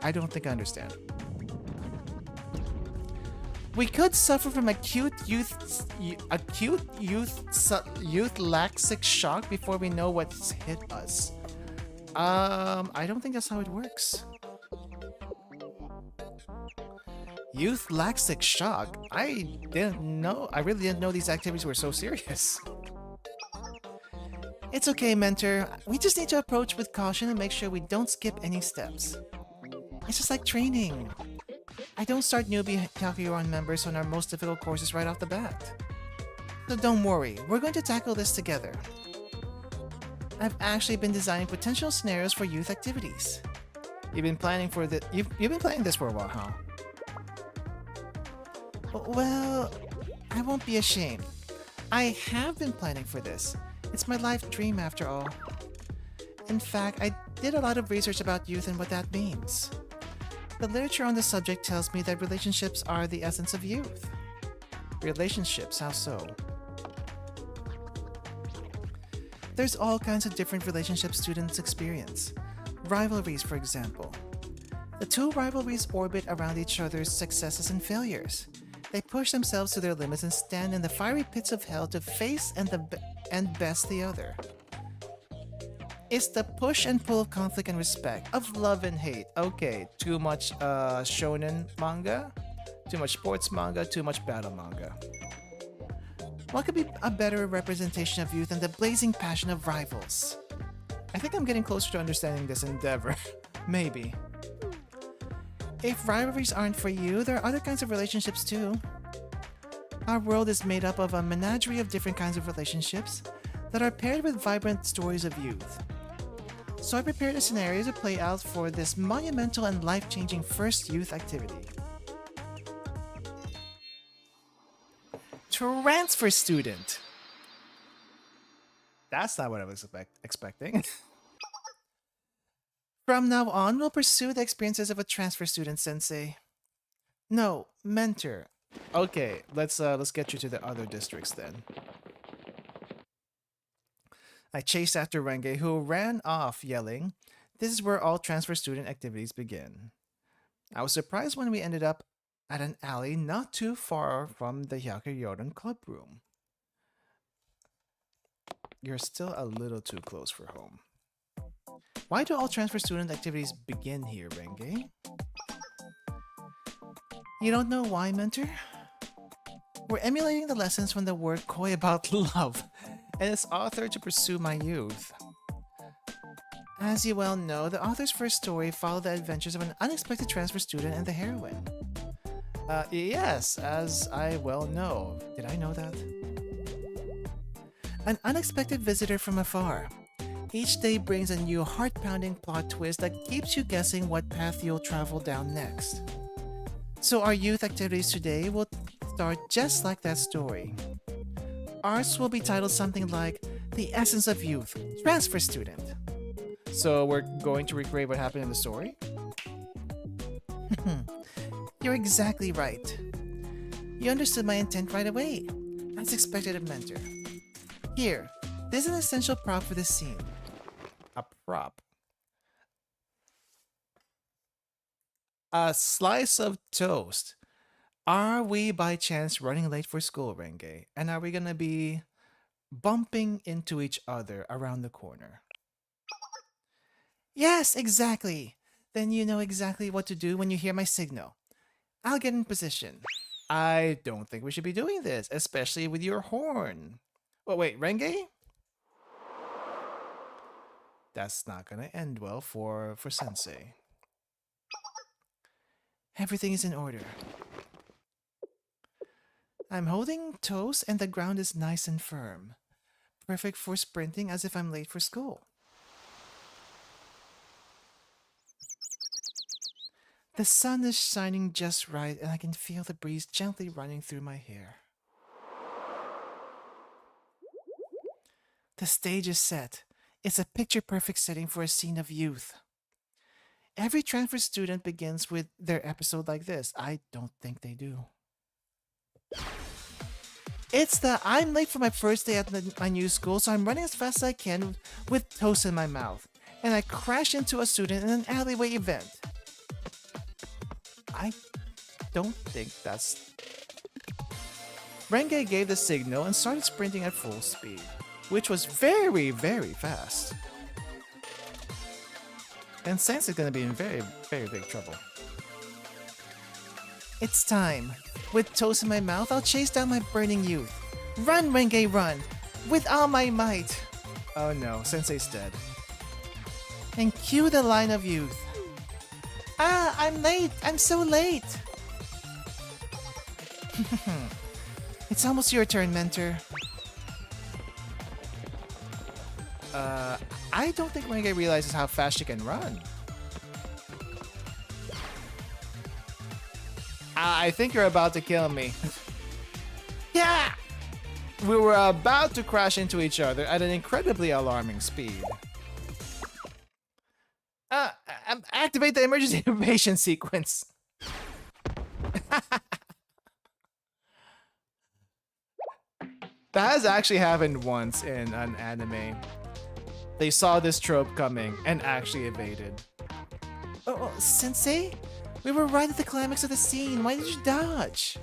Speaker 1: I don't think I understand. We could suffer from acute youth laxic shock before we know what's hit us. I don't think that's how it works. Youth laxic shock? I really didn't know these activities were so serious. It's okay, mentor. We just need to approach with caution and make sure we don't skip any steps. It's just like training. I don't start newbie Kakyoran members on our most difficult courses right off the bat. So don't worry, we're going to tackle this together. I've actually been designing potential scenarios for youth activities. You've been planning this for a while, huh? Well, I won't be ashamed. I have been planning for this. It's my life dream after all. In fact, I did a lot of research about youth and what that means. The literature on the subject tells me that relationships are the essence of youth. Relationships, how so? There's all kinds of different relationships students experience. Rivalries, for example. The two rivalries orbit around each other's successes and failures. They push themselves to their limits and stand in the fiery pits of hell to face and best the other. It's the push and pull of conflict and respect, of love and hate. Okay, too much shonen manga, too much sports manga, too much battle manga. What could be a better representation of youth than the blazing passion of rivals? I think I'm getting closer to understanding this endeavor. Maybe. If rivalries aren't for you, there are other kinds of relationships too. Our world is made up of a menagerie of different kinds of relationships that are paired with vibrant stories of youth. So I prepared a scenario to play out for this monumental and life-changing first youth activity. Transfer student! That's not what I was expecting. From now on, we'll pursue the experiences of a transfer student, sensei. No, mentor. Okay, let's get you to the other districts then. I chased after Renge, who ran off yelling, "This is where all transfer student activities begin." I was surprised when we ended up at an alley not too far from the Yakuyoden club room. You're still a little too close for home. Why do all transfer student activities begin here, Renge? You don't know why, mentor? We're emulating the lessons from the word koi about love and its author to pursue my youth. As you well know, the author's first story followed the adventures of an unexpected transfer student and the heroine. Yes, as I well know. Did I know that? An unexpected visitor from afar. Each day brings a new heart-pounding plot twist that keeps you guessing what path you'll travel down next. So our youth activities today will start just like that story. Ours will be titled something like The Essence of Youth, Transfer Student. So we're going to recreate what happened in the story? You're exactly right. You understood my intent right away, as expected of mentor. Here, this is an essential prop for this scene. A prop. A slice of toast. Are we by chance running late for school, Renge? And are we gonna be bumping into each other around the corner? Yes, exactly. Then you know exactly what to do when you hear my signal. I'll get in position. I don't think we should be doing this, especially with your horn. Oh wait, Renge? That's not gonna end well for Sensei. Everything is in order. I'm holding toes and the ground is nice and firm. Perfect for sprinting as if I'm late for school. The sun is shining just right and I can feel the breeze gently running through my hair. The stage is set. It's a picture-perfect setting for a scene of youth. Every transfer student begins with their episode like this. I don't think they do. It's that I'm late for my first day at my new school, so I'm running as fast as I can with toast in my mouth. And I crash into a student in an alleyway event. I don't think that's... Renge gave the signal and started sprinting at full speed, which was very, very fast. And Sensei's gonna be in very, very big trouble. It's time. With toast in my mouth, I'll chase down my burning youth. Run, Renge, run! With all my might! Oh no, Sensei's dead. And cue the line of youth. Ah, I'm late! I'm so late! It's almost your turn, mentor. I don't think Renge realizes how fast she can run. I think you're about to kill me. Yeah! We were about to crash into each other at an incredibly alarming speed. Activate the emergency evasion sequence. That has actually happened once in an anime. They saw this trope coming and actually evaded. Oh, Sensei? We were right at the climax of the scene. Why did you dodge?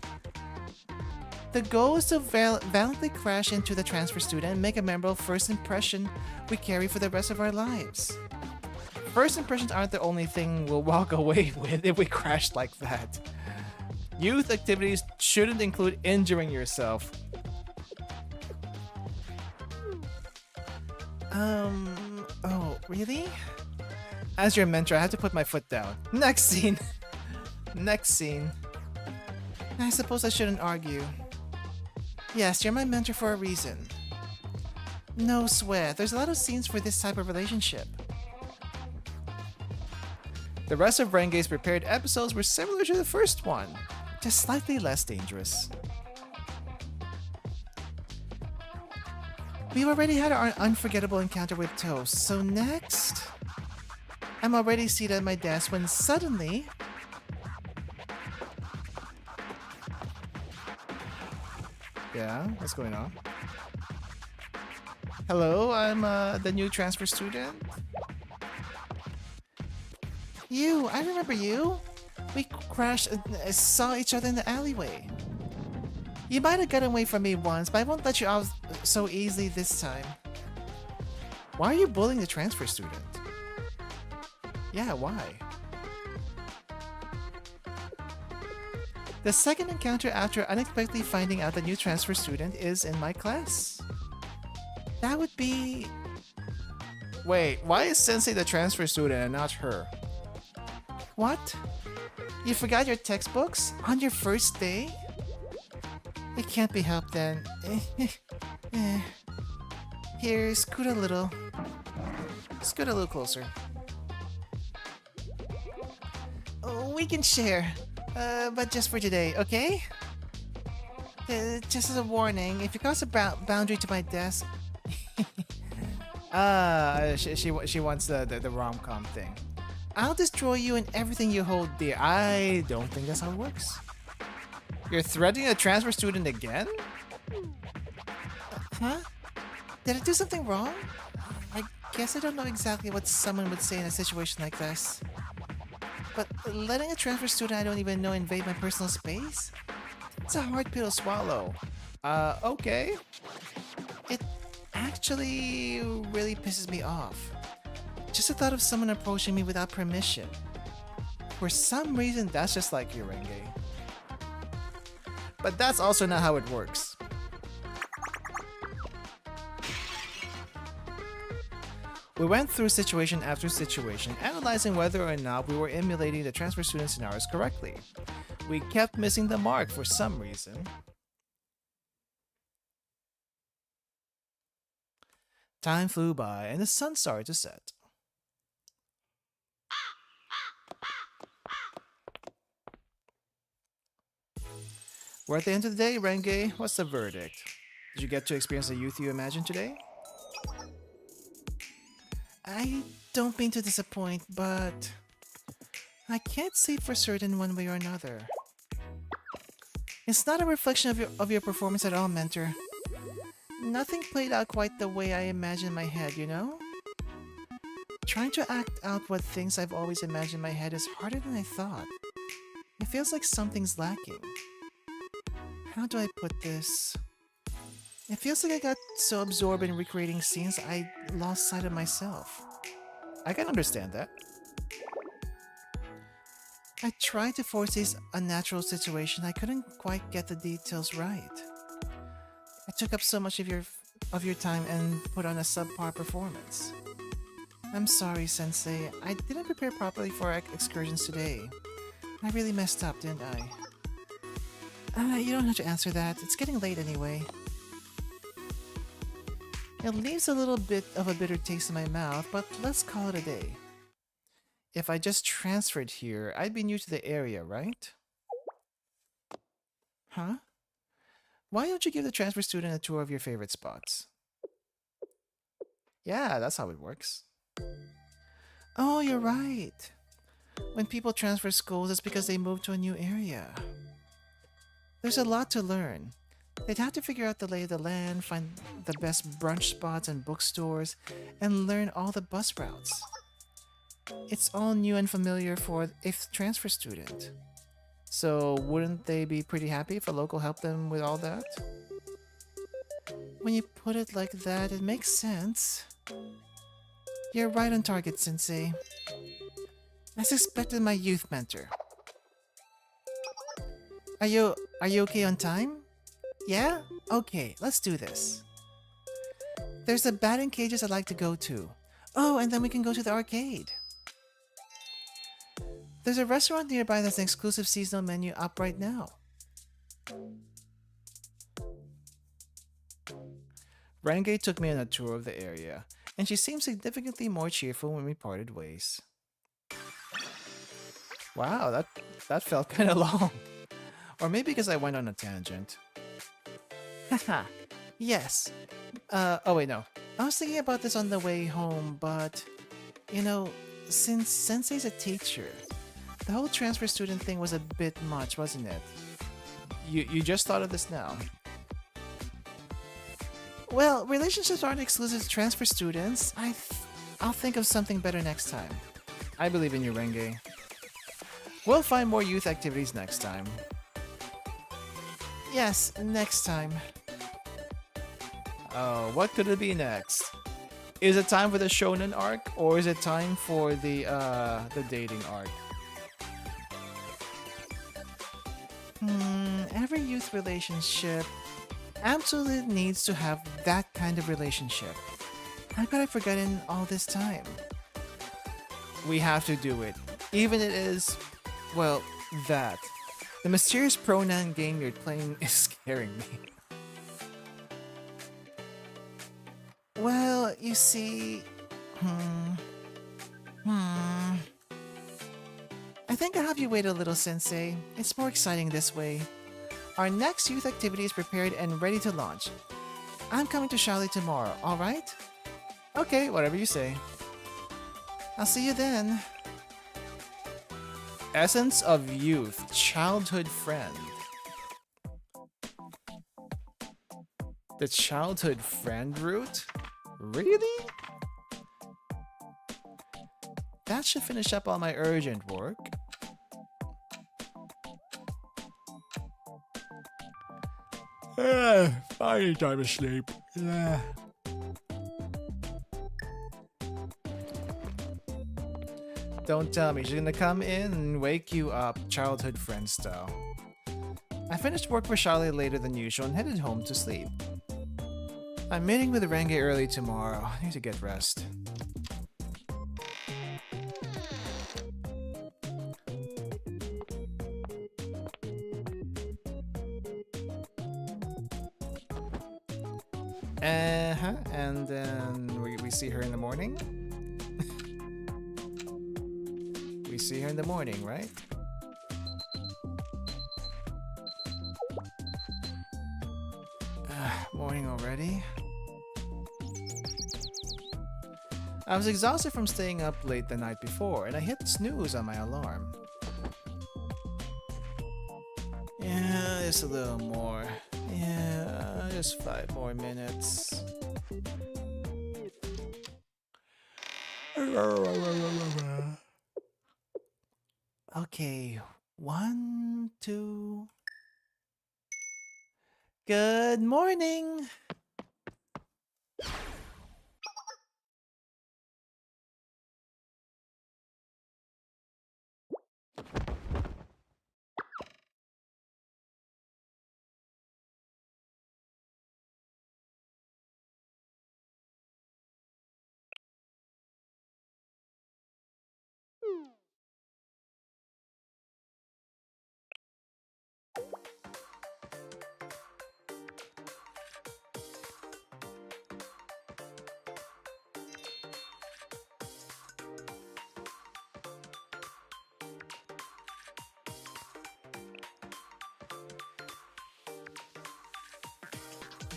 Speaker 1: The goal is to valiantly crash into the transfer student and make a memorable first impression we carry for the rest of our lives. First impressions aren't the only thing we'll walk away with if we crash like that. Youth activities shouldn't include injuring yourself. Oh, really? As your mentor, I have to put my foot down. Next scene. Next scene. I suppose I shouldn't argue. Yes, you're my mentor for a reason. No swear, there's a lot of scenes for this type of relationship. The rest of Renge's prepared episodes were similar to the first one, just slightly less dangerous. We already had our unforgettable encounter with Toast, so next... I'm already seated at my desk when suddenly... Yeah, what's going on? Hello, I'm the new transfer student. You, I remember you. We crashed and saw each other in the alleyway. You might have gotten away from me once, but I won't let you out so easily this time. Why are you bullying the transfer student? Yeah, why? The second encounter after unexpectedly finding out the new transfer student is in my class. That would be... Wait, why is Sensei the transfer student and not her? What? You forgot your textbooks? On your first day? It can't be helped then. Here, scoot a little. Scoot a little closer. Oh, we can share. But just for today, okay? Just as a warning, if you cross a boundary to my desk... she wants the rom-com thing. I'll destroy you and everything you hold dear. I don't think that's how it works. You're threatening a transfer student again? Huh? Did I do something wrong? I guess I don't know exactly what someone would say in a situation like this. But letting a transfer student I don't even know invade my personal space? It's a hard pill to swallow. Okay. It actually really pisses me off. Just the thought of someone approaching me without permission. For some reason, that's just like you, Renge. But that's also not how it works. We went through situation after situation, analyzing whether or not we were emulating the transfer student scenarios correctly. We kept missing the mark for some reason. Time flew by and the sun started to set. We're at the end of the day, Renge. What's the verdict? Did you get to experience the youth you imagined today? I don't mean to disappoint, but I can't say for certain one way or another. It's not a reflection of your performance at all, mentor. Nothing played out quite the way I imagined in my head, you know? Trying to act out what things I've always imagined in my head is harder than I thought. It feels like something's lacking. How do I put this? It feels like I got so absorbed in recreating scenes I lost sight of myself. I can understand that. I tried to foresee a natural situation. I couldn't quite get the details right. I took up so much of your time and put on a subpar performance. I'm sorry, Sensei. I didn't prepare properly for our excursions today. I really messed up, didn't I? You don't have to answer that. It's getting late anyway. It leaves a little bit of a bitter taste in my mouth, but let's call it a day. If I just transferred here, I'd be new to the area, right? Huh? Why don't you give the transfer student a tour of your favorite spots? Yeah, that's how it works. Oh, you're right. When people transfer schools, it's because they move to a new area. There's a lot to learn. They'd have to figure out the lay of the land, find the best brunch spots and bookstores, and learn all the bus routes. It's all new and familiar for a transfer student. So wouldn't they be pretty happy if a local helped them with all that? When you put it like that, it makes sense. You're right on target, Sensei. As expected, my youth mentor. Are you okay on time? Yeah? Okay, let's do this. There's the batting cages I'd like to go to. Oh, and then we can go to the arcade. There's a restaurant nearby that's an exclusive seasonal menu up right now. Renge took me on a tour of the area, and she seemed significantly more cheerful when we parted ways. Wow, that felt kind of long. Or maybe because I went on a tangent. Haha, yes. Oh wait, no. I was thinking about this on the way home, but... You know, since Sensei's a teacher, the whole transfer student thing was a bit much, wasn't it? You just thought of this now. Well, relationships aren't exclusive to transfer students. I'll think of something better next time. I believe in you, Renge. We'll find more youth activities next time. Yes, next time. Oh, what could it be next? Is it time for the shonen arc, or is it time for the dating arc? Every youth relationship absolutely needs to have that kind of relationship. How could I have forgotten all this time? We have to do it. Even it is, well, that. The mysterious pronoun game you're playing is scaring me. Well, you see... I think I'll have you wait a little, Sensei. It's more exciting this way. Our next youth activity is prepared and ready to launch. I'm coming to Charlie tomorrow, alright? Okay, whatever you say. I'll see you then. Essence of youth, childhood friend. The childhood friend route? Really? That should finish up all my urgent work. Finally time to sleep. Don't tell me she's gonna come in and wake you up childhood friend style. I finished work for Charlie later than usual and headed home to sleep. I'm meeting with Renge early tomorrow. I need to get rest. And then we see her in the morning? We see her in the morning, right? Morning already? I was exhausted from staying up late the night before, and I hit snooze on my alarm. Yeah, this a little more. Yeah, just 5 more minutes. Okay, 1, 2. Good morning.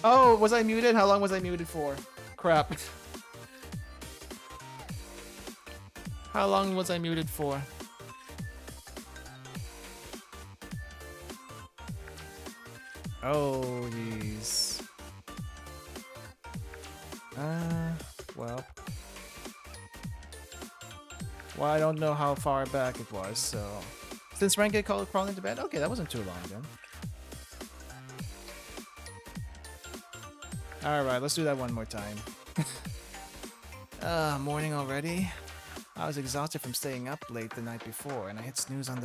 Speaker 1: Oh, was I muted? How long was I muted for? Crap. How long was I muted for? Oh, jeez. Well. Well, I don't know how far back it was, so... Since Renge called crawling to bed? Okay, that wasn't too long then. Alright, let's do that one more time. Morning already? I was exhausted from staying up late the night before, and I hit snooze on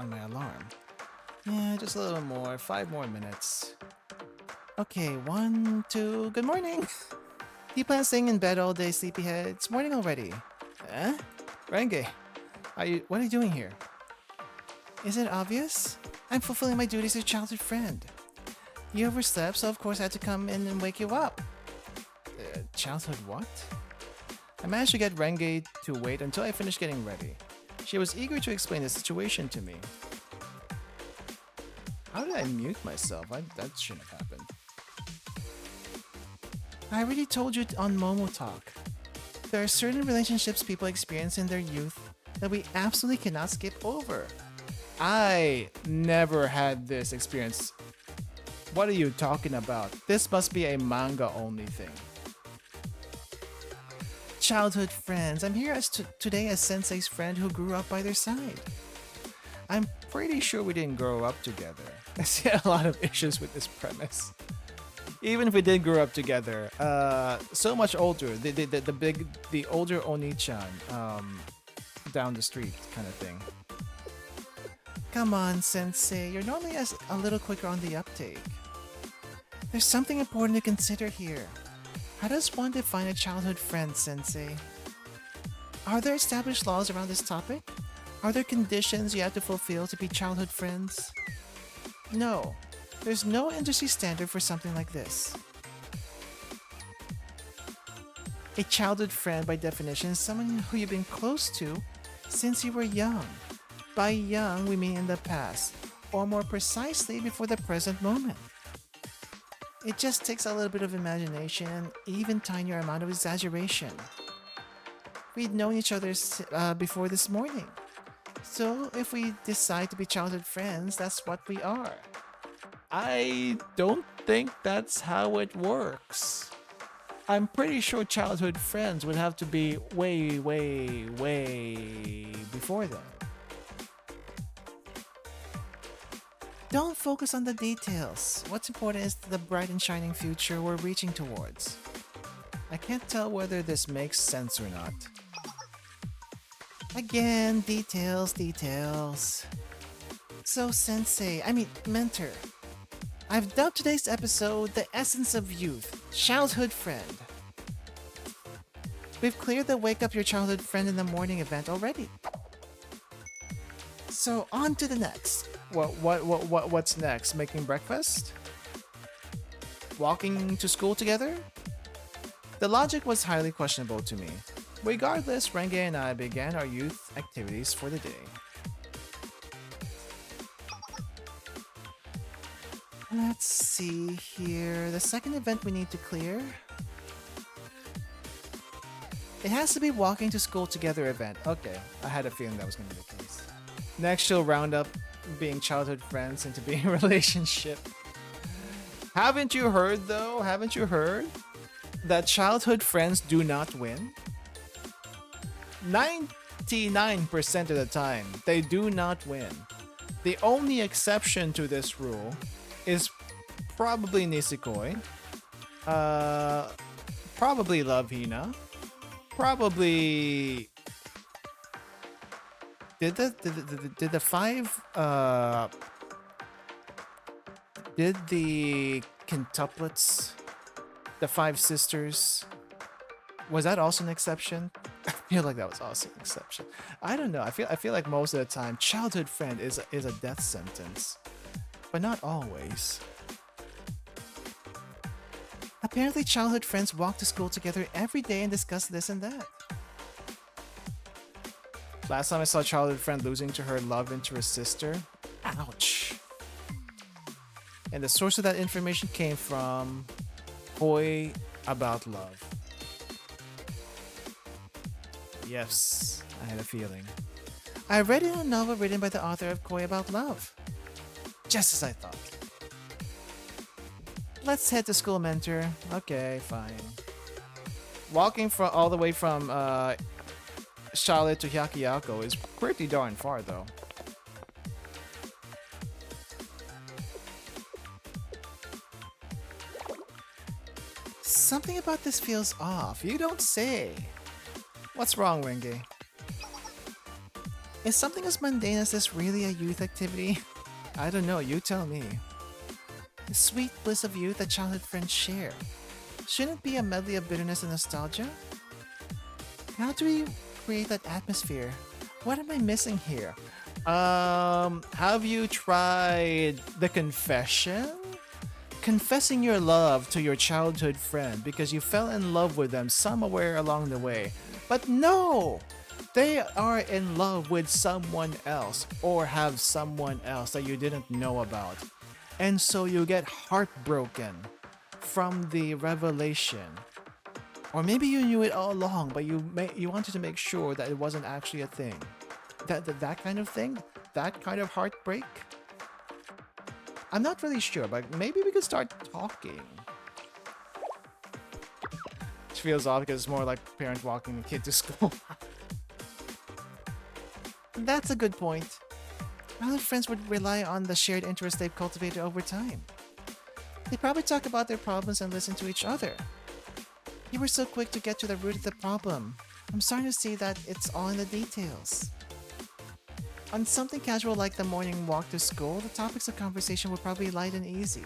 Speaker 1: my alarm. Yeah, just a little more. 5 more minutes. Okay, 1, 2... Good morning! Do you plan on staying in bed all day, sleepyhead? It's morning already. Eh? Renge, what are you doing here? Is it obvious? I'm fulfilling my duties as a childhood friend. You overslept, so of course I had to come in and wake you up. Childhood what? I managed to get Renge to wait until I finished getting ready. She was eager to explain the situation to me. How did I mute myself? That shouldn't have happened. I already told you on Momotalk. There are certain relationships people experience in their youth that we absolutely cannot skip over. I never had this experience. What are you talking about? This must be a manga-only thing. Childhood friends. I'm here today as Sensei's friend who grew up by their side. I'm pretty sure we didn't grow up together. I see a lot of issues with this premise. Even if we did grow up together, so much older. The older Oni-chan, down the street kind of thing. Come on, Sensei. You're normally a little quicker on the uptake. There's something important to consider here. How does one define a childhood friend, Sensei? Are there established laws around this topic? Are there conditions you have to fulfill to be childhood friends? No. There's no industry standard for something like this. A childhood friend, by definition, is someone who you've been close to since you were young. By young, we mean in the past, or more precisely, before the present moment. It just takes a little bit of imagination, even tinier amount of exaggeration. We'd known each other before this morning. So if we decide to be childhood friends, that's what we are. I don't think that's how it works. I'm pretty sure childhood friends would have to be way, way, way before that. Don't focus on the details. What's important is the bright and shining future we're reaching towards. I can't tell whether this makes sense or not. Again, details. So mentor. I've dubbed today's episode The Essence of Youth, Childhood Friend. We've cleared the Wake Up Your Childhood Friend in the Morning event already. So on to the next. What's next? Making breakfast? Walking to school together? The logic was highly questionable to me. Regardless, Renge and I began our youth activities for the day. Let's see here. The second event we need to clear. It has to be walking to school together event. Okay, I had a feeling that was going to be the case. Next, she'll round up being childhood friends into being a relationship. Haven't you heard though? Haven't you heard that childhood friends do not win? 99% of the time, they do not win. The only exception to this rule is probably Nisekoi, probably Love Hina, probably did the five did the quintuplets, the five sisters, was that also an exception? I feel like that was also an exception. I don't know. I feel like most of the time, childhood friend is a death sentence, but not always. Apparently, childhood friends walk to school together every day and discuss this and that. Last time I saw a childhood friend losing to her love interest sister. Ouch. And the source of that information came from Koi About Love. Yes, I had a feeling. I read it in a novel written by the author of Koi About Love. Just as I thought. Let's head to school, mentor. Okay, fine. Walking all the way from Charlotte to Hyakiyako is pretty darn far, though. Something about this feels off. You don't say. What's wrong, Renge? Is something as mundane as this really a youth activity? I don't know, you tell me. The sweet bliss of youth that childhood friends share. Shouldn't it be a medley of bitterness and nostalgia? How do we create that atmosphere? What am I missing here? Have you tried the confession? Confessing your love to your childhood friend because you fell in love with them somewhere along the way. But no! They are in love with someone else or have someone else that you didn't know about. And so you get heartbroken from the revelation. Or maybe you knew it all along, but you wanted to make sure that it wasn't actually a thing. That kind of thing? That kind of heartbreak? I'm not really sure, but maybe we could start talking. It feels odd because it's more like a parent walking a kid to school. That's a good point. Other friends would rely on the shared interests they've cultivated over time. They probably talk about their problems and listen to each other. You were so quick to get to the root of the problem. I'm starting to see that it's all in the details. On something casual like the morning walk to school, the topics of conversation were probably light and easy.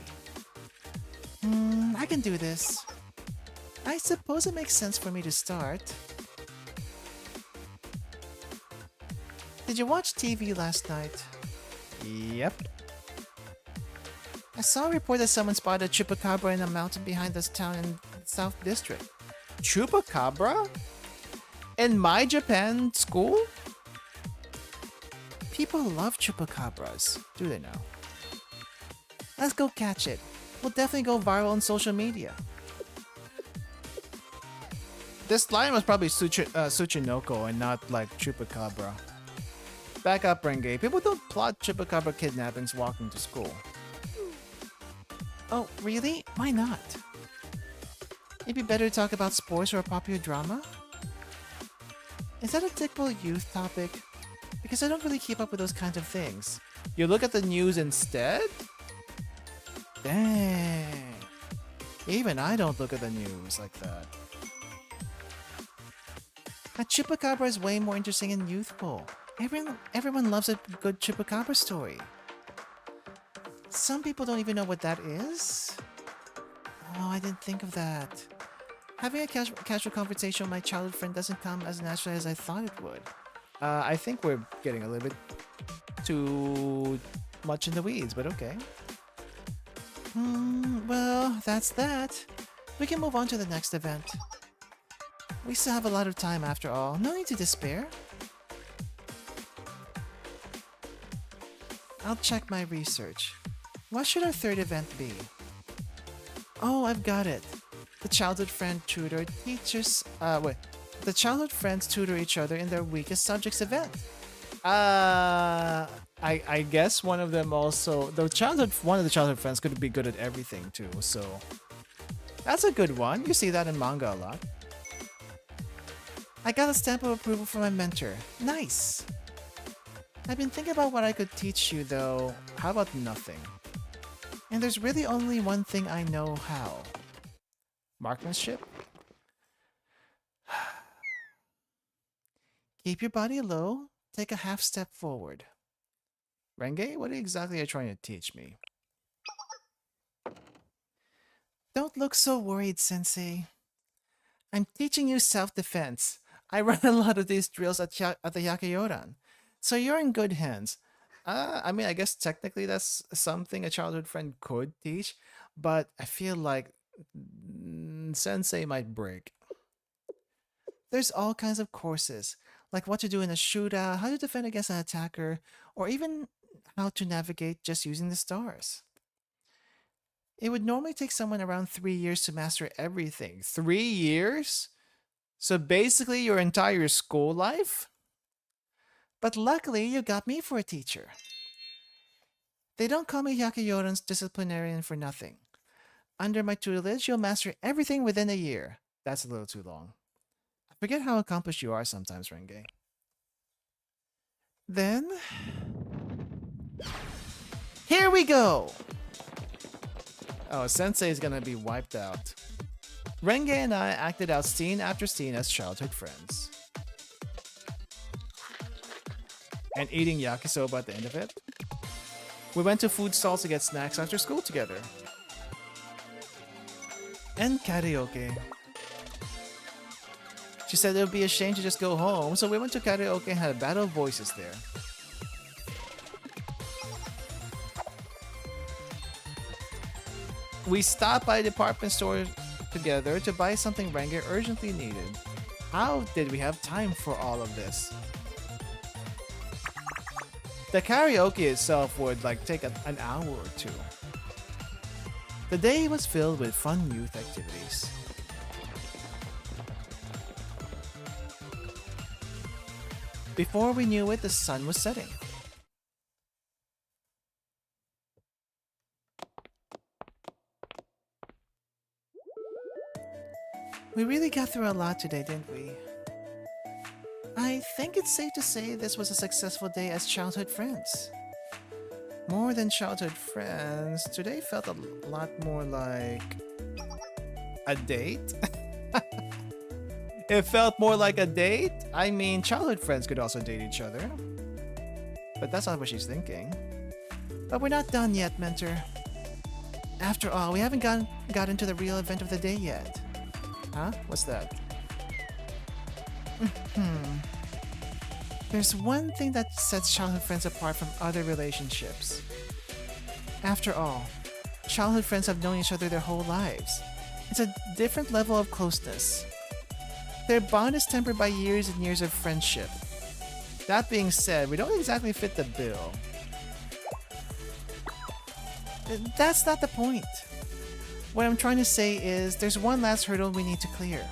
Speaker 1: I can do this. I suppose it makes sense for me to start. Did you watch TV last night? Yep. I saw a report that someone spotted a chupacabra in a mountain behind this town in South District. Chupacabra? In my Japan school? People love chupacabras, do they now? Let's go catch it. We'll definitely go viral on social media. This line was probably Tsuchinoko and not like chupacabra. Back up, Renge. People don't plot chupacabra kidnappings walking to school. Oh, really? Why not? It'd be better to talk about sports or a popular drama? Is that a typical youth topic? Because I don't really keep up with those kinds of things. You look at the news instead? Dang. Even I don't look at the news like that. A chupacabra is way more interesting and youthful. Everyone loves a good chupacabra story. Some people don't even know what that is. Oh, I didn't think of that. Having a casual conversation with my childhood friend doesn't come as naturally as I thought it would. I think we're getting a little bit too much in the weeds, but okay. Well, that's that. We can move on to the next event. We still have a lot of time after all. No need to despair. I'll check my research. What should our third event be? Oh, I've got it. The childhood friend tutor teachers... The childhood friends tutor each other in their weakest subjects event. I guess one of them also one of the childhood friends could be good at everything too, so that's a good one. You see that in manga a lot. I got a stamp of approval from my mentor. Nice! I've been thinking about what I could teach you though. How about nothing? And there's really only one thing I know how. Marksmanship? Keep your body low, take a half step forward. Renge, what exactly are you trying to teach me? Don't look so worried, Sensei. I'm teaching you self-defense. I run a lot of these drills at the Yakiyoran, so you're in good hands. I mean, I guess technically that's something a childhood friend could teach, but I feel like Sensei might break. There's all kinds of courses, like what to do in a shootout, how to defend against an attacker, or even how to navigate just using the stars. It would normally take someone around 3 years to master everything. 3 years? So basically your entire school life? But luckily you got me for a teacher. They don't call me Yakiyoran's disciplinarian for nothing. Under my tutelage, you'll master everything within a year. That's a little too long. I forget how accomplished you are sometimes, Renge. Then... here we go! Oh, Sensei is gonna be wiped out. Renge and I acted out scene after scene as childhood friends. And eating yakisoba at the end of it. We went to food stalls to get snacks after school together. And karaoke. She said it would be a shame to just go home, so we went to karaoke and had a battle of voices there. We stopped by a department store together to buy something Renge urgently needed. How did we have time for all of this? The karaoke itself would take an hour or two. The day was filled with fun youth activities. Before we knew it, the sun was setting. We really got through a lot today, didn't we? I think it's safe to say this was a successful day as childhood friends. More than childhood friends, today felt a lot more like... a date? It felt more like a date? I mean, childhood friends could also date each other. But that's not what she's thinking. But we're not done yet, Mentor. After all, we haven't got into the real event of the day yet. Huh? What's that? There's one thing that sets childhood friends apart from other relationships. After all, childhood friends have known each other their whole lives. It's a different level of closeness. Their bond is tempered by years and years of friendship. That being said, we don't exactly fit the bill. That's not the point. What I'm trying to say is, there's one last hurdle we need to clear.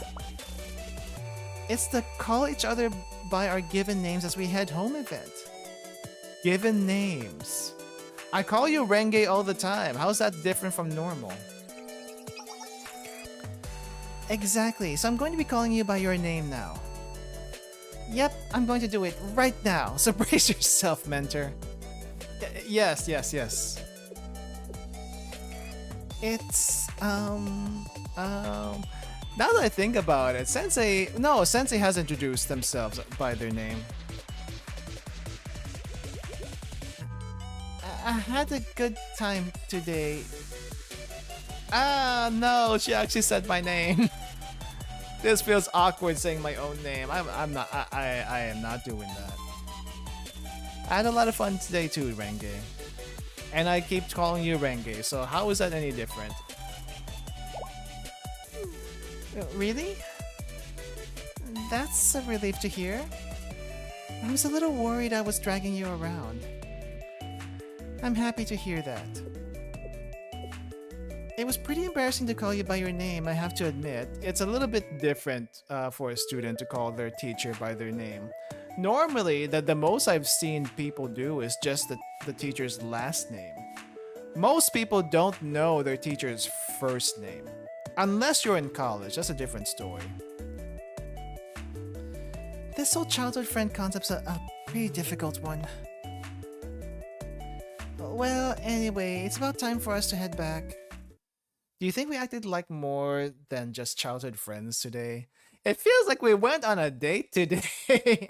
Speaker 1: It's the call each other by our given names as we head home event. Given names. I call you Renge all the time. How's that different from normal? Exactly, so I'm going to be calling you by your name now. Yep, I'm going to do it right now, so brace yourself, Mentor. Yes. It's, now that I think about it, Sensei has introduced themselves by their name. I had a good time today. Ah, no, she actually said my name. This feels awkward saying my own name. I am not doing that. I had a lot of fun today too, Renge. And I keep calling you Renge, so how is that any different? Really? That's a relief to hear. I was a little worried I was dragging you around. I'm happy to hear that. It was pretty embarrassing to call you by your name, I have to admit. It's a little bit different for a student to call their teacher by their name. Normally, the most I've seen people do is just the teacher's last name. Most people don't know their teacher's first name. Unless you're in college, that's a different story. This whole childhood friend concept's a pretty difficult one. Well, anyway, it's about time for us to head back. Do you think we acted like more than just childhood friends today? It feels like we went on a date today.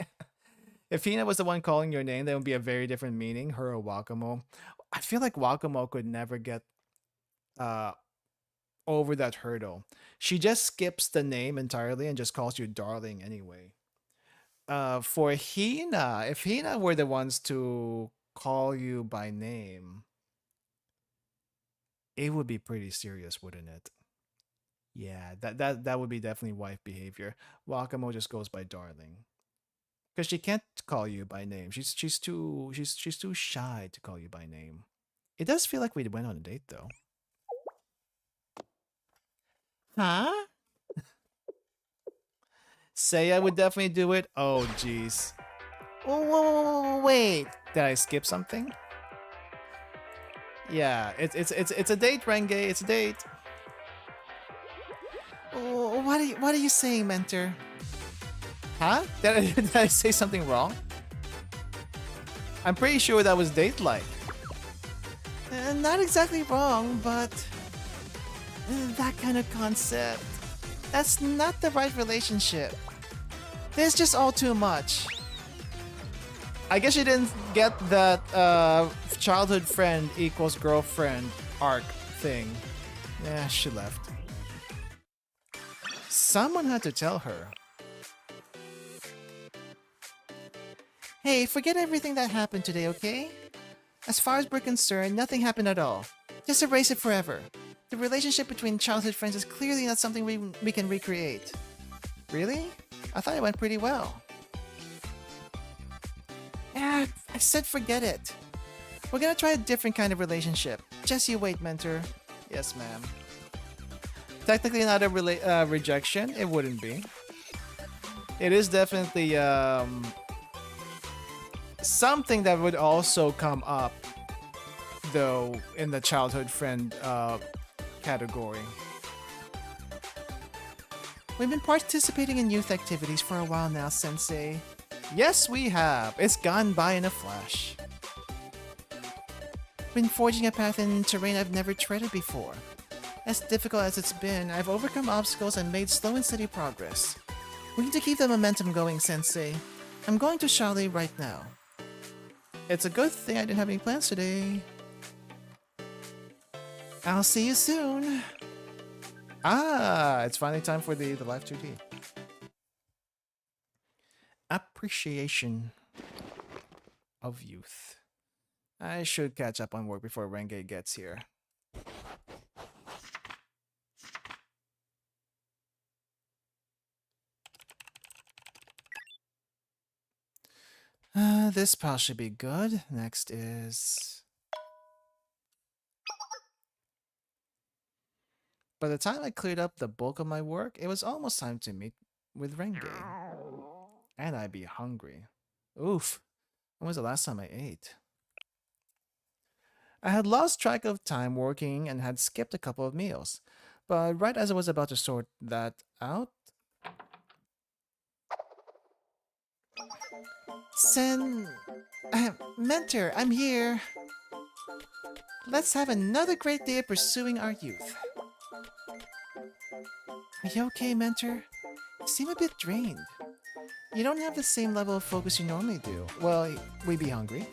Speaker 1: If Hina was the one calling your name, that would be a very different meaning, her or Wakamo. I feel like Wakamo could never get over that hurdle. She just skips the name entirely and just calls you darling anyway. For Hina, if Hina were the ones to call you by name, it would be pretty serious, wouldn't it? Yeah, that would be definitely wife behavior. Wakamo just goes by darling. Because she can't call you by name. She's too shy to call you by name. It does feel like we went on a date though. Huh? Say I would definitely do it. Oh jeez. Oh wait. Did I skip something? Yeah, it's a date, Renge. It's a date. Oh, what are you saying, mentor? Huh? Did I say something wrong? I'm pretty sure that was date-like. Not exactly wrong, but that kind of concept. That's not the right relationship. There's just all too much. I guess you didn't get that childhood friend equals girlfriend arc thing. Yeah, she left. Someone had to tell her. Hey, forget everything that happened today, okay? As far as we're concerned, nothing happened at all. Just erase it forever. The relationship between childhood friends is clearly not something we can recreate. Really? I thought it went pretty well. Yeah, I said forget it. We're gonna try a different kind of relationship. Just you wait, mentor. Yes, ma'am. Technically not a rejection. It wouldn't be. It is definitely something that would also come up, though, in the childhood friend category. We've been participating in youth activities for a while now, Sensei. Yes, we have. It's gone by in a flash. Been forging a path in terrain I've never treaded before. As difficult as it's been, I've overcome obstacles and made slow and steady progress. We need to keep the momentum going, Sensei. I'm going to Charlie right now. It's a good thing I didn't have any plans today. I'll see you soon. Ah, it's finally time for the live 2D. Appreciation of youth. I should catch up on work before Renge gets here. This pile should be good. Next is... By the time I cleared up the bulk of my work, it was almost time to meet with Renge. And I'd be hungry. Oof. When was the last time I ate? I had lost track of time working and had skipped a couple of meals. But right as I was about to sort that out... Mentor, I'm here. Let's have another great day of pursuing our youth. Are you okay, Mentor? You seem a bit drained. You don't have the same level of focus you normally do. Well, we be hungry.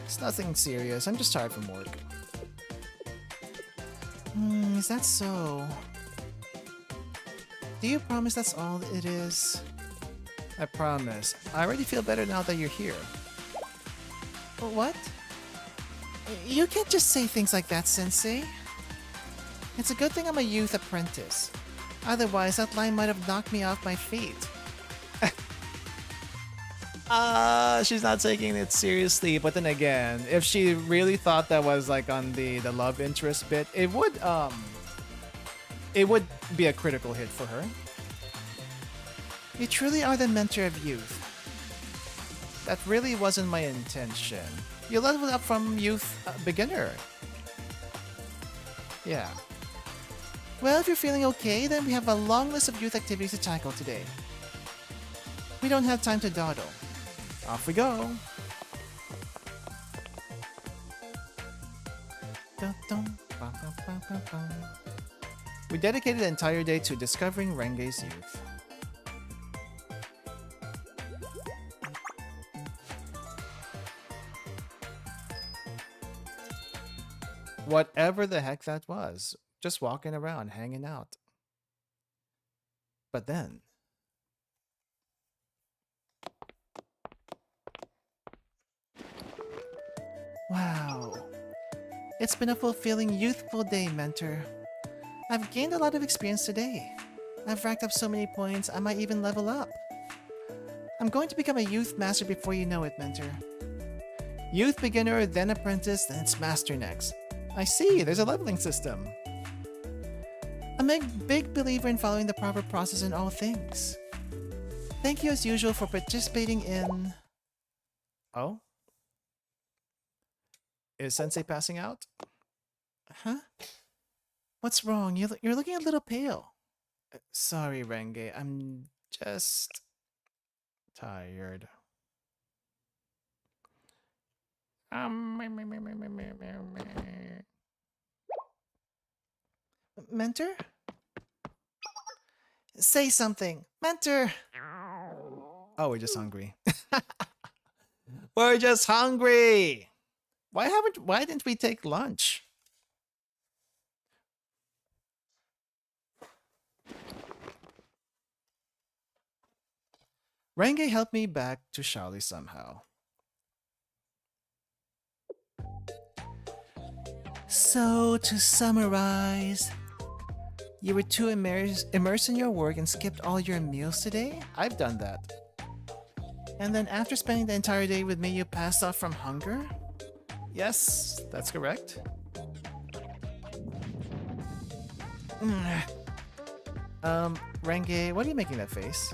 Speaker 1: It's nothing serious. I'm just tired from work. Is that so? Do you promise that's all it is? I promise. I already feel better now that you're here. What? You can't just say things like that, Sensei. It's a good thing I'm a youth apprentice. Otherwise, that line might have knocked me off my feet. She's not taking it seriously, but then again, if she really thought that was like on the love interest bit, it would be a critical hit for her. You truly are the mentor of youth. That really wasn't my intention. You leveled up from youth beginner. Yeah. Well, if you're feeling okay, then we have a long list of youth activities to tackle today. We don't have time to dawdle. Off we go. Dun, dun, bum, bum, bum, bum, bum. We dedicated the entire day to discovering Renge's youth. Whatever the heck that was, just walking around, hanging out. But then, wow. It's been a fulfilling, youthful day, Mentor. I've gained a lot of experience today. I've racked up so many points, I might even level up. I'm going to become a youth master before you know it, Mentor. Youth beginner, then apprentice, then it's master next. I see, there's a leveling system. I'm a big believer in following the proper process in all things. Thank you as usual for participating in... Oh? Is Sensei passing out? Huh? What's wrong? You're looking a little pale. Sorry, Renge. I'm just... tired. Mentor? Say something. Mentor! Oh, we're just hungry. We're just hungry! Why didn't we take lunch? Renge helped me back to Shaoli somehow. So, to summarize, you were too immersed in your work and skipped all your meals today? I've done that. And then after spending the entire day with me, you passed out from hunger? Yes, that's correct. Renge, what are you making that face?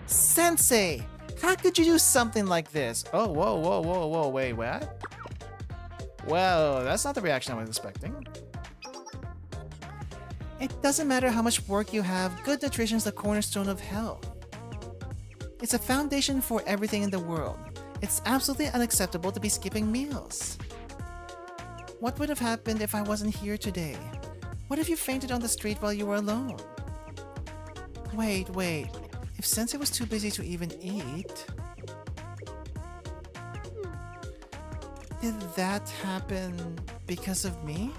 Speaker 1: Sensei! How could you do something like this? Oh, whoa, wait, what? Well, that's not the reaction I was expecting. It doesn't matter how much work you have, good nutrition is the cornerstone of health. It's a foundation for everything in the world. It's absolutely unacceptable to be skipping meals. What would have happened if I wasn't here today? What if you fainted on the street while you were alone? Wait. If Sensei was too busy to even eat... Did that happen because of me?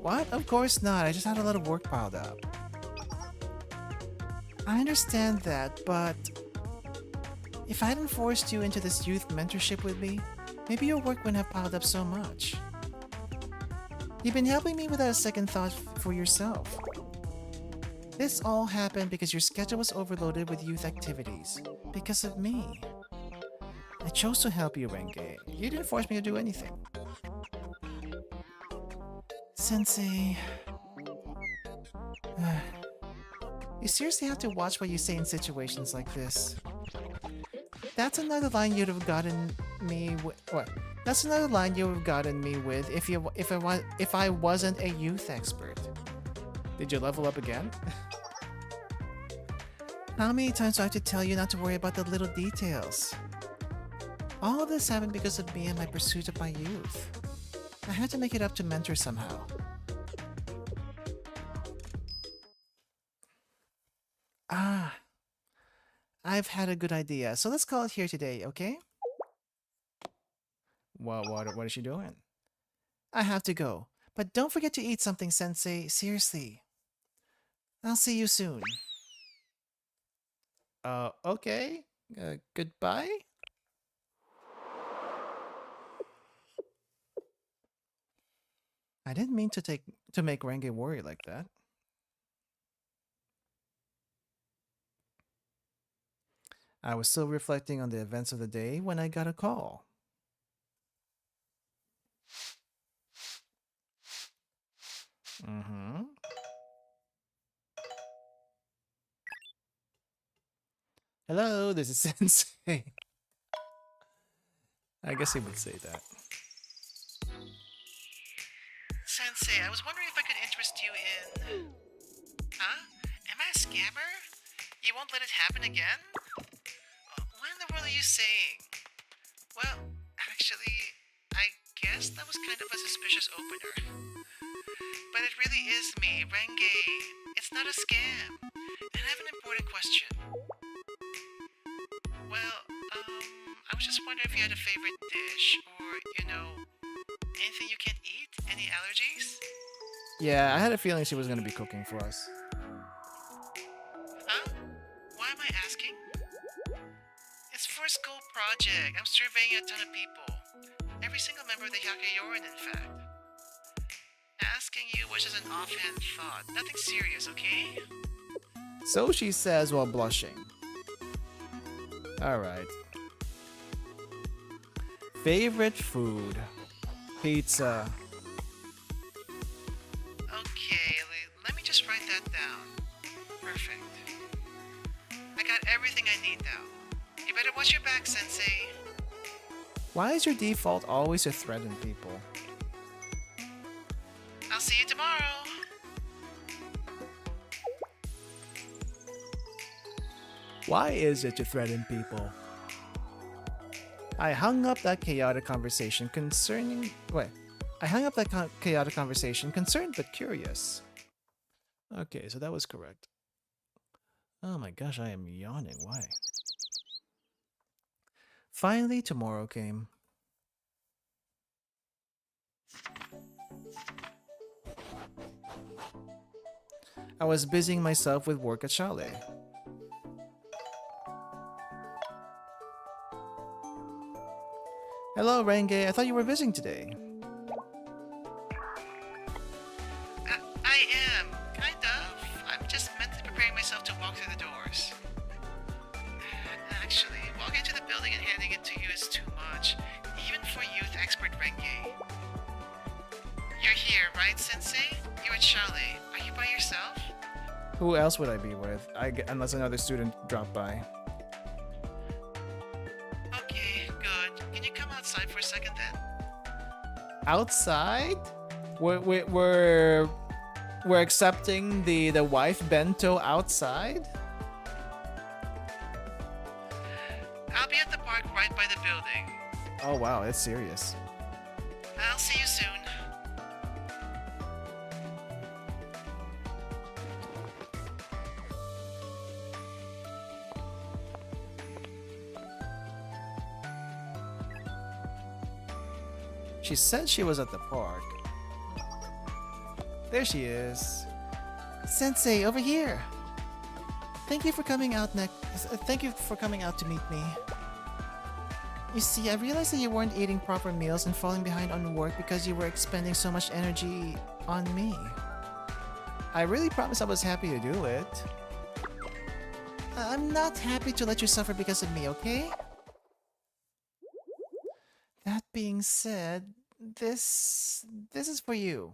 Speaker 1: What? Of course not. I just had a lot of work piled up. I understand that, but... if I hadn't forced you into this youth mentorship with me, maybe your work wouldn't have piled up so much. You've been helping me without a second thought for yourself. This all happened because your schedule was overloaded with youth activities. Because of me. I chose to help you, Renge. You didn't force me to do anything. Sensei... You seriously have to watch what you say in situations like this. That's another line you'd have gotten me with... What? That's another line you would have gotten me with if I wasn't a youth expert. Did you level up again? How many times do I have to tell you not to worry about the little details? All of this happened because of me and my pursuit of my youth. I had to make it up to Mentor somehow. I've had a good idea, so let's call it here today, okay? What is she doing? I have to go, but don't forget to eat something, Sensei. Seriously. I'll see you soon. Okay. Goodbye? I didn't mean to make Renge worry like that. I was still reflecting on the events of the day when I got a call. Hello, this is Sensei. I guess he would say that. Sensei, I was wondering if I could interest you in... Huh? Am I a scammer? You won't let it happen again? What in the world are you saying? Well, actually, I guess that was kind of a suspicious opener. But it really is me, Renge. It's not a scam. And I have an important question. Well, I was just wondering if you had a favorite dish, or, anything you can't eat? Any allergies? Yeah, I had a feeling she was going to be cooking for us. Huh? Why am I asking? It's for a school project. I'm surveying a ton of people. Every single member of the Yakeyorin, in fact. Asking you was just an offhand thought. Nothing serious, okay? So she says while blushing. Alright. Favorite food? Pizza. Okay, let me just write that down. Perfect. I got everything I need now. You better watch your back, Sensei. Why is your default always to threaten people? I'll see you tomorrow. Why is it to threaten people? I hung up that chaotic conversation concerned but curious. Okay, so that was correct. Oh my gosh, I am yawning. Why? Finally, tomorrow came. I was busying myself with work at Chalet. Hello, Renge. I thought you were visiting today. I am, kind of. I'm just mentally preparing myself to walk through the doors. Actually, walking into the building and handing it to you is too much, even for youth expert Renge. You're here, right, Sensei? You're at Chalet. Are you by yourself? Who else would I be with? Unless another student dropped by. Okay, good. Can you come outside for a second then? Outside? We're accepting the wife bento outside? I'll be at the park right by the building. Oh wow, it's serious. I'll see you soon. She said she was at the park. There she is. Sensei, over here. Thank you for coming out to meet me. You see, I realized that you weren't eating proper meals and falling behind on work because you were expending so much energy on me. I really promised I was happy to do it. I'm not happy to let you suffer because of me, okay? That being said, this is for you.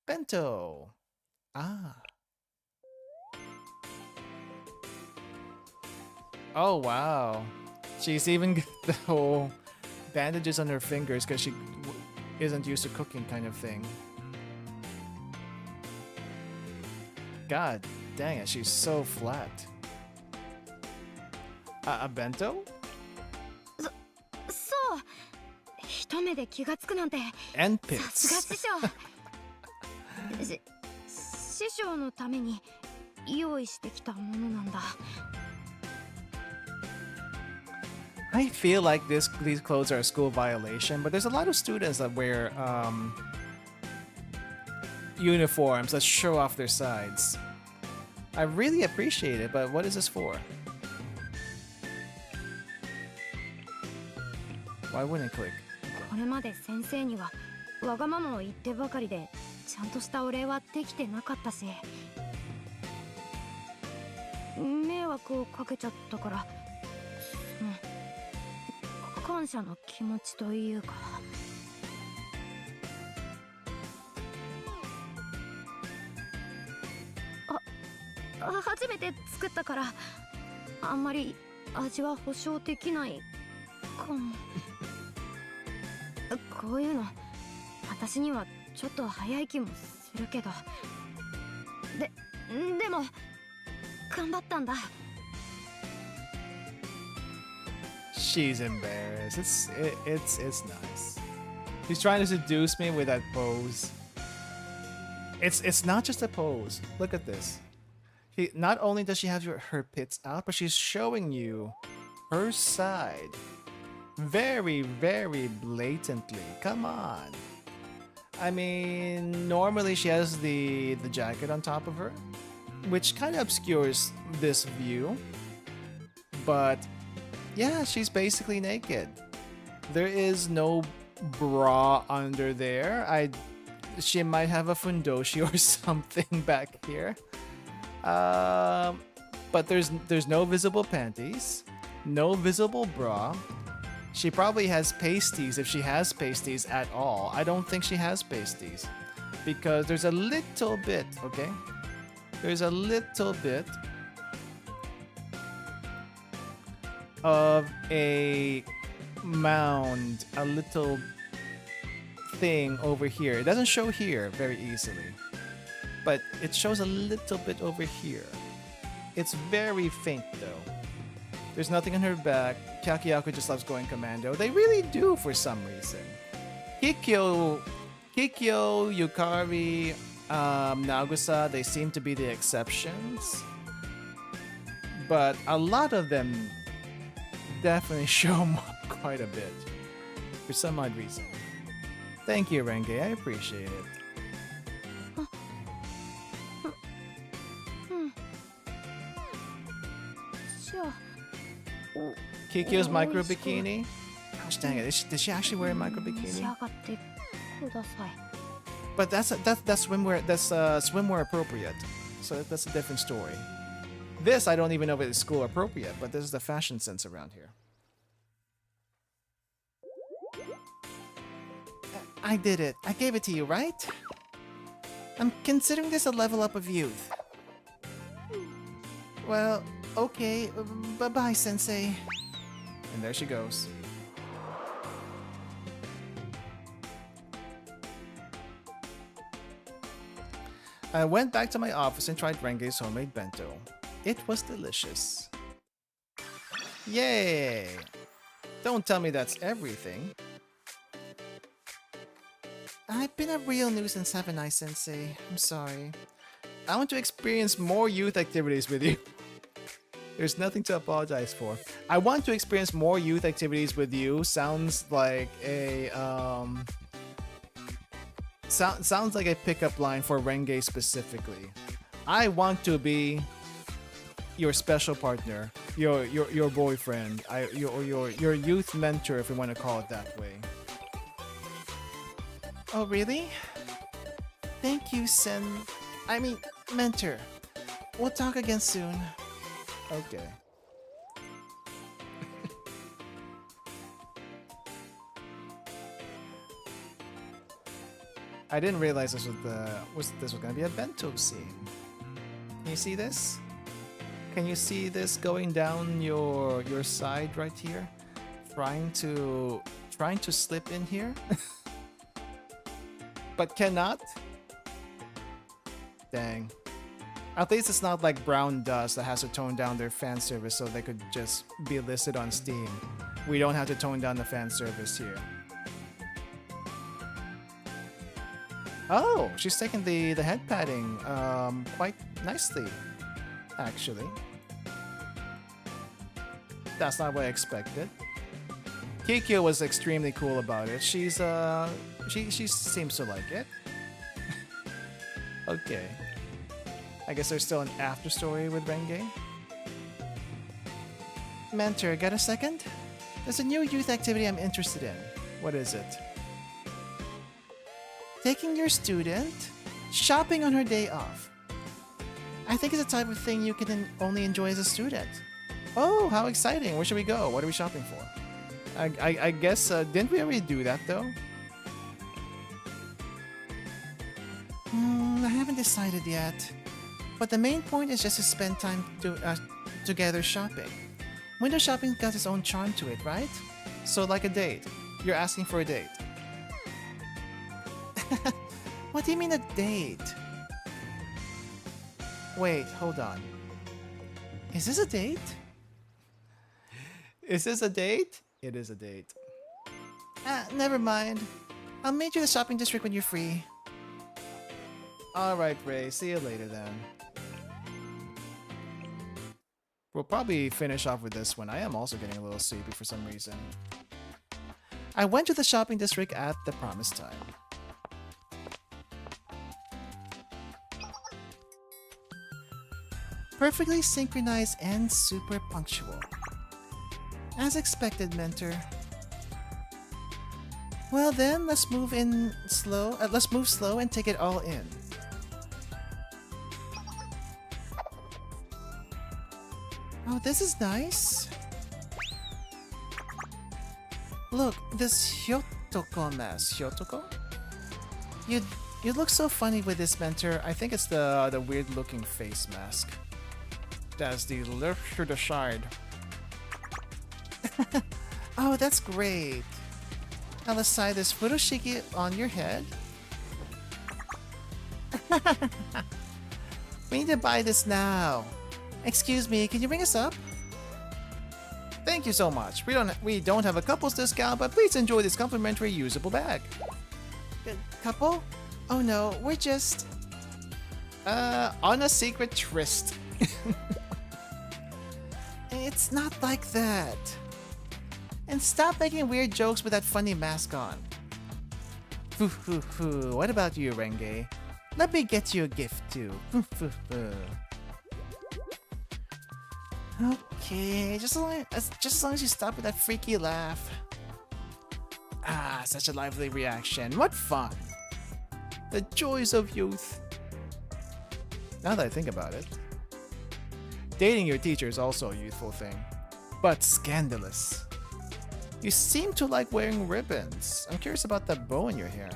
Speaker 1: Bento. Ah. Oh wow. She's even got the whole bandages on her fingers because she isn't used to cooking kind of thing. God dang it, she's so flat. A bento?
Speaker 3: 一目で気がつくなんて
Speaker 1: And
Speaker 3: さすが
Speaker 1: pits.
Speaker 3: 師匠師匠のために用意してきたものなんだ
Speaker 1: I feel like these clothes are a school violation, but there's a lot of students that wear uniforms that show off their sides. I really appreciate it, but what is this for? Why wouldn't it click?
Speaker 3: これまで先生にはわがままを言ってばかりでちゃんとしたお礼はできてなかったし迷惑をかけちゃったから感謝の気持ちというか初めて作ったからあんまり味は保証できないかも。こういうの私にはちょっと早い気もするけど、でも頑張ったんだ。
Speaker 1: She's embarrassed. It's nice. She's trying to seduce me with that pose. It's not just a pose. Look at this. Not only does she have her pits out, but she's showing you her side very, very blatantly. Come on. I mean, normally she has the jacket on top of her, which kind of obscures this view. But yeah, she's basically naked. There is no bra under there. She might have a fundoshi or something back here. But there's no visible panties, no visible bra. She probably has pasties if she has pasties at all. I don't think she has pasties because there's a little bit, okay? There's a little bit of a mound, a little thing over here. It doesn't show here very easily, but it shows a little bit over here. It's very faint though. There's nothing on her back. Kyakuyaku just loves going commando. They really do for some reason. Kikyo, Yukari, Nagusa, they seem to be the exceptions. But a lot of them definitely show quite a bit. For some odd reason. Thank you, Renge. I appreciate it. Kikyo's micro bikini? Gosh dang it, did she actually wear a micro bikini? But that's swimwear, that's swimwear appropriate. So that's a different story. This I don't even know if it's school appropriate, but this is the fashion sense around here. I did it. I gave it to you, right? I'm considering this a level up of youth. Well, okay. Bye-bye, Sensei. And there she goes. I went back to my office and tried Renge's homemade bento. It was delicious. Yay! Don't tell me that's everything. I've been a real nuisance, haven't I, Sensei? I'm sorry. I want to experience more youth activities with you. There's nothing to apologize for. I want to experience more youth activities with you. Sounds like a sounds like a pickup line for Renge specifically. I want to be your special partner, your boyfriend, your youth mentor, if you want to call it that way. Oh really? Thank you, mentor. We'll talk again soon. Okay. I didn't realize this was gonna be a bento scene. Can you see this? Can you see this going down your side right here? Trying to slip in here? But cannot? Dang. At least it's not like Brown Dust that has to tone down their fan service so they could just be listed on Steam. We don't have to tone down the fan service here. Oh, she's taking the head padding quite nicely, actually. That's not what I expected. Kikyo was extremely cool about it. She seems to like it. Okay. I guess there's still an after story with Renge. Mentor, got a second? There's a new youth activity I'm interested in. What is it? Taking your student shopping on her day off. I think it's a type of thing you can only enjoy as a student. Oh, how exciting. Where should we go? What are we shopping for? I guess, didn't we already do that though? I haven't decided yet. But the main point is just to spend time together shopping. Window shopping got its own charm to it, right? So like a date. You're asking for a date. What do you mean a date? Wait, hold on. Is this a date? Is this a date? It is a date. Never mind. I'll meet you in the shopping district when you're free. Alright, Ray. See you later then. We'll probably finish off with this one. I am also getting a little sleepy for some reason. I went to the shopping district at the promised time. Perfectly synchronized and super punctual. As expected, mentor. Well then, let's move slow and take it all in. Oh, this is nice. Look, this Hyotoko mask. Hyotoko? You look so funny with this, mentor. I think it's the weird looking face mask. That's the left to the side. Oh, that's great. Now let's tie this furoshiki on your head. We need to buy this now. Excuse me, can you bring us up? Thank you so much. We don't have a couple's discount, but please enjoy this complimentary usable bag. Couple? Oh no, we're just on a secret tryst. It's not like that. And stop making weird jokes with that funny mask on. What about you, Renge? Let me get you a gift too. Okay, just as long as you stop with that freaky laugh. Ah, such a lively reaction. What fun. The joys of youth. Now that I think about it. Dating your teacher is also a youthful thing. But scandalous. You seem to like wearing ribbons. I'm curious about that bow in your hair.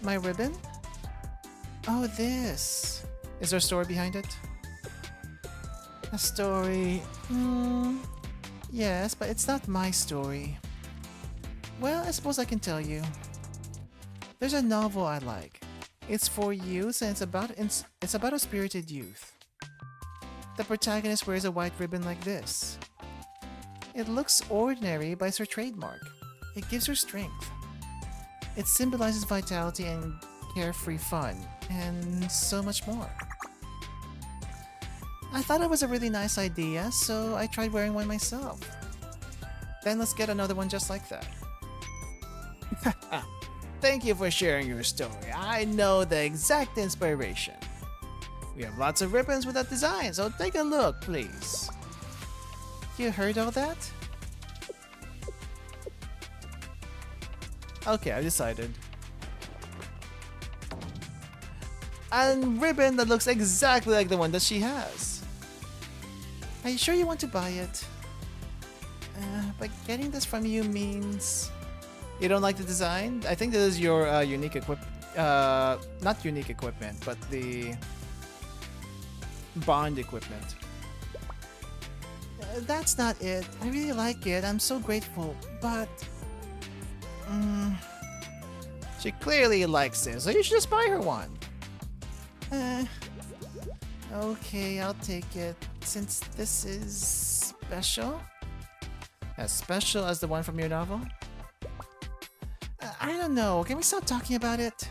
Speaker 1: My ribbon? Oh, this. Is there a story behind it? A story? Yes, but it's not my story. Well, I suppose I can tell you. There's a novel I like. It's for youth and it's about a spirited youth. The protagonist wears a white ribbon like this. It looks ordinary, but it's her trademark. It gives her strength. It symbolizes vitality and carefree fun, and so much more. I thought it was a really nice idea, so I tried wearing one myself. Then let's get another one just like that. Thank you for sharing your story. I know the exact inspiration. We have lots of ribbons with that design, so take a look, please. You heard all that? Okay, I decided. A ribbon that looks exactly like the one that she has. Are you sure you want to buy it? But getting this from you means... You don't like the design? I think this is your unique not unique equipment, but the bond equipment. That's not it. I really like it. I'm so grateful, but... She clearly likes it, so you should just buy her one. Okay, I'll take it. Since this is special? As special as the one from your novel? I don't know. Can we stop talking about it?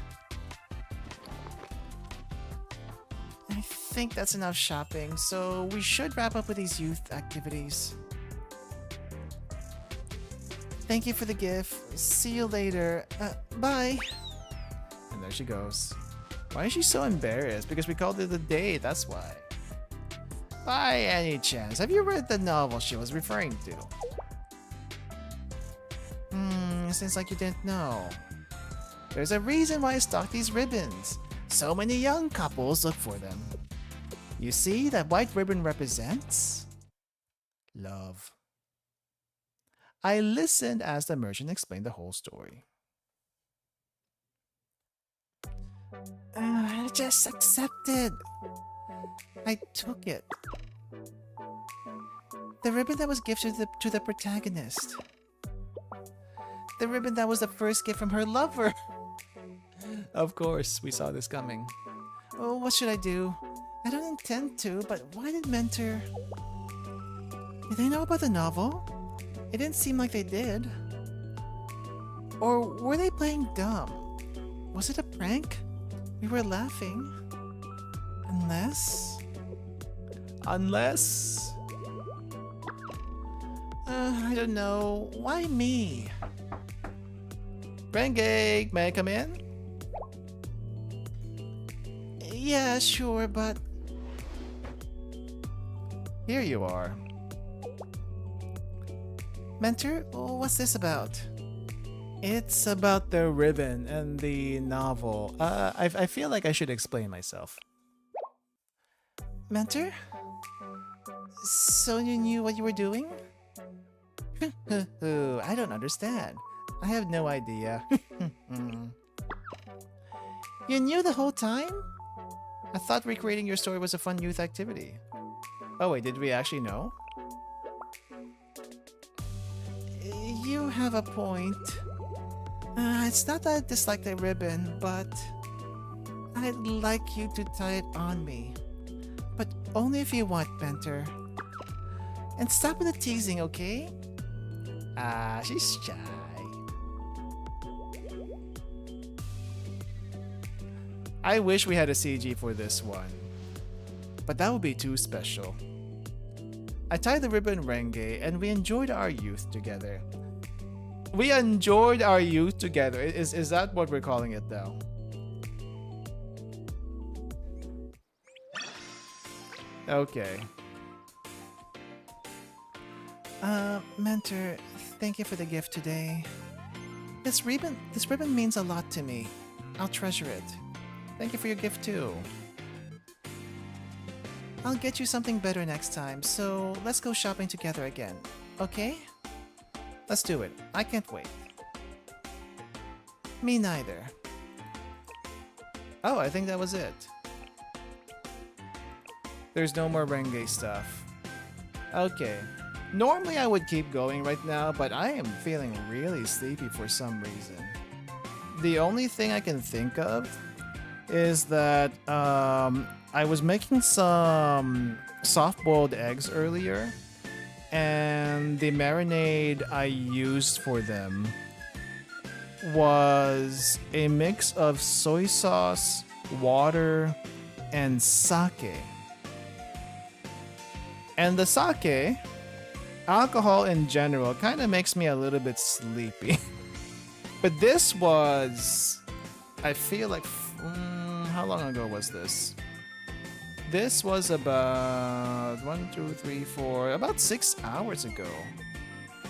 Speaker 1: I think that's enough shopping, so we should wrap up with these youth activities. Thank you for the gift. See you later. Bye. And there she goes. Why is she so embarrassed? Because we called it a date, that's why. By any chance, have you read the novel she was referring to? Seems like you didn't know. There's a reason why I stock these ribbons. So many young couples look for them. You see, that white ribbon represents... love. I listened as the merchant explained the whole story. Just accept it. I took it. The ribbon that was gifted to the protagonist. The ribbon that was the first gift from her lover. Of course, we saw this coming. Oh, what should I do? I don't intend to, but why did Mentor... Did they know about the novel? It didn't seem like they did. Or were they playing dumb? Was it a prank? We were laughing. Unless... I don't know. Why me? Renge, may I come in? Yeah, sure, but... Here you are. Mentor, what's this about? It's about the ribbon and the novel. I feel like I should explain myself. Mentor? So you knew what you were doing? I don't understand. I have no idea. You knew the whole time? I thought recreating your story was a fun youth activity. Oh wait, did we actually know? You have a point. It's not that I dislike the ribbon, but I'd like you to tie it on me. But only if you want, Mentor. And stop with the teasing, okay? She's shy. I wish we had a CG for this one, but that would be too special. I tied the ribbon Renge and we enjoyed our youth together. We enjoyed our youth together. Is that what we're calling it now? Okay. Mentor, thank you for the gift today. This ribbon means a lot to me. I'll treasure it. Thank you for your gift too. I'll get you something better next time, so let's go shopping together again, okay? Let's do it. I can't wait. Me neither. Oh, I think that was it. There's no more Renge stuff. Okay. Normally I would keep going right now, but I am feeling really sleepy for some reason. The only thing I can think of is that I was making some soft-boiled eggs earlier, and the marinade I used for them was a mix of soy sauce, water, and sake. And the sake, alcohol in general, kind of makes me a little bit sleepy. But this was, I feel like, how long ago was this? This was about about 6 hours ago.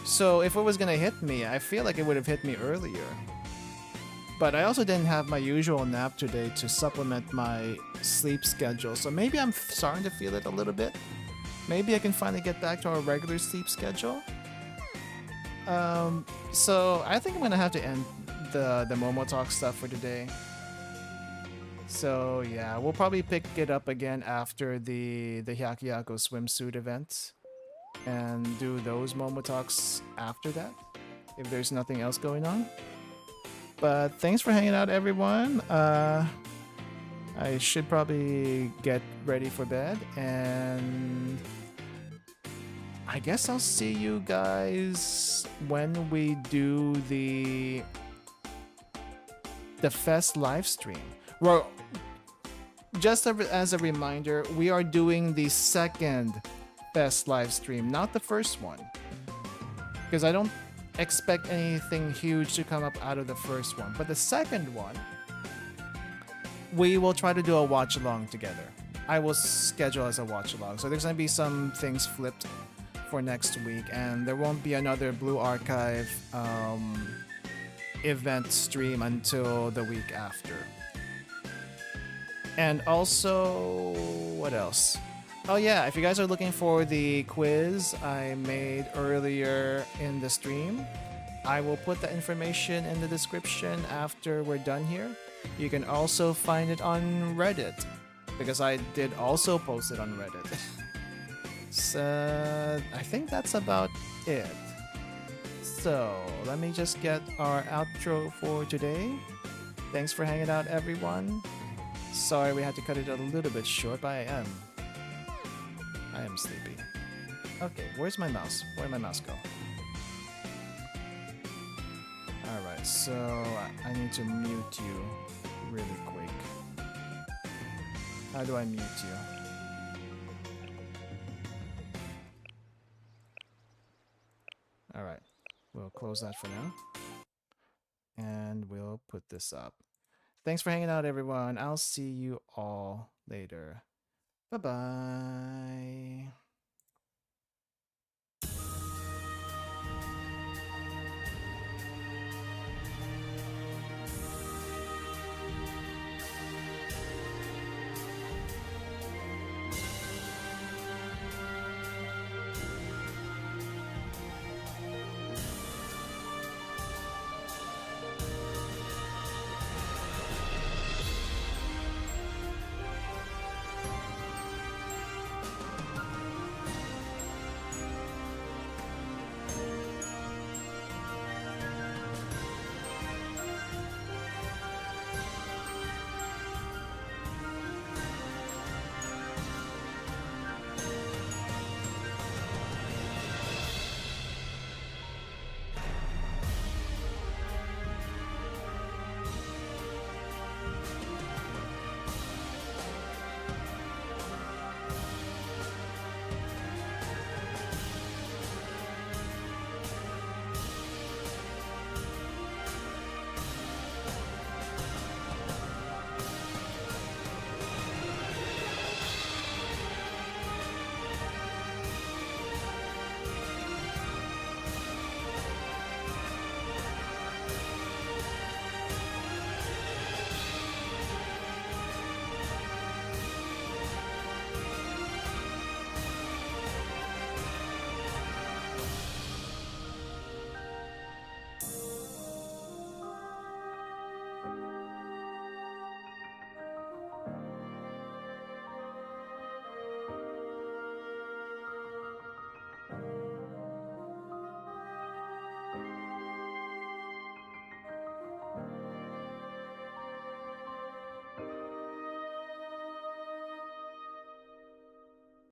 Speaker 1: So if it was gonna hit me, I feel like it would have hit me earlier. But I also didn't have my usual nap today to supplement my sleep schedule. So maybe I'm starting to feel it a little bit. Maybe I can finally get back to our regular sleep schedule. So I think I'm gonna have to end the Momotalk stuff for today. So yeah, we'll probably pick it up again after the Hyakuyaku swimsuit event and do those Momotalks after that, if there's nothing else going on. But thanks for hanging out, everyone. I should probably get ready for bed, and I guess I'll see you guys when we do the Fest live stream. Well, just as a reminder, we are doing the second Fest live stream, not the first one, because I don't expect anything huge to come up out of the first one. But the second one, we will try to do a watch along together. I will schedule as a watch along, so there's gonna be some things flipped for next week, and there won't be another Blue Archive event stream until the week after. And also, what else? Oh yeah, if you guys are looking for the quiz I made earlier in the stream, I will put the information in the description after we're done here. You can also find it on Reddit. because I did also post it on Reddit. So I think that's about it. So let me just get our outro for today. Thanks for hanging out, everyone. Sorry we had to cut it a little bit short, but I am sleepy. Okay, where's my mouse? Where'd my mouse go? Alright, so I need to mute you really quick. How do I mute you? Alright, we'll close that for now. And we'll put this up. Thanks for hanging out, everyone. I'll see you all later. Bye-bye.